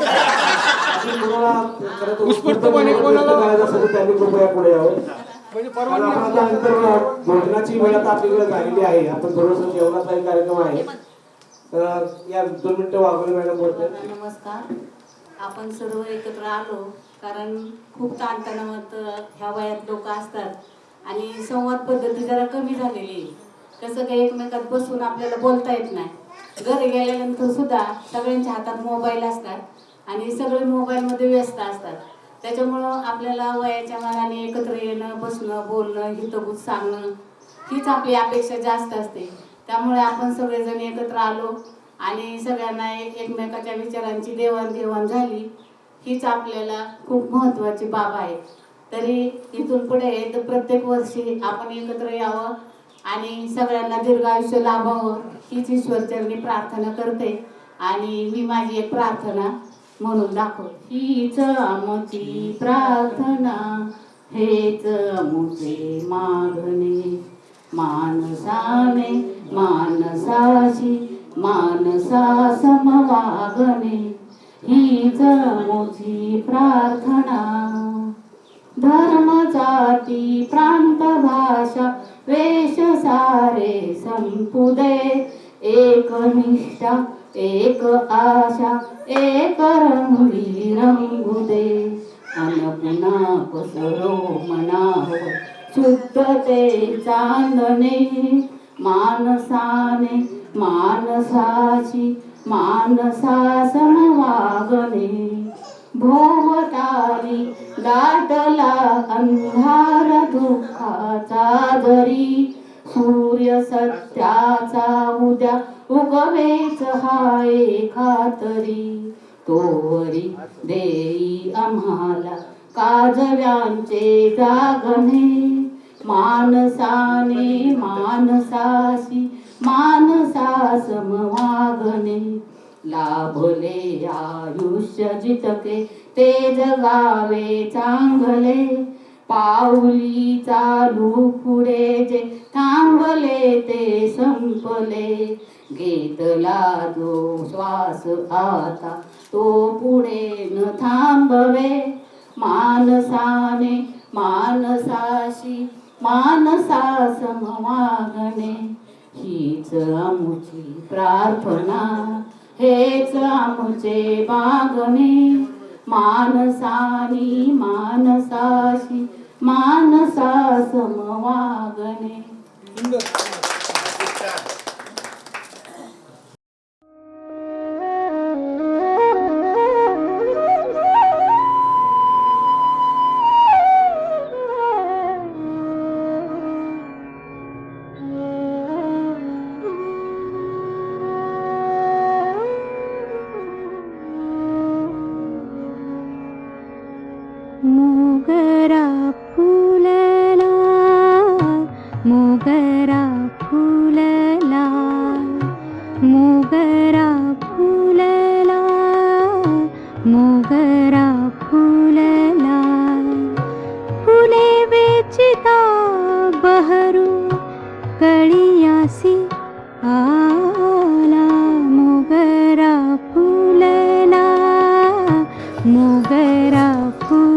उत्स्फूर्तपणे कोणाला त्यांनी कृपया पुढे यावं. भोजनाची वेळ आता आपल्याकडे झालेली आहे. आपण थोडंसं जेवणाचा एक कार्यक्रम आहे, या 2 मिनिटं वागवले मॅडम बोलते. नमस्कार. आपण सर्व एकत्र आलो कारण खूप ताणतणावात ह्या वयात लोक असतात आणि संवाद पद्धती जरा कमी झालेली आहे. कसं काही एकमेकात बसून आपल्याला बोलता येत नाही. घरी गेल्यानंतर सुद्धा सगळ्यांच्या हातात मोबाईल असतात आणि सगळे मोबाईलमध्ये व्यस्त असतात. त्याच्यामुळं आपल्याला वयाच्या मानाने एकत्र येणं, बसणं, बोलणं, हितगुज सांगणं हीच आपली अपेक्षा जास्त असते. त्यामुळे आपण सगळेजण एकत्र आलो आणि सगळ्यांना एकमेकाच्या विचारांची देवाणघेवाण झाली, हीच आपल्याला खूप महत्त्वाची बाब आहे. तरी इथून पुढे प्रत्येक वर्षी आपण एकत्र यावं, आणि सगळ्यांना दीर्घायुष्य लाभावं हीच ईश्वरचरणी प्रार्थना करते. आणि मी माझी एक प्रार्थना म्हणून दाखवते. हीच आमची प्रार्थना, हेच आमचे मागणे, मानसाने मानसाशी मानसा समवागणे, हीच आमची प्रार्थना. धर्म जाती प्रांत भाषा वेश सारे संपुदे, एक निष्ठा एक आशा एक रंगी रंगुदे. अन पुन्हा पसरो मनावर शुद्धते चांदणे, मानसाने मानसाची मानसा समवागणे. भोवताली दाटला अंधार दुःखाचा जरी, सूर्य सत्याचा उद्या उगवेच हाय खातरी. तोवरी देई आम्हाला काजव्यांचे जागणे, मानसाने मानसाशी मानसा समवागणे. लाभले आयुष्य जितके ते जगावे चांगले, पाऊली चालू पुढे जे थांबले ते संपले. घेतला जो श्वास आता तो पुढे न थांबवे, मानसाने मानसाशी मानसा समवागणे. हीच आमची प्रार्थना, हेच आमचे मागणे, मानसानी मानसाशी मानसा समवागणे. मोगरा फुलला, मोगरा फुलला, मोगरा फुलला, मोगरा फुलला. फुले वेचिता बहरू कळियासी आला. मोगरा फुलला, मोगरा फुलला.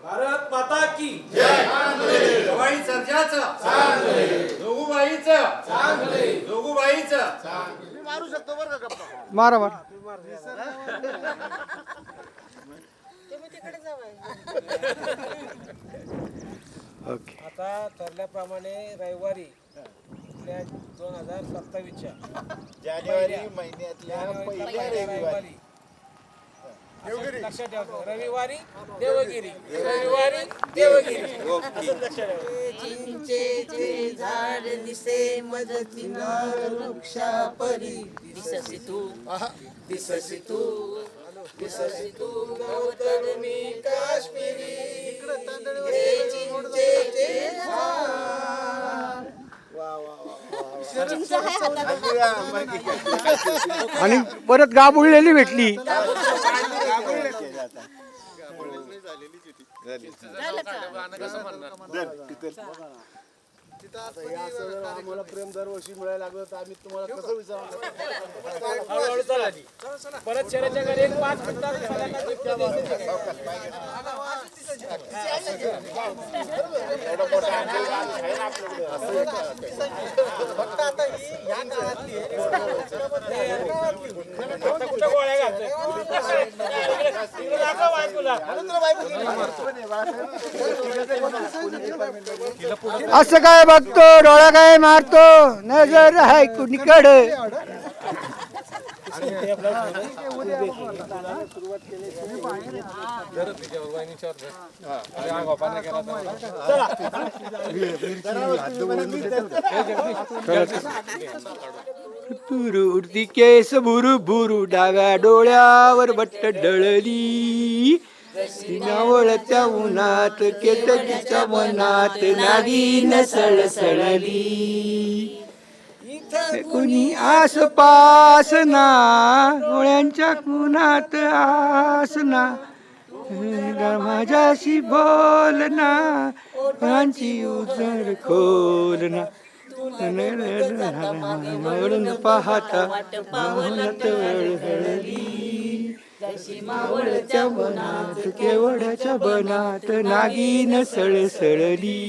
भारत माता की जय. गवाई सर्जाचं जोगूबाईचं जोगूबाईचं मारू शकतो बरं का गप्पा. मारा मारा. ओके. आता ठरल्याप्रमाणे रविवारी 2027च्या जानेवारी महिन्यातल्या पहिल्या रविवारी लक्षात ठेवायचं. रविवारी देवगिरी, रविवारी देवगिरी असं लक्षात ठेवायचं. चिंचेचे झाड दिसे मजती नार वृक्षा परी दिससी तू दिससी तू दिससी तू गौतम मी काश्मीरी हे चिंचेचे झाड. आणि परत गाब उडलेली भेटली. आम्हाला प्रेम दरवर्षी मिळायला लागलं तर आम्ही तुम्हाला कसं विचारणार. हळूहळू चला. परत शहराच्या घरी एक 5 मिनिटात सगळ्यांना gift द्यायचं. फक्त आता ही ह्या काळातली आता कुठं गोळ्या घालतोय? तिकडे दाखव बायकोला. असं काय बघतो, डोळा काय मारतो, नजर आहे कुणीकडे. उडती केस भुरू भुरू, डाव्या डोळ्यावर बट्ट डळली, नावळत्या उन्हात केतकीच्या मनात नागिन सळसळली. कुणी आसपास ना, डोळ्यांच्या कुणात आसना, माझ्याशी बोलना, कोणाची उजर खोलना, वळून पाहता मनात वळहळली, मावळच्या बनात केवढ्याच्या बनात नागिन सळसळली,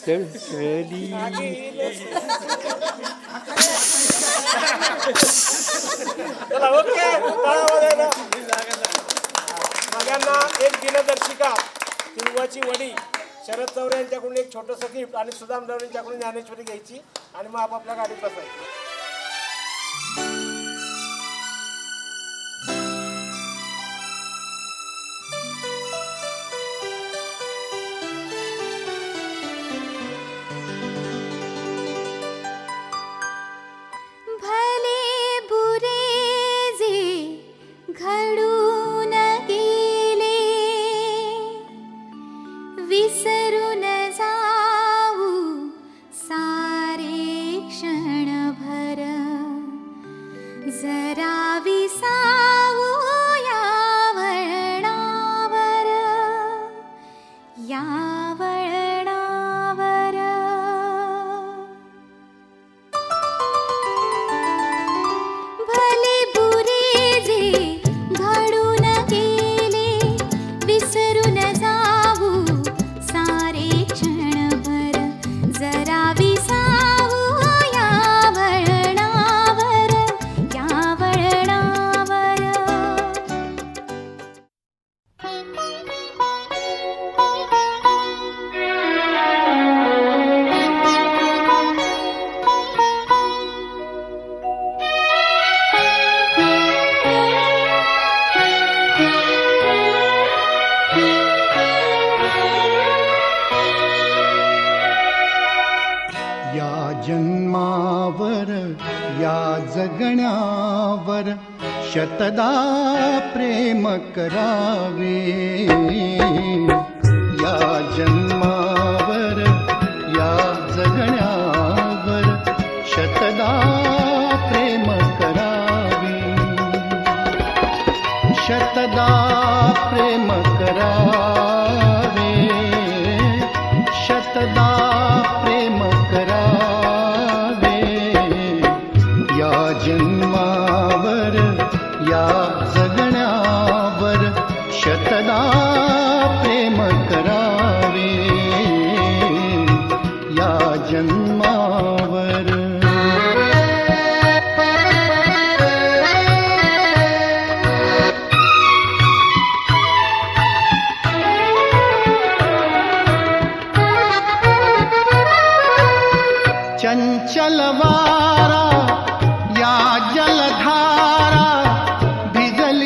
सळसळली. सगळ्यांना एक दिनदर्शिका, तिळगुळाची वडी, शरद चौरे यांच्याकडून एक छोटंसं गिफ्ट आणि सुदाम चौरे यांच्याकडून ज्ञानेश्वरी घ्यायची आणि मग आपापल्या गाडीत बसायचं. भले बुरे जे घडून गेले, विसरून जाऊ सारे क्षणभर, जरा विसावू या वळणावर, या वळणावर. भले बुरे जे घडून गेले, विसरून जाऊ सारे क्षणभर, जरा विसावू या वळणावर, या वळणावर. या जन्मावर या जगण्यावर शतदा प्रेम करावे. या जन्मावर या जगण्यावर शतदा प्रेम करावे. शतदा प्रेम करावे. शतदा प्रेम करावे. या जन्मावर या जगण्यावर शतदा प्रेम करावे. या जन्मावर. चंचल वारा या जलधारा भिजले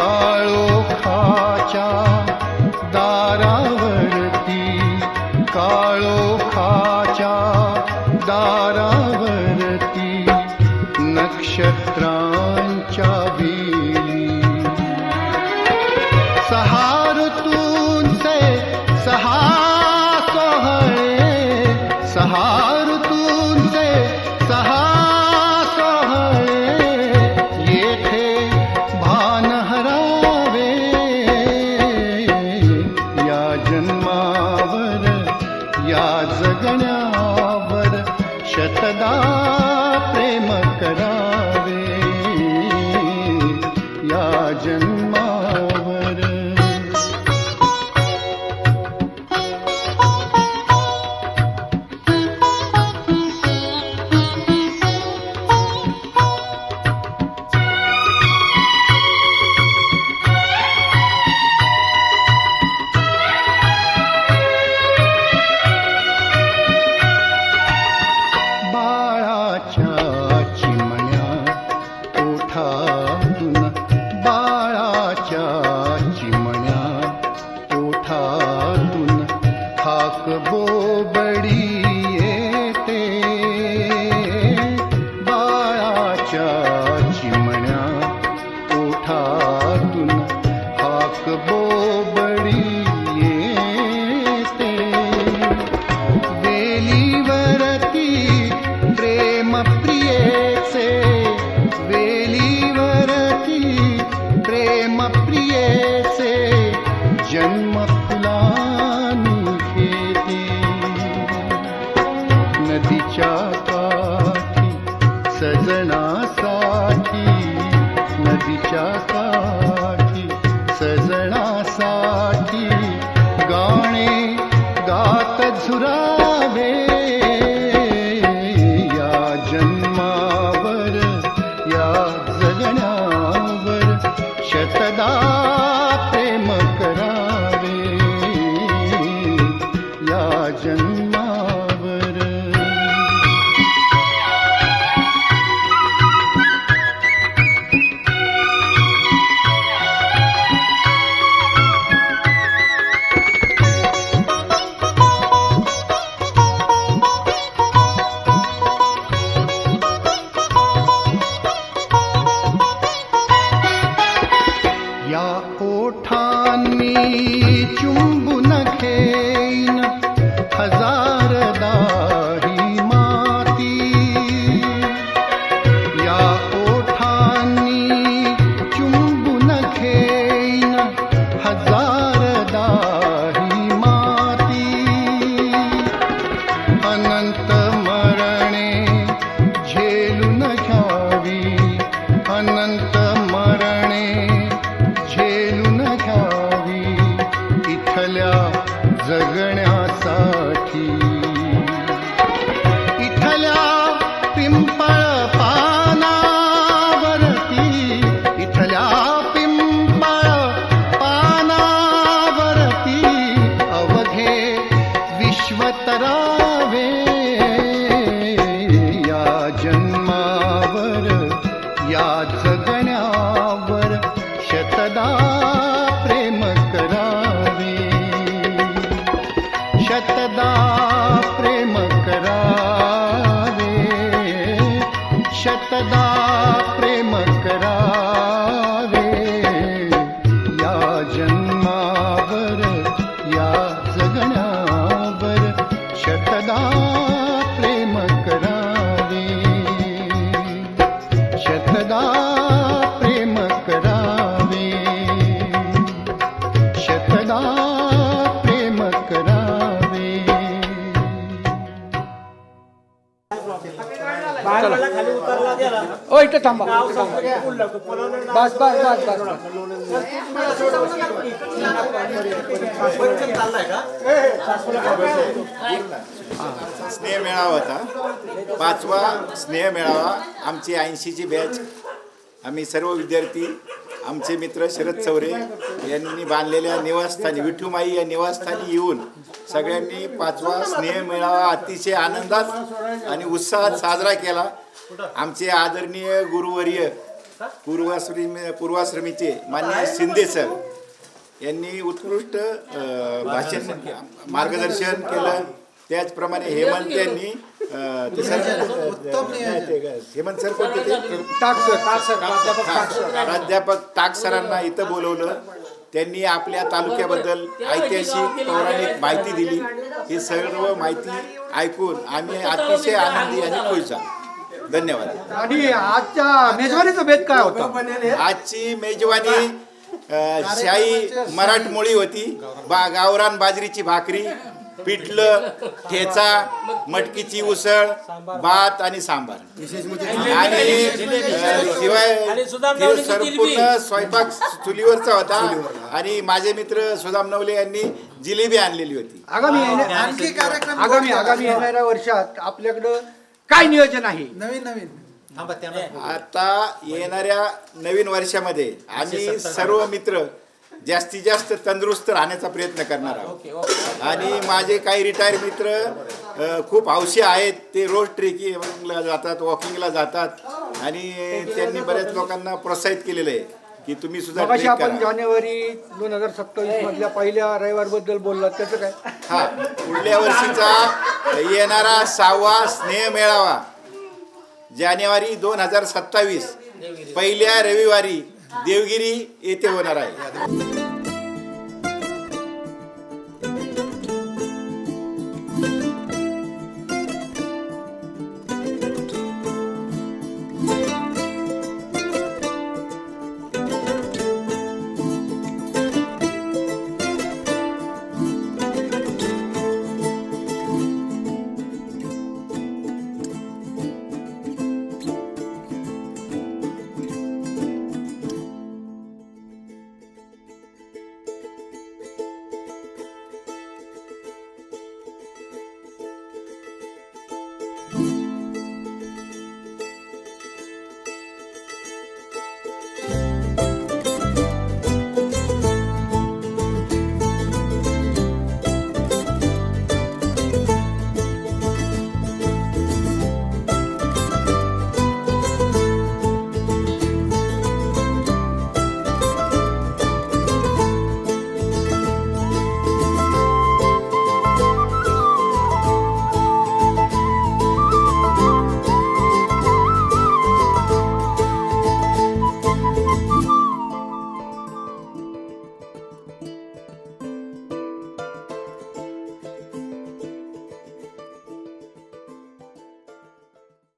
काळोखाच्या दारावरती काळोखाच्या दारावरती नक्षत्रांच्या वेली सहा ऋतूंचे सहा सोहळे सहा ऋतूंचे सहा सोहळे येथे भान हरावे या जन्मावर या जगण्यावर शतदा प्रेम करावे या जन्मावर बाळाच्या चिमण्या ओठातून बाळाच्या चिमण्या ओठातून हाक बोबडी येते बाळाच्या चिमण्या ओठातून हाक बोबडी येते वेलीवरती प्रेम प्रियेचे वेलीवरती प्रेम प्रियेचे जन्म फुलांनी घेते नदीच्या काठी सजनासाठी नदीच्या काठी सजनासाठी गाणे गात झुरावे या जन्मावर या जगण्यावर शतदा प्रेम करावे या जन्मावर या ओठांनी चुंबून घेईन हजारदा ही माती या ओठांनी चुंबून घेईन हजारदा ही माती अनंत मरणे झेलून घ्यावी अनंत मरणे झेलून घ्यावी इथल्या जगण्यासाठी इथल्या पिंपळ पानावरती इथल्या पिंपळ पानावरती अवघे विश्वतरावे या जन्मावर या जगण्यावर शतदा प्रेम करावे शतदा प्रेम करावे शतदा प्रेम करावे या जन्मावर या जगण्यावर शतदा प्रेम करावे शतदा प्रेम करावे शतदा प्रेम करावे ओ इथं थांबा बस बस बस बस स्नेह मेळावा होता 5वा स्नेह मेळावा आमची 80ची बॅच आम्ही सर्व विद्यार्थी आमचे मित्र शरद चौरे यांनी बांधलेल्या निवासस्थानी विठुमाई या निवासस्थानी येऊन सगळ्यांनी 5वा स्नेह मेळावा अतिशय आनंदात आणि उत्साहात साजरा केला. आमचे आदरणीय गुरुवर्य पूर्वाश्रमीचे माननीय शिंदे सर यांनी उत्कृष्ट भाषण मार्गदर्शन केलं. त्याचप्रमाणे हेमंत यांनी हेमंत सर कोणते ते प्राध्यापक टाक सरांना इथं बोलवलं. त्यांनी आपल्या तालुक्याबद्दल ऐतिहासिक पौराणिक माहिती दिली. ही सर्व माहिती ऐकून आम्ही अतिशय आनंदी आणि खुश झालो. धन्यवाद. आणि आजच्या मेजवानीचा भेद काय होता? आजची मेजवानी शाही मराठमोळी होती. गावरान बाजरीची भाकरी, पिठलं, ठेचा, मटकीची उसळ, भात आणि सांबार आणि शिवाय संपूर्ण स्वयंपाक चुलीवरचा होता. आणि माझे मित्र सुदाम नवले यांनी जिलेबी आणलेली होती. आगामी येणाऱ्या वर्षात आपल्याकडं काय नियोजन आहे? आता येणाऱ्या नवीन वर्षामध्ये आम्ही सर्व मित्र जास्तीत जास्त तंदुरुस्त राहण्याचा प्रयत्न करणार आहोत. आणि माझे काही रिटायर मित्र खूप हौशी आहेत. ते रोज ट्रेकिंगला जातात, वॉकिंगला जातात आणि त्यांनी बऱ्याच लोकांना प्रोत्साहित केलेलं आहे की तुम्ही सुद्धा ट्रेक आपण करा. जानेवारी 2027 मधल्या पहिल्या रविवार बद्दल बोललात, त्याचं काय? हा, पुढल्या वर्षीचा येणारा 6वा स्नेह मेळावा जानेवारी 2027 पहिल्या रविवारी देवगिरी येथे होणार आहे.